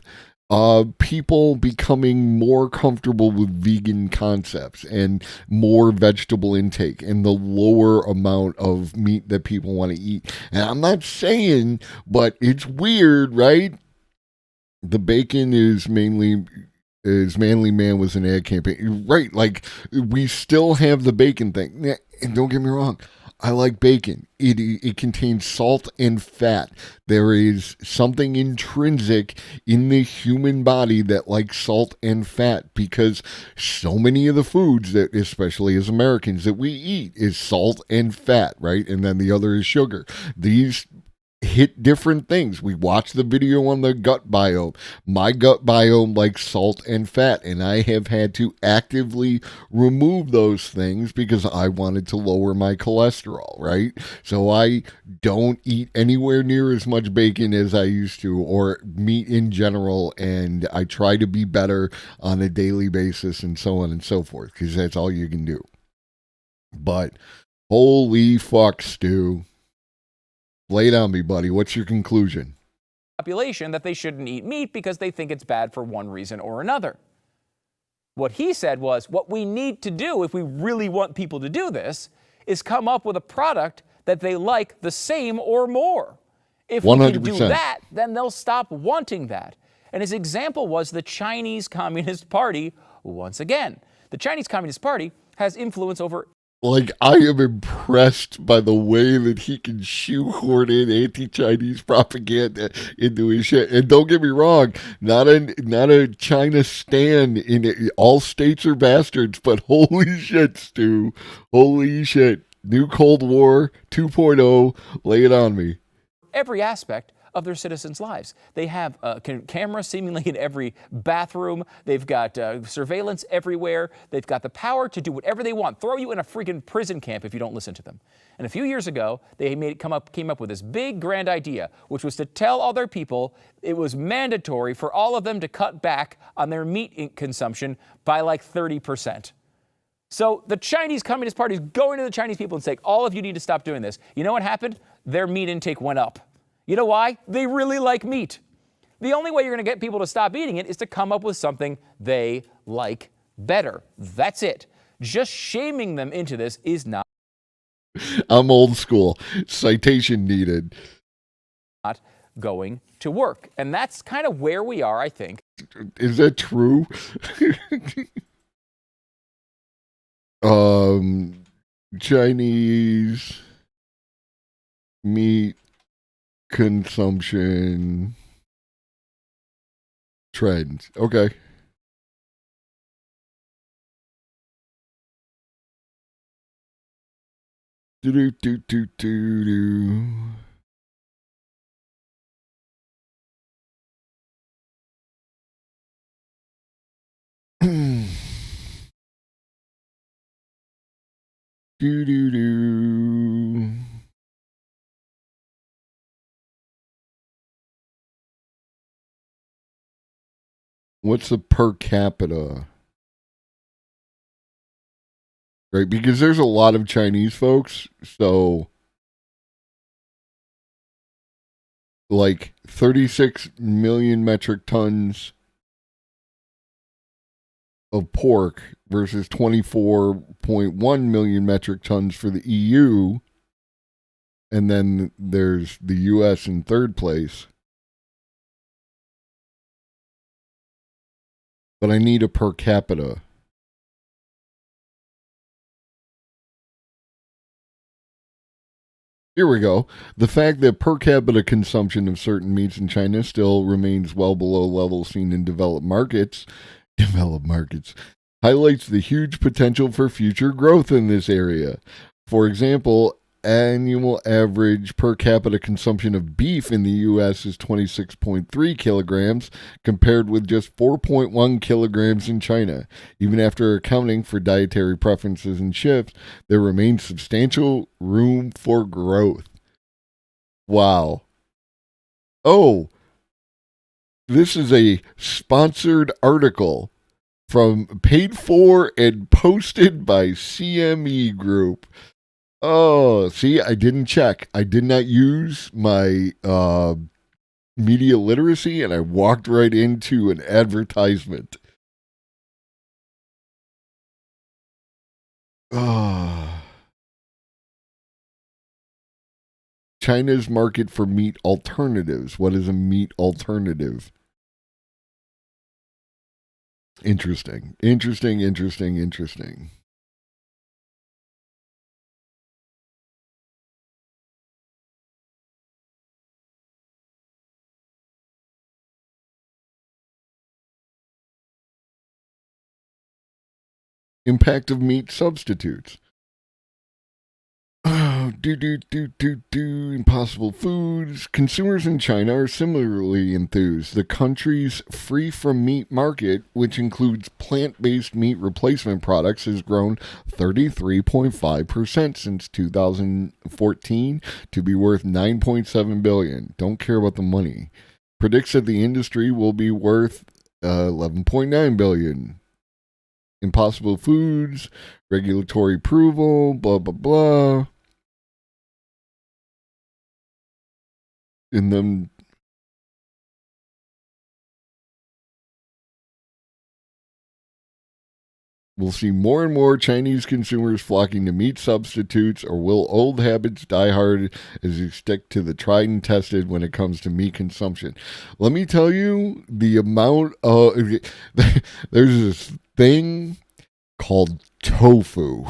people becoming more comfortable with vegan concepts and more vegetable intake and the lower amount of meat that people want to eat. And I'm not saying, but it's weird, right? The bacon is Manly Man was an ad campaign, right? Like, we still have the bacon thing. And don't get me wrong, I like bacon. It contains salt and fat. There is something intrinsic in the human body that likes salt and fat, because so many of the foods that, especially as Americans, that we eat is salt and fat, right? And then the other is sugar. These hit different things. We watched the video on the gut biome. My gut biome likes salt and fat, and I have had to actively remove those things because I wanted to lower my cholesterol, right? So I don't eat anywhere near as much bacon as I used to, or meat in general, and I try to be better on a daily basis and so on and so forth, because that's all you can do. But holy fuck, Stu. Lay it on me, buddy. What's your conclusion? Population that they shouldn't eat meat because they think it's bad for one reason or another. What he said was, what we need to do if we really want people to do this is come up with a product that they like the same or more. If 100%. We can do that, then they'll stop wanting that. And his example was the Chinese Communist Party once again. The Chinese Communist Party has influence over. Like, I am impressed by the way that he can shoehorn in anti-Chinese propaganda into his shit. And don't get me wrong, not a China stand in it. All states are bastards, but holy shit, Stu. Holy shit. New Cold War 2.0, lay it on me. Every aspect of their citizens' lives. They have cameras seemingly in every bathroom. They've got surveillance everywhere. They've got the power to do whatever they want, throw you in a freaking prison camp if you don't listen to them. And a few years ago, they came up with this big, grand idea, which was to tell all their people it was mandatory for all of them to cut back on their meat consumption by like 30%. So the Chinese Communist Party is going to the Chinese people and saying, all of you need to stop doing this. You know what happened? Their meat intake went up. You know why? They really like meat. The only way you're going to get people to stop eating it is to come up with something they like better. That's it. Just shaming them into this is not. I'm old school. Citation needed. Not going to work. And that's kind of where we are, I think. Is that true? Chinese meat consumption trends. Okay. Do. Do. What's the per capita? Right, because there's a lot of Chinese folks, so like 36 million metric tons of pork versus 24.1 million metric tons for the EU, and then there's the US in third place. But I need a per capita. Here we go. The fact that per capita consumption of certain meats in China still remains well below levels seen in developed markets, highlights the huge potential for future growth in this area. For example, annual average per capita consumption of beef in the U.S. is 26.3 kilograms, compared with just 4.1 kilograms in China. Even after accounting for dietary preferences and shifts, there remains substantial room for growth. Wow. Oh, this is a sponsored article paid for and posted by CME Group. Oh, see, I didn't check. I did not use my media literacy, and I walked right into an advertisement. China's market for meat alternatives. What is a meat alternative? Interesting. Impact of meat substitutes. Impossible Foods. Consumers in China are similarly enthused. The country's free from meat market, which includes plant-based meat replacement products, has grown 33.5% since 2014 to be worth $9.7 billion. Don't care about the money. Predicts that the industry will be worth $11.9 billion. Impossible Foods, regulatory approval, blah, blah, blah. And then we'll see more and more Chinese consumers flocking to meat substitutes, or will old habits die hard as you stick to the tried and tested when it comes to meat consumption? Let me tell you, the amount of... There's this thing called tofu.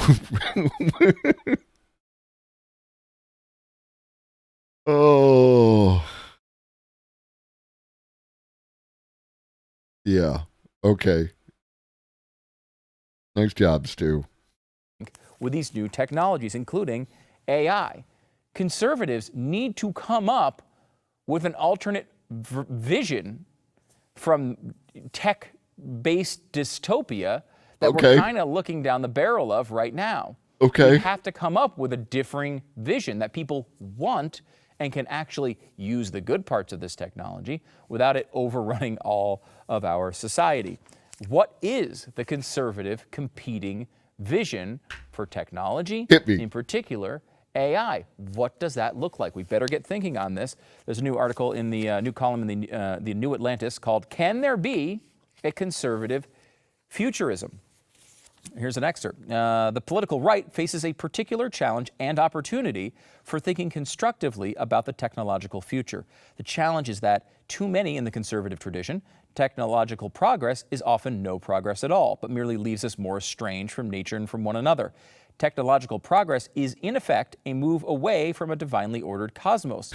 Oh. Yeah. Okay. Nice job, Stu. With these new technologies, including AI, conservatives need to come up with an alternate vision from tech-based dystopia that we're kind of looking down the barrel of right now. Okay. We have to come up with a differing vision that people want and can actually use the good parts of this technology without it overrunning all of our society. What is the conservative competing vision for technology, in particular AI? What does that look like? We better get thinking on this. There's a new article in the new column in the New Atlantis called "Can There Be a Conservative Futurism?" Here's an excerpt. The political right faces a particular challenge and opportunity for thinking constructively about the technological future. The challenge is that too many in the conservative tradition, technological progress is often no progress at all, but merely leaves us more estranged from nature and from one another. Technological progress is, in effect, a move away from a divinely ordered cosmos.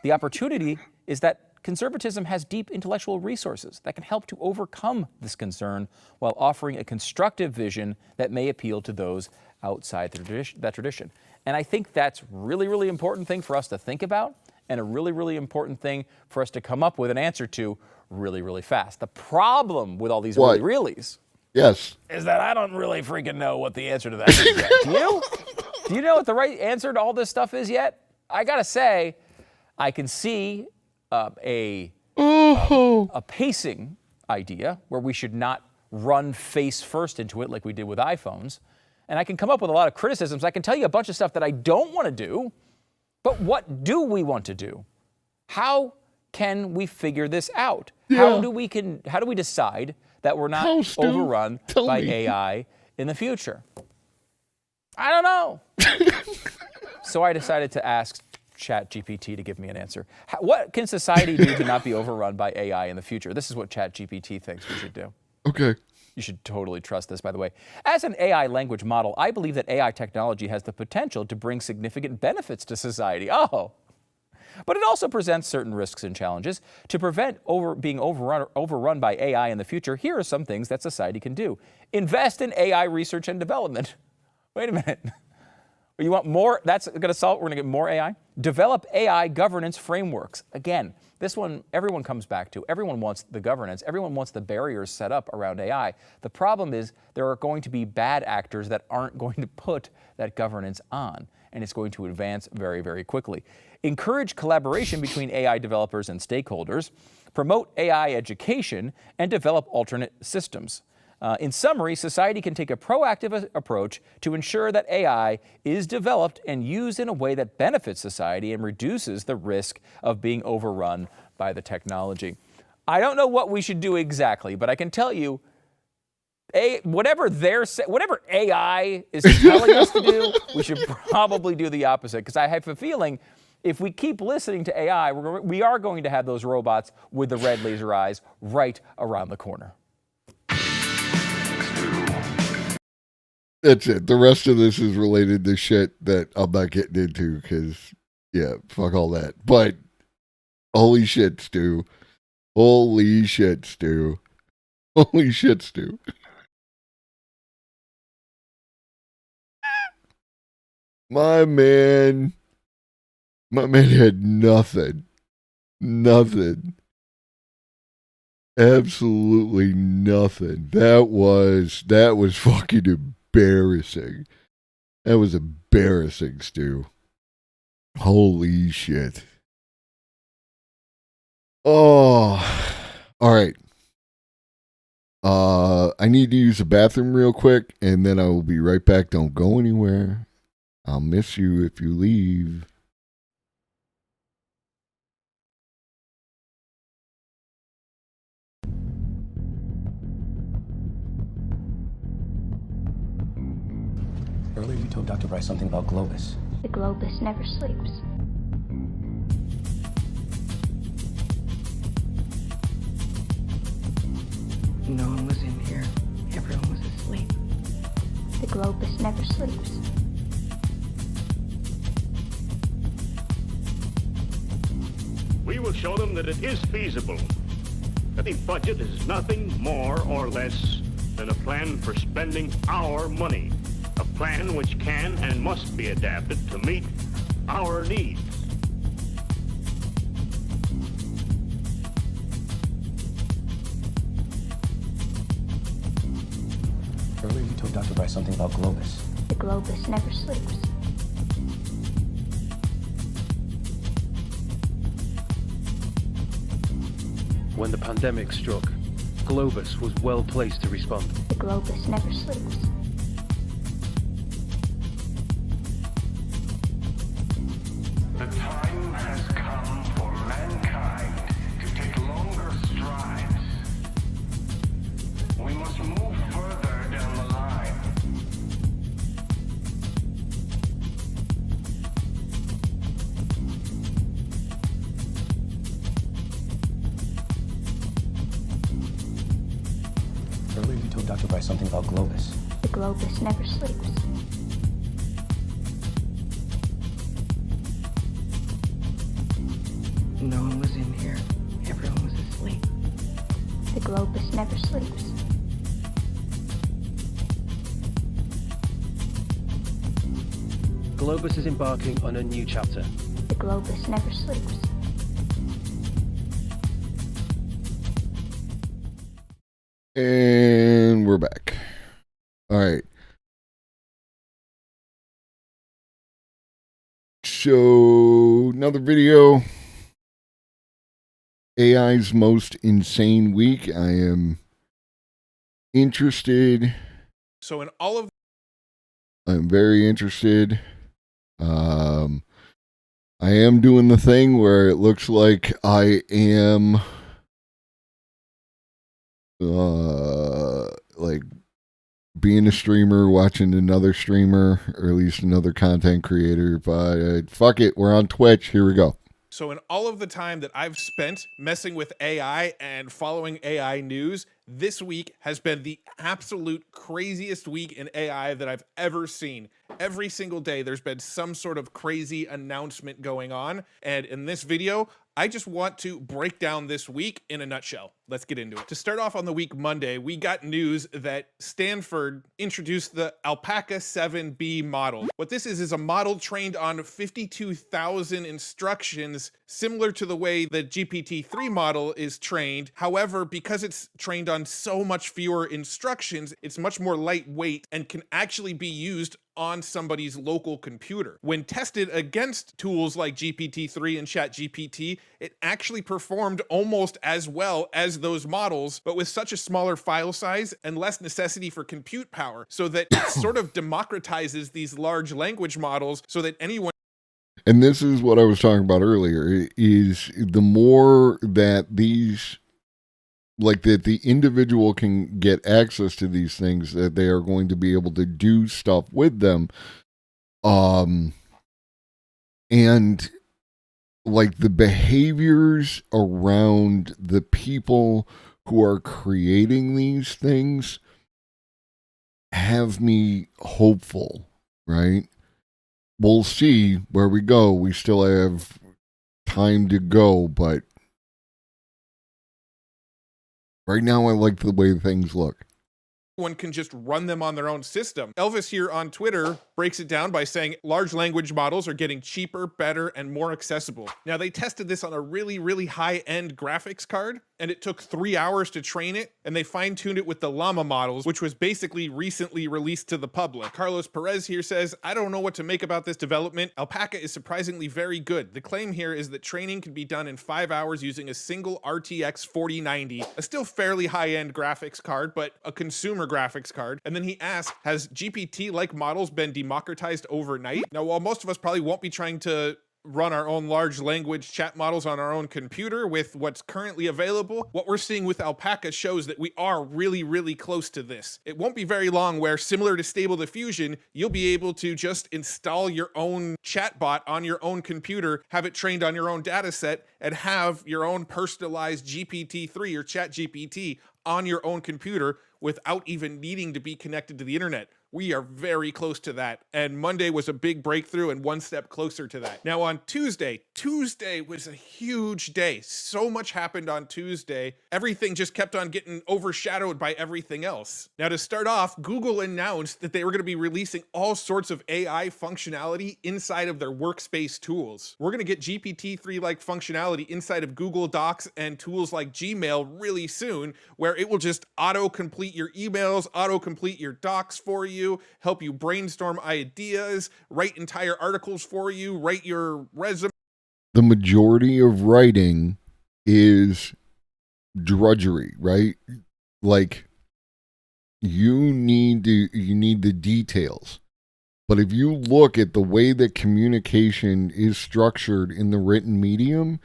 The opportunity is that conservatism has deep intellectual resources that can help to overcome this concern while offering a constructive vision that may appeal to those outside that tradition. And I think that's really, really important thing for us to think about, and a really, really important thing for us to come up with an answer to really, really fast. The problem with all these reallys is that I don't really freaking know what the answer to that is yet. Do you? Do you know what the right answer to all this stuff is yet? I gotta say, I can see a pacing idea where we should not run face first into it like we did with iPhones. And I can come up with a lot of criticisms. I can tell you a bunch of stuff that I don't want to do, but what do we want to do? How can we figure this out? Yeah. How do we decide that we're not overrun by AI in the future? I don't know. So I decided to ask ChatGPT to give me an answer. What can society do to not be overrun by AI in the future? This is what ChatGPT thinks we should do. Okay. You should totally trust this, by the way. As an AI language model, I believe that AI technology has the potential to bring significant benefits to society. Oh. But it also presents certain risks and challenges. To prevent being overrun by AI in the future, here are some things that society can do. Invest in AI research and development. Wait a minute. You want more? That's going to solve. We're going to get more AI. Develop AI governance frameworks. Again, this one everyone comes back to. Everyone wants the governance. Everyone wants the barriers set up around AI. The problem is there are going to be bad actors that aren't going to put that governance on, and it's going to advance very, very quickly. Encourage collaboration between AI developers and stakeholders. Promote AI education and develop alternate systems. In summary, society can take a proactive approach to ensure that AI is developed and used in a way that benefits society and reduces the risk of being overrun by the technology. I don't know what we should do exactly, but I can tell you, whatever AI is telling us to do, we should probably do the opposite, because I have a feeling if we keep listening to AI, we are going to have those robots with the red laser eyes right around the corner. That's it. The rest of this is related to shit that I'm not getting into because, yeah, fuck all that. But holy shit, Stu. Holy shit, Stu. Holy shit, Stu. My man had nothing. Nothing. Absolutely nothing. That was fucking embarrassing. That was embarrassing, Stu. Holy shit. Oh, all right. I need to use the bathroom real quick, and then I will be right back. Don't go anywhere. I'll miss you if you leave. Earlier you told Dr. Bryce something about Globus. The Globus never sleeps. No one was in here. Everyone was asleep. The Globus never sleeps. We will show them that it is feasible. That the budget is nothing more or less than a plan for spending our money. A plan which can and must be adapted to meet our needs. Earlier you told Dr. Bryce something about Globus. The Globus never sleeps. When the pandemic struck, Globus was well placed to respond. The Globus never sleeps. The time has come for mankind to take longer strides. We must move further down the line. Earlier you told Dr. Bryce something about Globus. The Globus never sleeps. No one was in here. Everyone was asleep. The Globus never sleeps. Globus is embarking on a new chapter. The Globus never sleeps. And we're back. All right. So, another video. AI's most insane week. I am interested. So, in all of... I'm very interested. I am doing the thing where it looks like I am like being a streamer, watching another streamer, or at least another content creator. But fuck it, we're on Twitch. Here we go. So in all of the time that I've spent messing with AI and following AI news, this week has been the absolute craziest week in AI that I've ever seen. Every single day, there's been some sort of crazy announcement going on. And in this video, I just want to break down this week in a nutshell. Let's get into it. To start off on the week Monday, we got news that Stanford introduced the Alpaca 7B model. What this is a model trained on 52,000 instructions, similar to the way the GPT-3 model is trained. However, because it's trained on so much fewer instructions, it's much more lightweight and can actually be used on somebody's local computer. When tested against tools like GPT-3 and ChatGPT, it actually performed almost as well as those models, but with such a smaller file size and less necessity for compute power, so that it sort of democratizes these large language models so that anyone. And this is what I was talking about earlier, is the more that these, like that the individual can get access to these things, that they are going to be able to do stuff with them. And like the behaviors around the people who are creating these things have me hopeful, right? We'll see where we go. We still have time to go, but right now I like the way things look. One can just run them on their own system. Elvis here on Twitter breaks it down by saying large language models are getting cheaper, better, and more accessible. Now, they tested this on a really, really high-end graphics card, and it took 3 hours to train it, and they fine-tuned it with the Llama models, which was basically recently released to the public. Carlos Perez here says, I don't know what to make about this development. Alpaca is surprisingly very good. The claim here is that training can be done in 5 hours using a single RTX 4090, a still fairly high-end graphics card, but a consumer graphics card. And then he asks, has GPT-like models been democratized overnight? Now, while most of us probably won't be trying to run our own large language chat models on our own computer with what's currently available, what we're seeing with Alpaca shows that we are really, really close to this. It won't be very long where, similar to Stable Diffusion, you'll be able to just install your own chatbot on your own computer, have it trained on your own data set, and have your oown personalized GPT-3 or ChatGPT on your own computer without even needing to be connected to the internet. We are very close to that. And Monday was a big breakthrough and one step closer to that. Now on Tuesday was a huge day. So much happened on Tuesday. Everything just kept on getting overshadowed by everything else. Now to start off, Google announced that they were going to be releasing all sorts of AI functionality inside of their workspace tools. We're going to get GPT-3-like functionality inside of Google Docs and tools like Gmail really soon, where it will just auto-complete your emails, auto-complete your docs for you, help you brainstorm ideas, write entire articles for you, write your resume. The majority of writing is drudgery, right? Like you need the details. But if you look at the way that communication is structured in the written medium,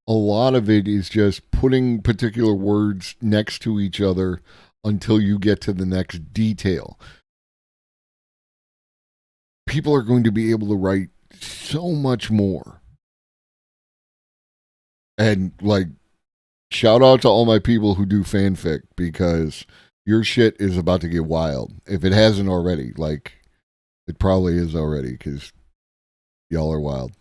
a lot of it is just putting particular words next to each other until you get to the next detail. People are going to be able to write so much more. And like, shout out to all my people who do fanfic, because your shit is about to get wild. If it hasn't already, like, it probably is already, because y'all are wild.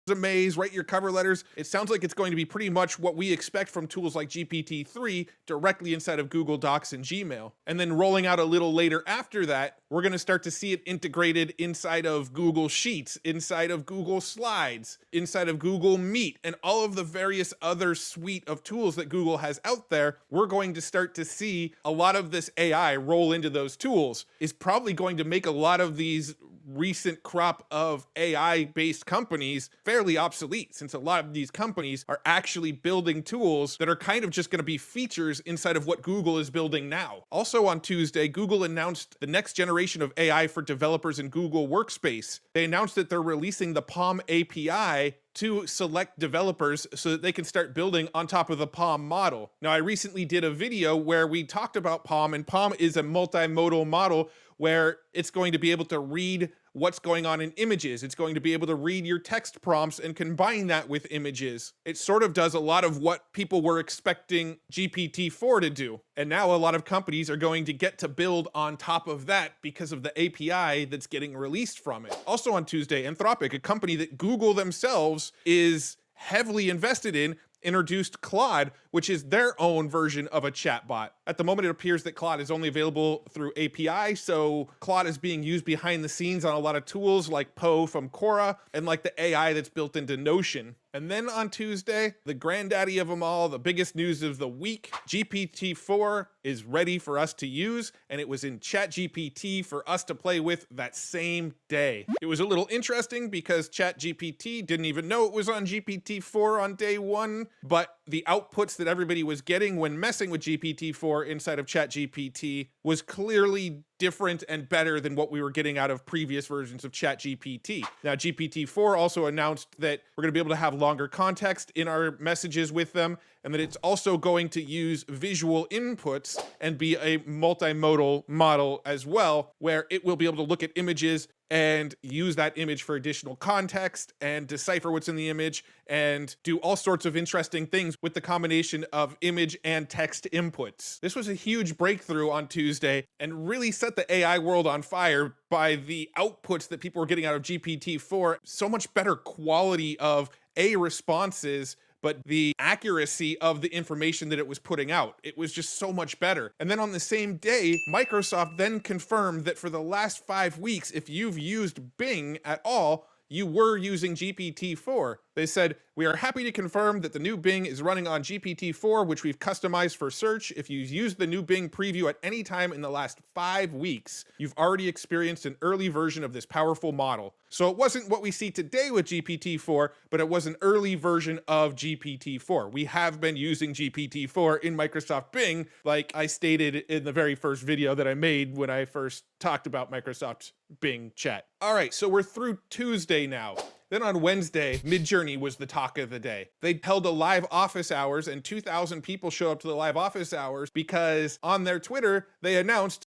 Resumes, write your cover letters. It sounds like it's going to be pretty much what we expect from tools like GPT-3 directly inside of Google Docs and Gmail. And then rolling out a little later after that, we're going to start to see it integrated inside of Google Sheets, inside of Google Slides, inside of Google Meet, and all of the various other suite of tools that Google has out there. We're going to start to see a lot of this AI roll into those tools. Is probably going to make a lot of these recent crop of AI-based companies fairly obsolete, since a lot of these companies are actually building tools that are kind of just going to be features inside of what Google is building now. Also on Tuesday, Google announced the next generation of AI for developers in Google Workspace. They announced that they're releasing the PaLM API to select developers so that they can start building on top of the PaLM model. Now, I recently did a video where we talked about PaLM, and PaLM is a multimodal model where it's going to be able to read what's going on in images. It's going to be able to read your text prompts and combine that with images. It sort of does a lot of what people were expecting GPT-4 to do. And now a lot of companies are going to get to build on top of that because of the API that's getting released from it. Also on Tuesday, Anthropic, a company that Google themselves is heavily invested in, introduced Claude, which is their own version of a chatbot. At the moment, it appears that Claude is only available through API, so Claude is being used behind the scenes on a lot of tools like Poe from Quora and like the AI that's built into Notion. And then on Tuesday, the granddaddy of them all, the biggest news of the week, GPT-4 is ready for us to use, and it was in ChatGPT for us to play with that same day. It was a little interesting because ChatGPT didn't even know it was on GPT-4 on day one, but the outputs that everybody was getting when messing with GPT-4 inside of ChatGPT was clearly different and better than what we were getting out of previous versions of ChatGPT. Now, GPT-4 also announced that we're going to be able to have longer context in our messages with them, and that it's also going to use visual inputs and be a multimodal model as well, where it will be able to look at images and use that image for additional context and decipher what's in the image and do all sorts of interesting things with the combination of image and text inputs. This was a huge breakthrough on Tuesday and really set the AI world on fire by the outputs that people were getting out of GPT-4. So much better quality of responses, but the accuracy of the information that it was putting out. It was just so much better. And then on the same day, Microsoft then confirmed that for the last 5 weeks, if you've used Bing at all, you were using GPT-4. They said, we are happy to confirm that the new Bing is running on GPT-4, which we've customized for search. If you've used the new Bing preview at any time in the last 5 weeks, you've already experienced an early version of this powerful model. So it wasn't what we see today with GPT-4, but it was an early version of GPT-4. We have been using GPT-4 in Microsoft Bing, like I stated in the very first video that I made when I first talked about Microsoft's Bing chat. All right, so we're through Tuesday now. Then on Wednesday, Midjourney was the talk of the day. They held a live office hours and 2,000 people show up to the live office hours because on their Twitter, they announced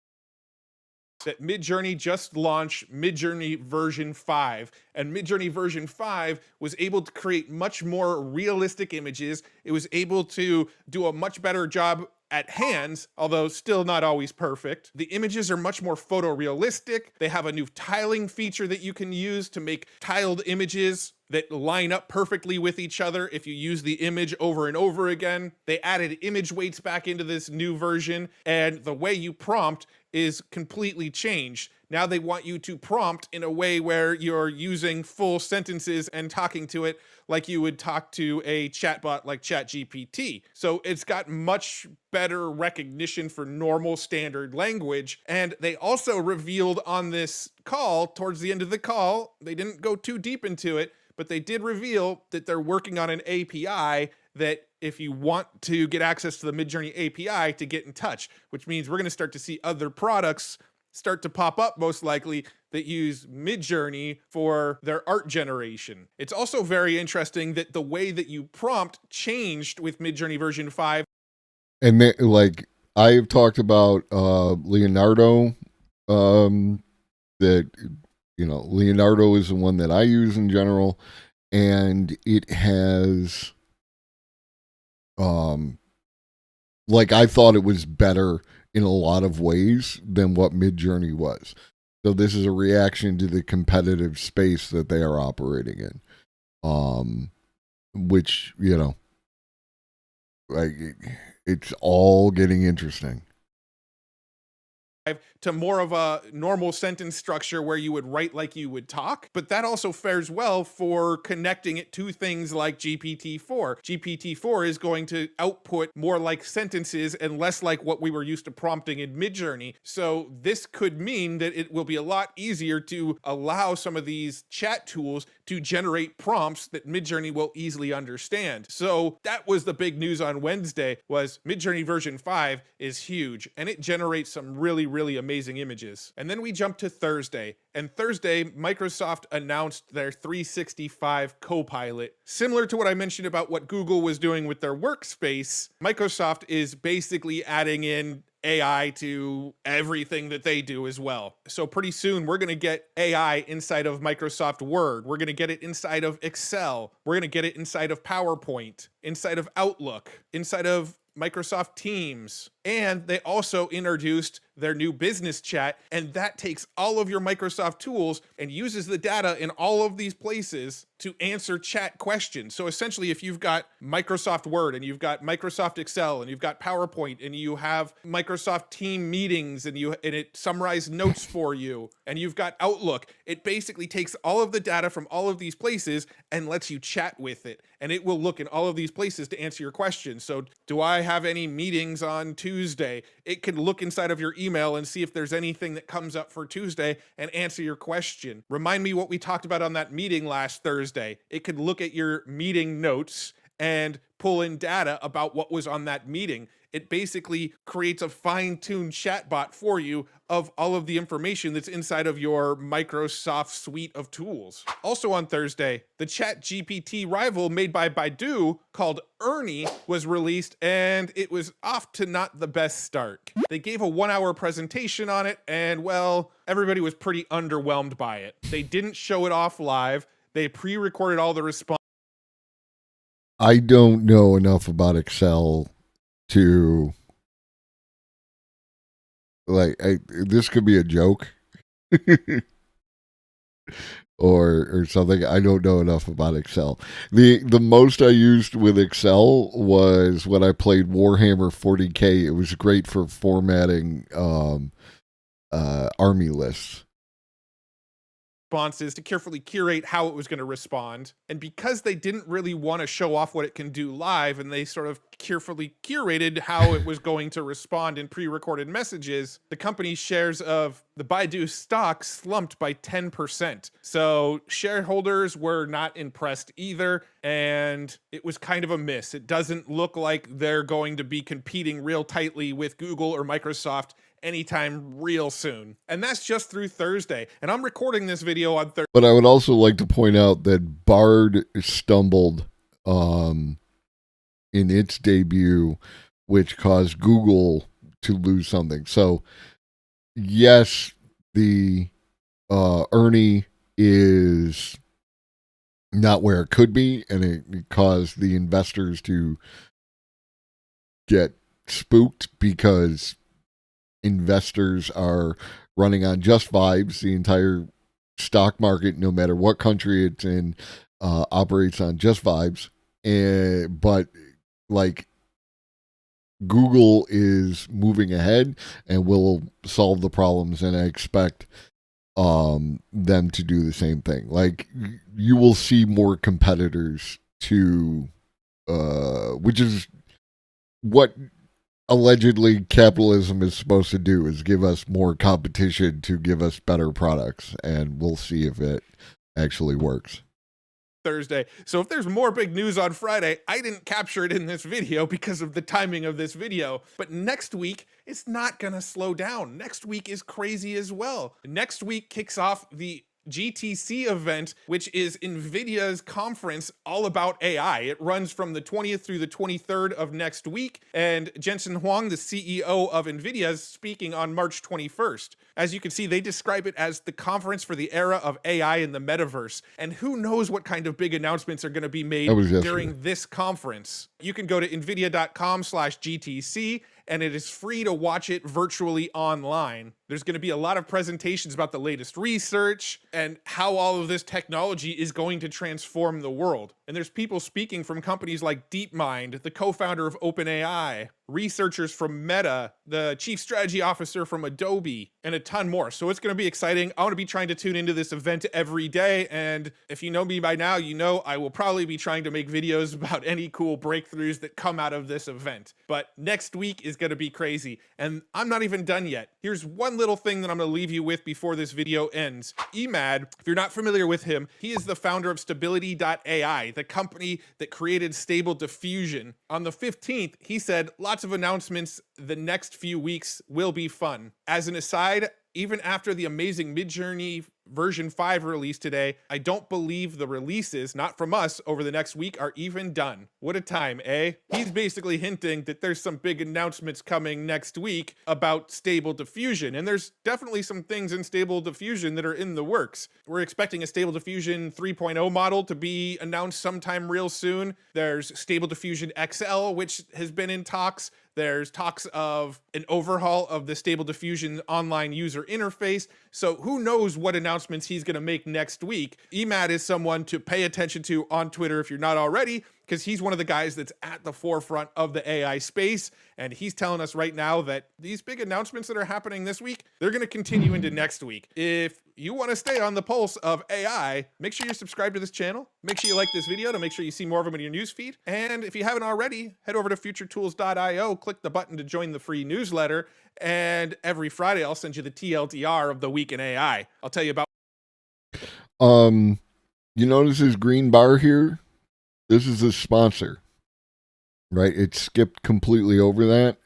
that Midjourney just launched Midjourney version 5, and Midjourney version 5 was able to create much more realistic images. It was able to do a much better job at hands, although still not always perfect. The images are much more photorealistic. They have a new tiling feature that you can use to make tiled images that line up perfectly with each other if you use the image over and over again. They added image weights back into this new version, and the way you prompt is completely changed. Now they want you to prompt in a way where you're using full sentences and talking to it like you would talk to a chatbot like ChatGPT. So it's got much better recognition for normal standard language. And they also revealed on this call, towards the end of the call, they didn't go too deep into it, but they did reveal that they're working on an API that if you want to get access to the Midjourney API to get in touch, which means we're going to start to see other products start to pop up, most likely, that use Midjourney for their art generation. It's also very interesting that the way that you prompt changed with Midjourney version 5. And they, like I've talked about Leonardo, that, you know, Leonardo is the one that I use in general, and it has, like I thought it was better in a lot of ways than what Midjourney was. So this is a reaction to the competitive space that they are operating in, which, you know, like it's all getting interesting. To more of a normal sentence structure where you would write like you would talk, but that also fares well for connecting it to things like GPT-4. GPT-4 is going to output more like sentences and less like what we were used to prompting in Midjourney. So this could mean that it will be a lot easier to allow some of these chat tools to generate prompts that Midjourney will easily understand. So that was the big news on Wednesday, was Midjourney version 5 is huge, and it generates some really amazing images. And then we jump to Thursday. And Thursday, Microsoft announced their 365 Copilot. Similar to what I mentioned about what Google was doing with their workspace, Microsoft is basically adding in AI to everything that they do as well. So pretty soon we're going to get AI inside of Microsoft Word. We're going to get it inside of Excel. We're going to get it inside of PowerPoint, inside of Outlook, inside of Microsoft Teams. And they also introduced their new business chat, and that takes all of your Microsoft tools and uses the data in all of these places to answer chat questions. So essentially, if you've got Microsoft Word and you've got Microsoft Excel and you've got PowerPoint and you have Microsoft Team meetings and it summarized notes for you, and you've got Outlook, it basically takes all of the data from all of these places and lets you chat with it. And it will look in all of these places to answer your questions. So do I have any meetings on Tuesday? It can look inside of your email and see if there's anything that comes up for Tuesday and answer your question. Remind me what we talked about on that meeting last Thursday. It could look at your meeting notes and pull in data about what was on that meeting. It basically creates a fine-tuned chatbot for you of all of the information that's inside of your Microsoft suite of tools. Also on Thursday, the ChatGPT rival made by Baidu called Ernie was released, and it was off to not the best start. They gave a 1-hour presentation on it, and well, everybody was pretty underwhelmed by it. They didn't show it off live. They pre-recorded all the response. I don't know enough about Excel to this could be a joke or something. I don't know enough about Excel. The most I used with Excel was when I played Warhammer 40K. It was great for formatting army lists. Responses to carefully curate how it was going to respond. And because they didn't really want to show off what it can do live, and they sort of carefully curated how it was going to respond in pre-recorded messages, the company's shares of the Baidu stock slumped by 10%. So shareholders were not impressed either, and it was kind of a miss. It doesn't look like they're going to be competing real tightly with Google or Microsoft anytime real soon. And that's just through Thursday. And I'm recording this video on Thursday. But I would also like to point out that Bard stumbled in its debut, which caused Google to lose something. So yes, the Ernie is not where it could be, and it caused the investors to get spooked because investors are running on just vibes. The entire stock market, no matter what country it's in, operates on just vibes. But like Google is moving ahead and will solve the problems, and I expect them to do the same thing. Like you will see more competitors to which is what allegedly capitalism is supposed to do, is give us more competition to give us better products, and we'll see if it actually works. Thursday. So if there's more big news on Friday, I didn't capture it in this video because of the timing of this video. But next week, it's not going to slow down. Next week is crazy as well. Next week kicks off the GTC event, which is NVIDIA's conference all about AI. It runs from the 20th through the 23rd of next week, and Jensen Huang, the CEO of NVIDIA, is speaking on March 21st. As you can see, they describe it as the conference for the era of AI in the metaverse, and who knows what kind of big announcements are going to be made during this conference. You can go to nvidia.com/GTC, and it is free to watch it virtually online. There's going to be a lot of presentations about the latest research and how all of this technology is going to transform the world. And there's people speaking from companies like DeepMind, the co-founder of OpenAI, researchers from Meta, the chief strategy officer from Adobe, and a ton more. So it's going to be exciting. I want to be trying to tune into this event every day. And if you know me by now, you know I will probably be trying to make videos about any cool breakthroughs that come out of this event. But next week is going to be crazy. And I'm not even done yet. Here's one little thing that I'm going to leave you with before this video ends. Emad, if you're not familiar with him, he is the founder of Stability.ai, the company that created Stable Diffusion. On the 15th, he said lots of announcements the next few weeks will be fun. As an aside, even after the amazing Midjourney version 5 release today, I don't believe the releases, not from us, over the next week are even done. What a time, eh? He's basically hinting that there's some big announcements coming next week about Stable Diffusion, and there's definitely some things in Stable Diffusion that are in the works. We're expecting a Stable Diffusion 3.0 model to be announced sometime real soon. There's Stable Diffusion XL, which has been in talks. There's talks of an overhaul of the Stable Diffusion online user interface. So who knows what announcements he's going to make next week. Emad is someone to pay attention to on Twitter if you're not already, because he's one of the guys that's at the forefront of the AI space. And he's telling us right now that these big announcements that are happening this week, they're going to continue into next week. If you want to stay on the pulse of AI, make sure you're subscribed to this channel. Make sure you like this video to make sure you see more of them in your newsfeed. And if you haven't already, head over to futuretools.io, click the button to join the free newsletter. And every Friday, I'll send you the TLDR of the week in AI. I'll tell you about. You notice this green bar here? This is a sponsor, right? It skipped completely over that.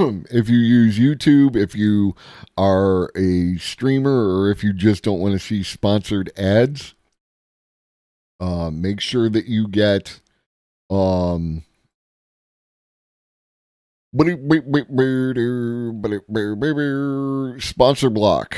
If you use YouTube, if you are a streamer, or if you just don't want to see sponsored ads, make sure that you get sponsor block.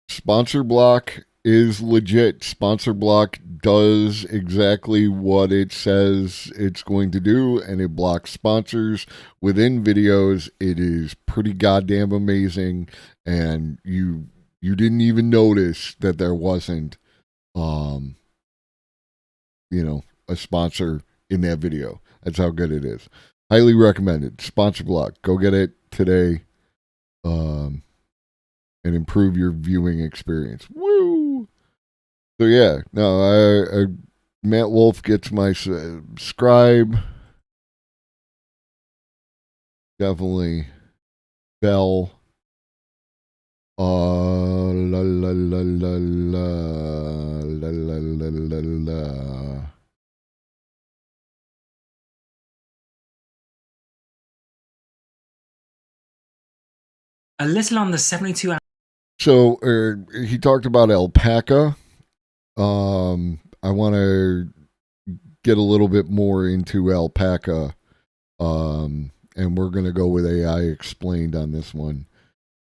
Sponsor block is legit. Sponsor block does exactly what it says it's going to do, and it blocks sponsors within videos. It is pretty goddamn amazing, and you didn't even notice that there wasn't a sponsor in that video. That's how good it is. Highly recommended. Sponsor block. Go get it today. And improve your viewing experience. Woo! So yeah, no, Matt Wolf gets my subscribe. Definitely bell. La la la la la la la la la. A little under 72 hours. So he talked about alpaca. I want to get a little bit more into alpaca, and we're going to go with AI explained on this one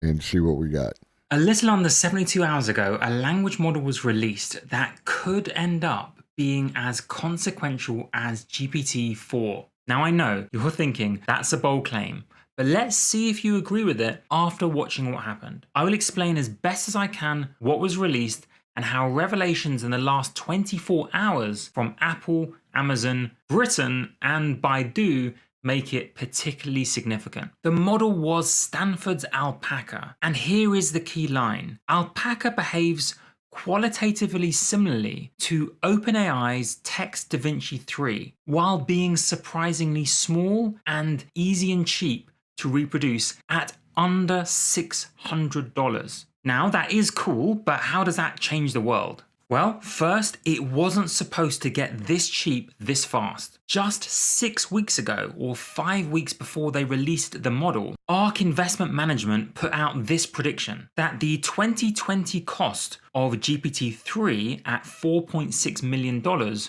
and see what we got. A little under 72 hours ago, a language model was released that could end up being as consequential as GPT-4. Now I know you're thinking that's a bold claim, but let's see if you agree with it after watching what happened. I will explain as best as I can what was released and how revelations in the last 24 hours from Apple, Amazon, Britain, and Baidu make it particularly significant. The model was Stanford's Alpaca, and here is the key line. Alpaca behaves qualitatively similarly to OpenAI's Text DaVinci 3, while being surprisingly small and easy and cheap to reproduce at under $600. Now that is cool, but how does that change the world? Well, first, it wasn't supposed to get this cheap this fast. Just 6 weeks ago, or 5 weeks before they released the model, ARK Investment Management put out this prediction that the 2020 cost of GPT-3 at $4.6 million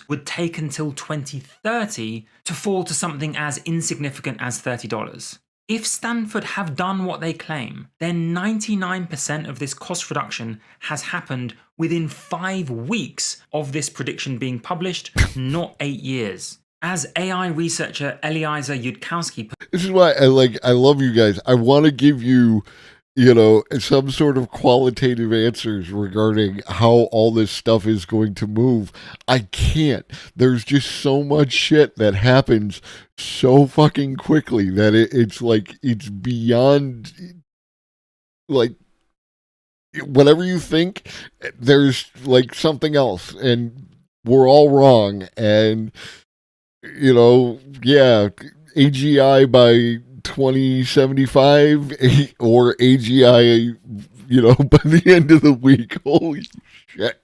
would take until 2030 to fall to something as insignificant as $30. If Stanford have done what they claim, then 99% of this cost reduction has happened within 5 weeks of this prediction being published, not 8 years. As AI researcher Eliezer Yudkowsky. This is why I love you guys. I want to give you, some sort of qualitative answers regarding how all this stuff is going to move. I can't. There's just so much shit that happens so fucking quickly that it's beyond, whatever you think, there's something else, and we're all wrong. And, AGI by 2075 or AGI, by the end of the week. Holy shit.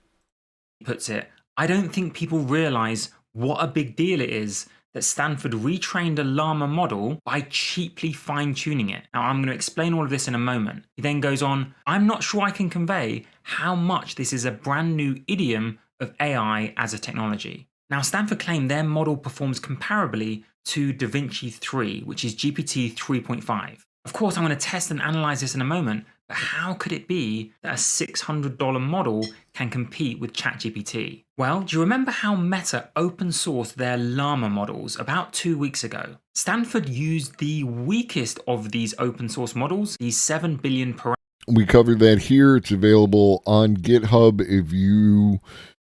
Puts it, I don't think people realize what a big deal it is that Stanford retrained a llama model by cheaply fine-tuning it. Now, I'm going to explain all of this in a moment. He then goes on, I'm not sure I can convey how much this is a brand new idiom of AI as a technology. Now, Stanford claimed their model performs comparably to DaVinci 3, which is GPT 3.5. Of course, I'm going to test and analyze this in a moment, But how could it be that a $600 model can compete with ChatGPT? Well, do you remember how Meta open sourced their Llama models about 2 weeks ago? Stanford used the weakest of these open source models, the 7 billion parameters. We covered that here. It's available on GitHub if you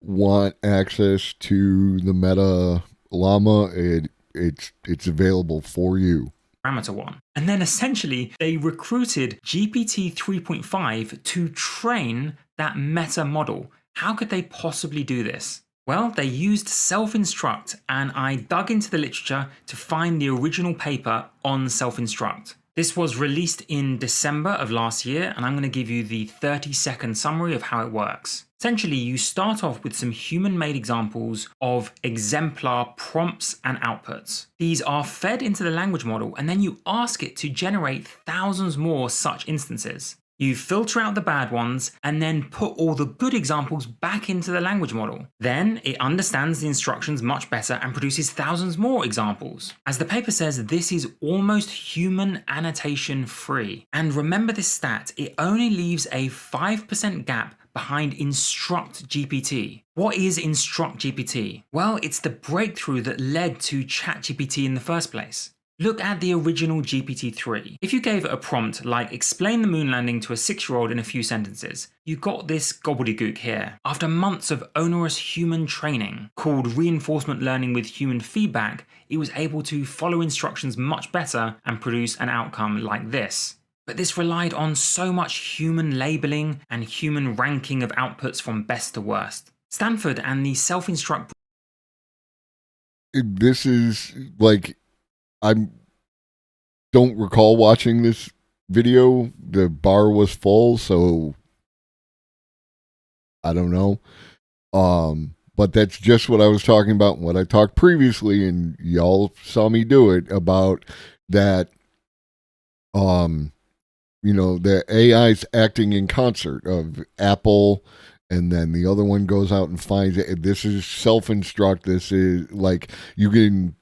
want access to the Meta Llama. It's available for you. Parameter one. And then essentially they recruited GPT 3.5 to train that Meta model. How could they possibly do this? Well, they used self-instruct, and I dug into the literature to find the original paper on self-instruct. This was released in December of last year, and I'm going to give you the 30-second summary of how it works. Essentially, you start off with some human-made examples of exemplar prompts and outputs. These are fed into the language model, and then you ask it to generate thousands more such instances. You filter out the bad ones and then put all the good examples back into the language model. Then it understands the instructions much better and produces thousands more examples. As the paper says, this is almost human annotation free. And remember this stat, it only leaves a 5% gap behind Instruct GPT. What is Instruct GPT? Well, it's the breakthrough that led to ChatGPT in the first place. Look at the original GPT-3. If you gave it a prompt like explain the moon landing to a 6-year-old in a few sentences, you got this gobbledygook here. After months of onerous human training, called reinforcement learning with human feedback, it was able to follow instructions much better and produce an outcome like this. But this relied on so much human labeling and human ranking of outputs from best to worst. Stanford and the self-instruct... This is like... I don't recall watching this video. The bar was full, so I don't know. But that's just what I was talking about and what I talked previously, and y'all saw me do it, about that, the AI's acting in concert of Apple, and then the other one goes out and finds it. This is self-instruct. This is like, you can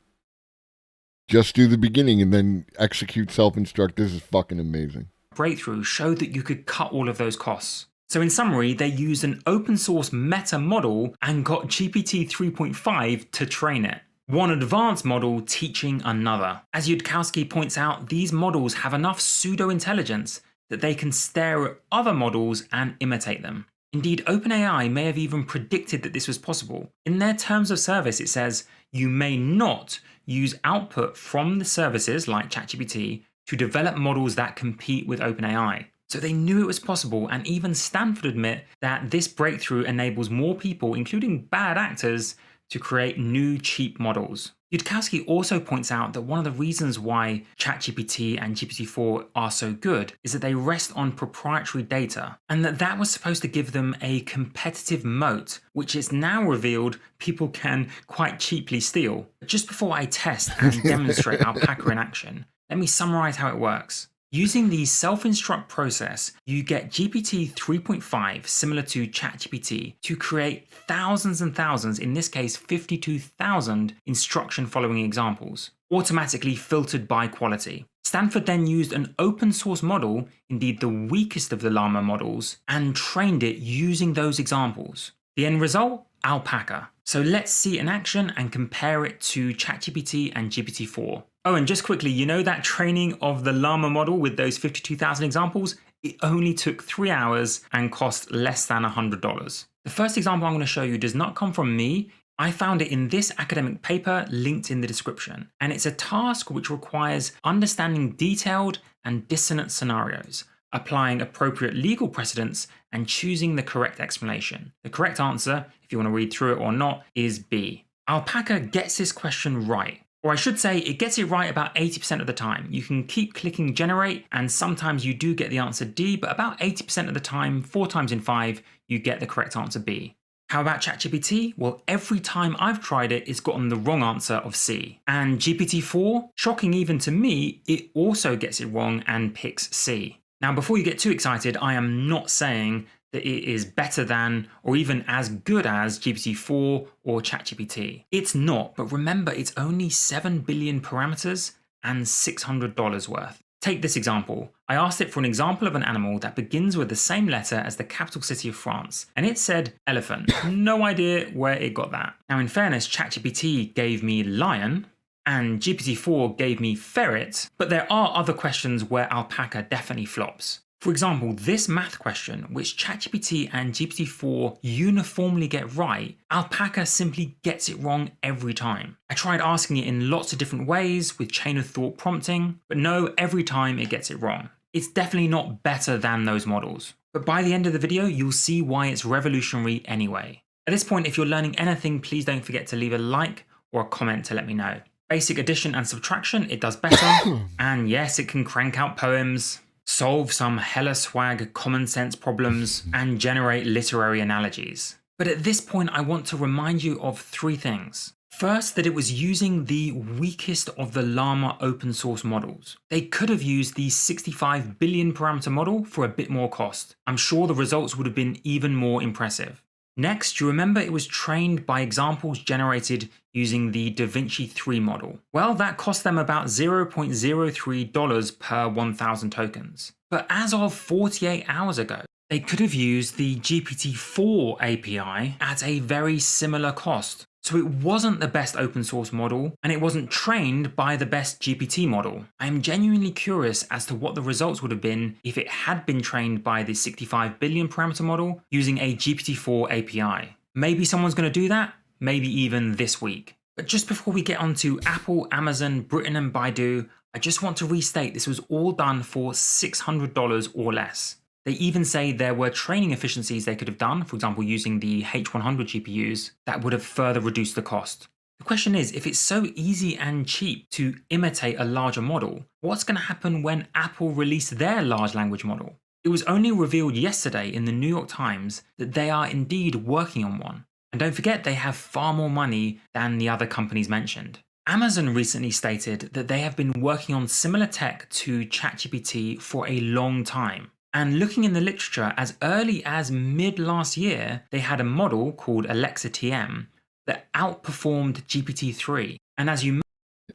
just do the beginning and then execute self-instruct. This is fucking amazing. Breakthrough showed that you could cut all of those costs. So in summary, they used an open source Meta model and got GPT 3.5 to train it. One advanced model teaching another. As Yudkowsky points out, these models have enough pseudo-intelligence that they can stare at other models and imitate them. Indeed, OpenAI may have even predicted that this was possible. In their terms of service, it says, you may not use output from the services like ChatGPT to develop models that compete with OpenAI. So they knew it was possible, and even Stanford admit that this breakthrough enables more people, including bad actors, to create new cheap models. Yudkowsky also points out that one of the reasons why ChatGPT and GPT-4 are so good is that they rest on proprietary data, and that was supposed to give them a competitive moat, which is now revealed people can quite cheaply steal. Just before I test and demonstrate Alpaca in action, let me summarize how it works. Using the self-instruct process, you get GPT 3.5, similar to ChatGPT, to create thousands and thousands, in this case 52,000 instruction-following examples, automatically filtered by quality. Stanford then used an open source model, indeed the weakest of the Llama models, and trained it using those examples. The end result? Alpaca. So let's see it in action and compare it to ChatGPT and GPT-4. Oh, and just quickly, you know that training of the Llama model with those 52,000 examples? It only took 3 hours and cost less than $100. The first example I'm going to show you does not come from me. I found it in this academic paper linked in the description. And it's a task which requires understanding detailed and dissonant scenarios, applying appropriate legal precedents, and choosing the correct explanation. The correct answer, if you want to read through it or not, is B. Alpaca gets this question right. Or I should say, it gets it right about 80% of the time. You can keep clicking generate, and sometimes you do get the answer D, but about 80% of the time, 4 times in 5, you get the correct answer B. How about ChatGPT? Well, every time I've tried it, it's gotten the wrong answer of C. And GPT-4, shocking even to me, it also gets it wrong and picks C. Now, before you get too excited, I am not saying that it is better than or even as good as GPT-4 or ChatGPT. It's not, but remember, it's only 7 billion parameters and $600 worth. Take this example. I asked it for an example of an animal that begins with the same letter as the capital city of France, and it said elephant. No idea where it got that. Now in fairness, ChatGPT gave me lion, and GPT-4 gave me ferret, but there are other questions where alpaca definitely flops. For example, this math question, which ChatGPT and GPT-4 uniformly get right, alpaca simply gets it wrong every time. I tried asking it in lots of different ways with chain of thought prompting, but no, every time it gets it wrong. It's definitely not better than those models. But by the end of the video, you'll see why it's revolutionary anyway. At this point, if you're learning anything, please don't forget to leave a like or a comment to let me know. Basic addition and subtraction, it does better. And yes, it can crank out poems, solve some hella swag common sense problems, and generate literary analogies. But at this point, I want to remind you of 3 things. First, that it was using the weakest of the Llama open source models. They could have used the 65 billion parameter model for a bit more cost. I'm sure the results would have been even more impressive. Next, you remember it was trained by examples generated using the DaVinci 3 model. Well, that cost them about $0.03 per 1,000 tokens. But as of 48 hours ago, they could have used the GPT-4 API at a very similar cost. So it wasn't the best open source model, and it wasn't trained by the best GPT model. I am genuinely curious as to what the results would have been if it had been trained by the 65 billion parameter model using a GPT-4 API. Maybe someone's going to do that, maybe even this week. But just before we get onto Apple, Amazon, Britain and Baidu, I just want to restate this was all done for $600 or less. They even say there were training efficiencies they could have done, for example using the H100 GPUs, that would have further reduced the cost. The question is, if it's so easy and cheap to imitate a larger model, what's going to happen when Apple release their large language model? It was only revealed yesterday in the New York Times that they are indeed working on one. And don't forget, they have far more money than the other companies mentioned. Amazon recently stated that they have been working on similar tech to ChatGPT for a long time. And looking in the literature, as early as mid last year, they had a model called Alexa TM that outperformed GPT-3. And as you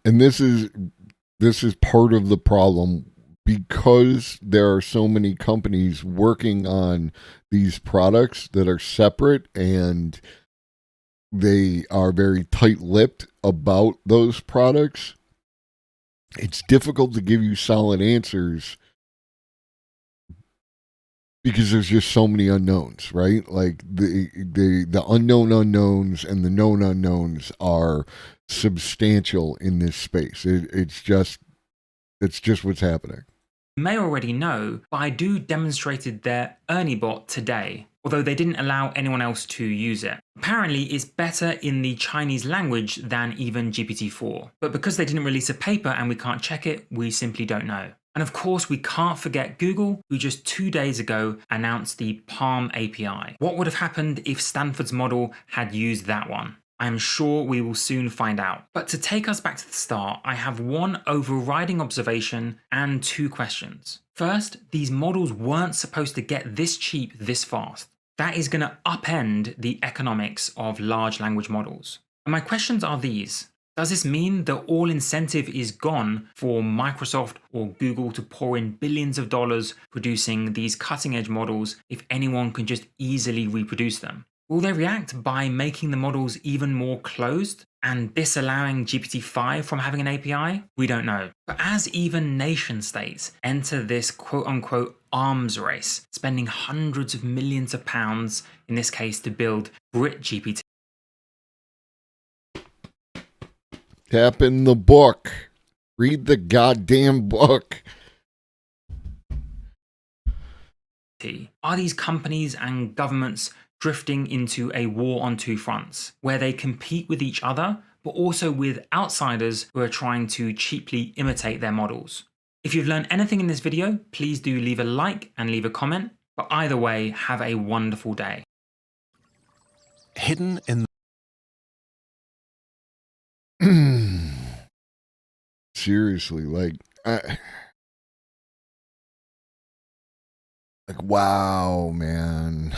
and this is part of the problem, because there are so many companies working on these products that are separate and they are very tight-lipped about those products. It's difficult to give you solid answers because there's just so many unknowns, right? Like the unknown unknowns and the known unknowns are substantial in this space. It's just what's happening. You may already know, Baidu demonstrated their Ernie bot today, although they didn't allow anyone else to use it. Apparently, it's better in the Chinese language than even GPT-4. But because they didn't release a paper and we can't check it, we simply don't know. And of course, we can't forget Google, who just 2 days ago announced the Palm API. What would have happened if Stanford's model had used that one? I am sure we will soon find out. But to take us back to the start, I have one overriding observation and 2 questions. First, these models weren't supposed to get this cheap this fast. That is going to upend the economics of large language models. And my questions are these. Does this mean that all incentive is gone for Microsoft or Google to pour in billions of dollars producing these cutting-edge models if anyone can just easily reproduce them? Will they react by making the models even more closed and disallowing GPT-5 from having an API? We don't know. But as even nation states enter this quote-unquote arms race, spending hundreds of millions of pounds, in this case to build BritGPT, tap in the book. Read the goddamn book. Are these companies and governments drifting into a war on 2 fronts, where they compete with each other, but also with outsiders who are trying to cheaply imitate their models? If you've learned anything in this video, please do leave a like and leave a comment. But either way, have a wonderful day. Hidden in Seriously, like wow, man.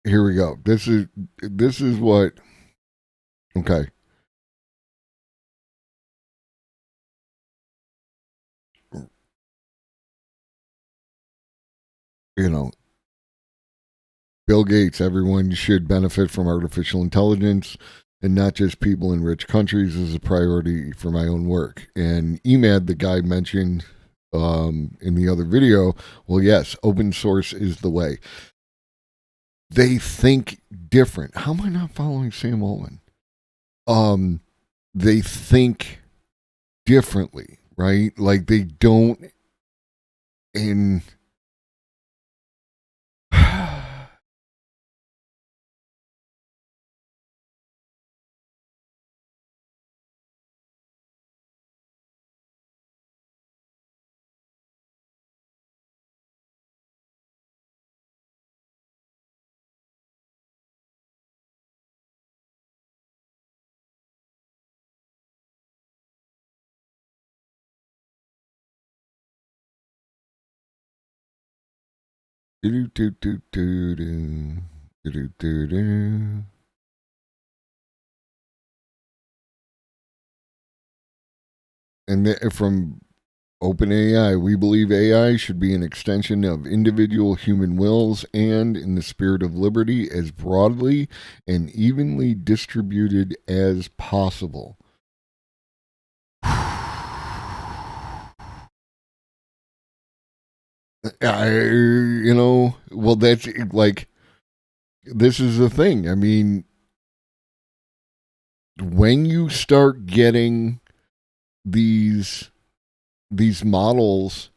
here we go. This is what. Okay. You know, Bill Gates, everyone should benefit from artificial intelligence and not just people in rich countries is a priority for my own work. And EMAD, the guy mentioned in the other video, well, yes, open source is the way. They think different. How am I not following Sam Altman? They think differently, right? Like they don't in and from OpenAI, we believe AI should be an extension of individual human wills and, in the spirit of liberty, as broadly and evenly distributed as possible. Well, that's like, this is the thing. I mean, when you start getting these models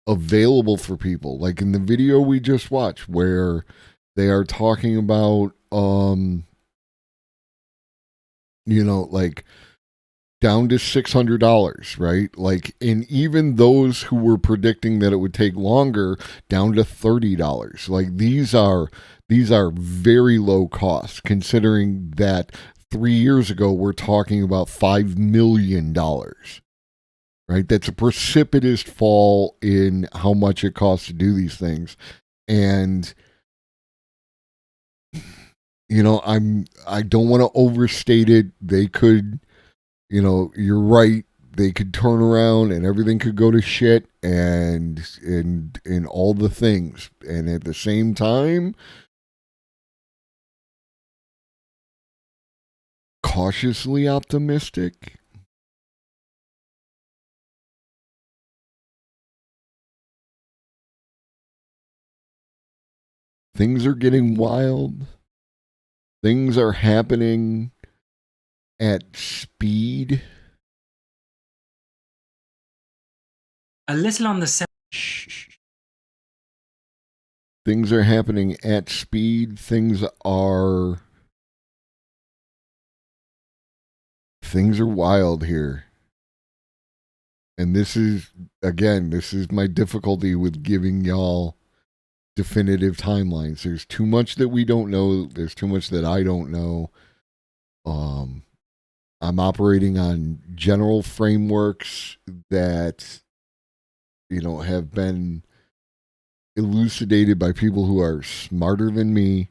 available for people, like in the video we just watched, where they are talking about, like down to $600, right? Like, and even those who were predicting that it would take longer, down to $30. Like these are very low costs, considering that 3 years ago we're talking about $5 million. Right? That's a precipitous fall in how much it costs to do these things. And I don't want to overstate it. They could, you're right. They could turn around and everything could go to shit and all the things. And at the same time, cautiously optimistic. Things are getting wild. Things are happening at speed. A little on the Things are happening at speed. Things are wild here. And this is my difficulty with giving y'all definitive timelines. There's too much that we don't know. There's too much that I don't know. I'm operating on general frameworks that, have been elucidated by people who are smarter than me.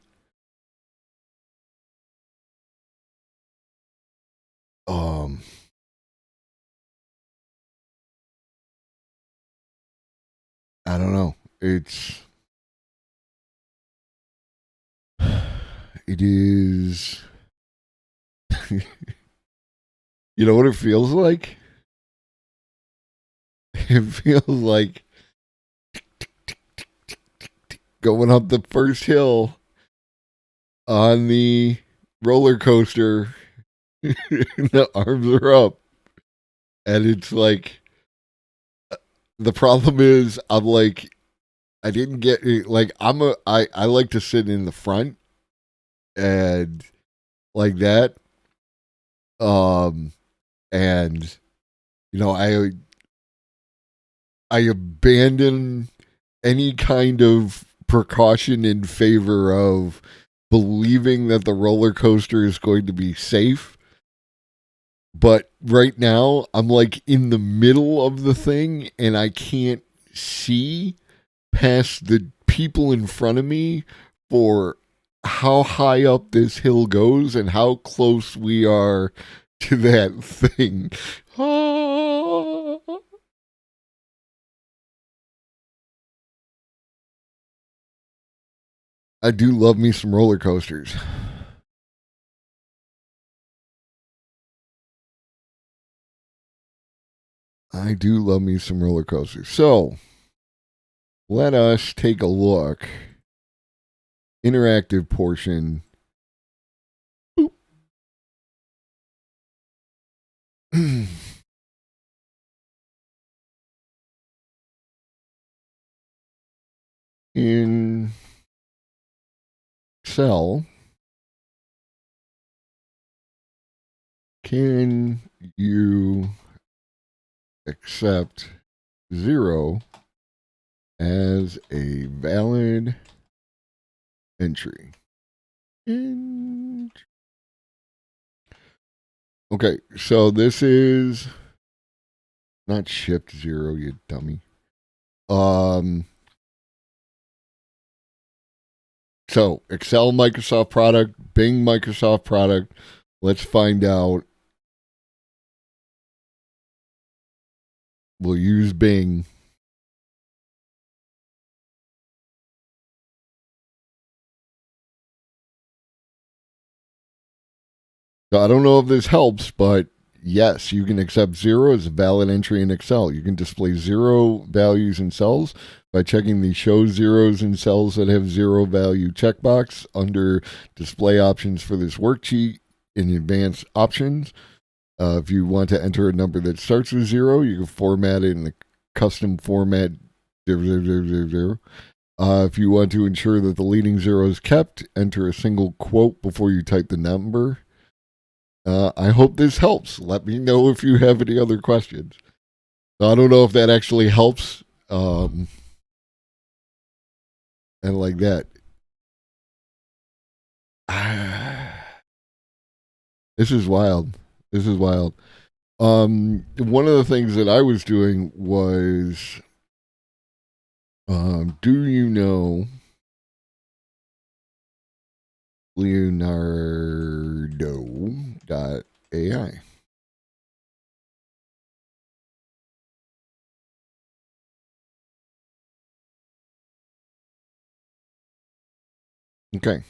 I don't know. It is. You know what it feels like? It feels like going up the first hill on the roller coaster. The arms are up. And it's like, the problem is, I'm like, I didn't get it. Like, I like to sit in the front and like that. And I abandon any kind of precaution in favor of believing that the roller coaster is going to be safe. But right now, I'm like in the middle of the thing and I can't see past the people in front of me for how high up this hill goes and how close we are to that thing. I do love me some roller coasters. I do love me some roller coasters. So, let us take a look. Interactive portion. Boop. In Excel, can you accept 0 as a valid entry? Okay, so this is not shift 0, you dummy. So Excel Microsoft product, Bing Microsoft product. Let's find out. We'll use Bing. So I don't know if this helps, but yes, you can accept 0 as a valid entry in Excel. You can display 0 values in cells by checking the show zeros in cells that have 0 value checkbox under display options for this worksheet in advanced options. If you want to enter a number that starts with 0, you can format it in the custom format 0. If you want to ensure that the leading 0 is kept, enter a single quote before you type the number. I hope this helps. Let me know if you have any other questions. I don't know if that actually helps. And like that. This is wild. This is wild. One of the things that I was doing was, do you know Leonardo.ai? Okay.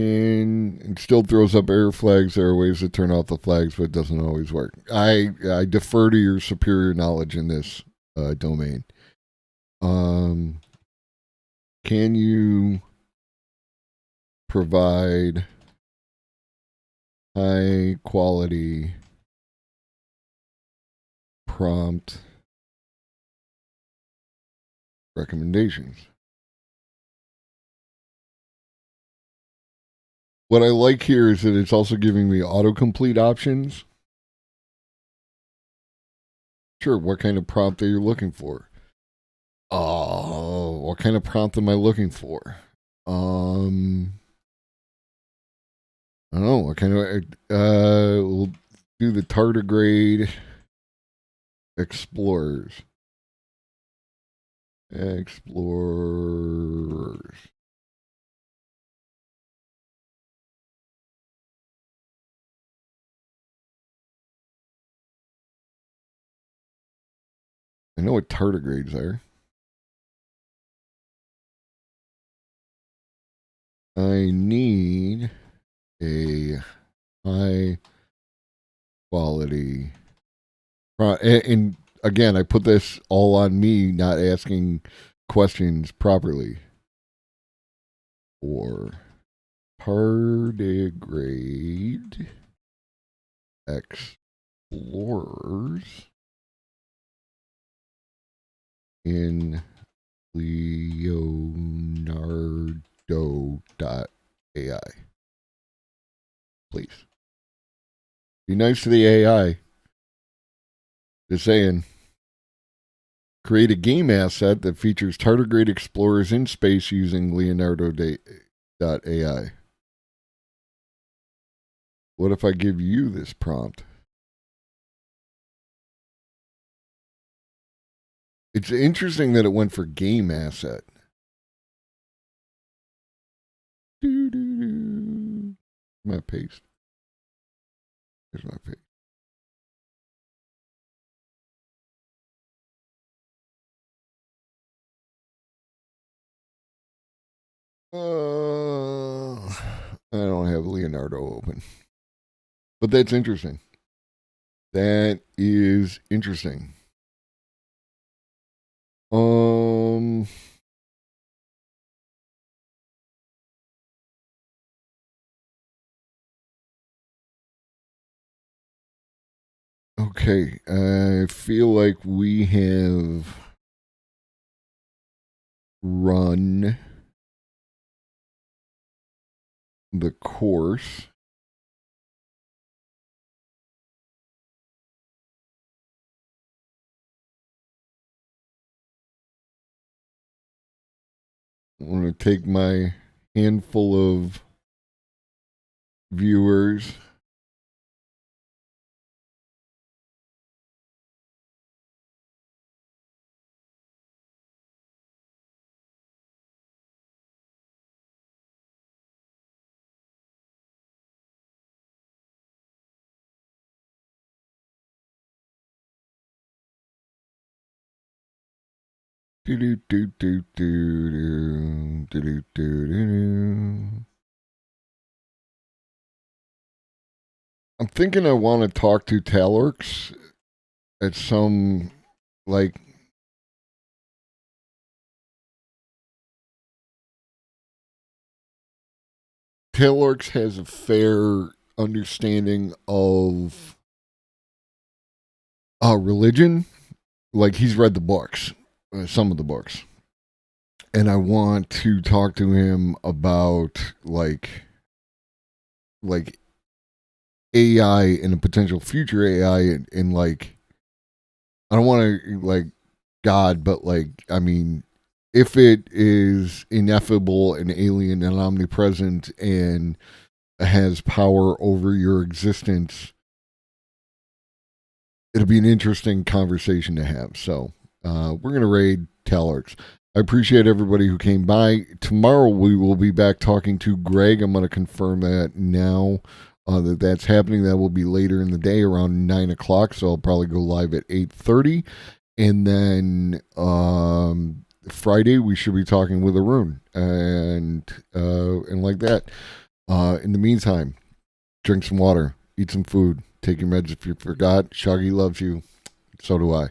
It still throws up error flags. There are ways to turn off the flags, but it doesn't always work. I defer to your superior knowledge in this domain. Can you provide high quality prompt recommendations? What I like here is that it's also giving me autocomplete options. Sure, what kind of prompt are you looking for? Oh, what kind of prompt am I looking for? I don't know, what kind of, we'll do the tardigrade explorers. I know what tardigrades are. I need a high quality. And again, I put this all on me not asking questions properly. For tardigrade explorers in Leonardo.ai. Please. Be nice to the AI. Just saying. Create a game asset that features tardigrade explorers in space using Leonardo.ai. What if I give you this prompt? It's interesting that it went for game asset. My paste. Here's my paste. I don't have Leonardo open. But that's interesting. That is interesting. Okay, I feel like we have run the course. I'm going to take my handful of viewers. I'm thinking I want to talk to Talorx at some, like, Talorx has a fair understanding of religion. Like, he's read the books, some of the books. And I want to talk to him about, like AI and a potential future AI and like, I don't want to, like, God, but, like, I mean, if it is ineffable and alien and omnipresent and has power over your existence, it'll be an interesting conversation to have. So we're going to raid Talorx. I appreciate everybody who came by. Tomorrow we will be back talking to Greg. I'm going to confirm that now that that's happening. That will be later in the day around 9 o'clock. So I'll probably go live at 8:30. And then Friday we should be talking with Arun and like that. In the meantime, drink some water, eat some food, take your meds if you forgot. Shaggy loves you. So do I.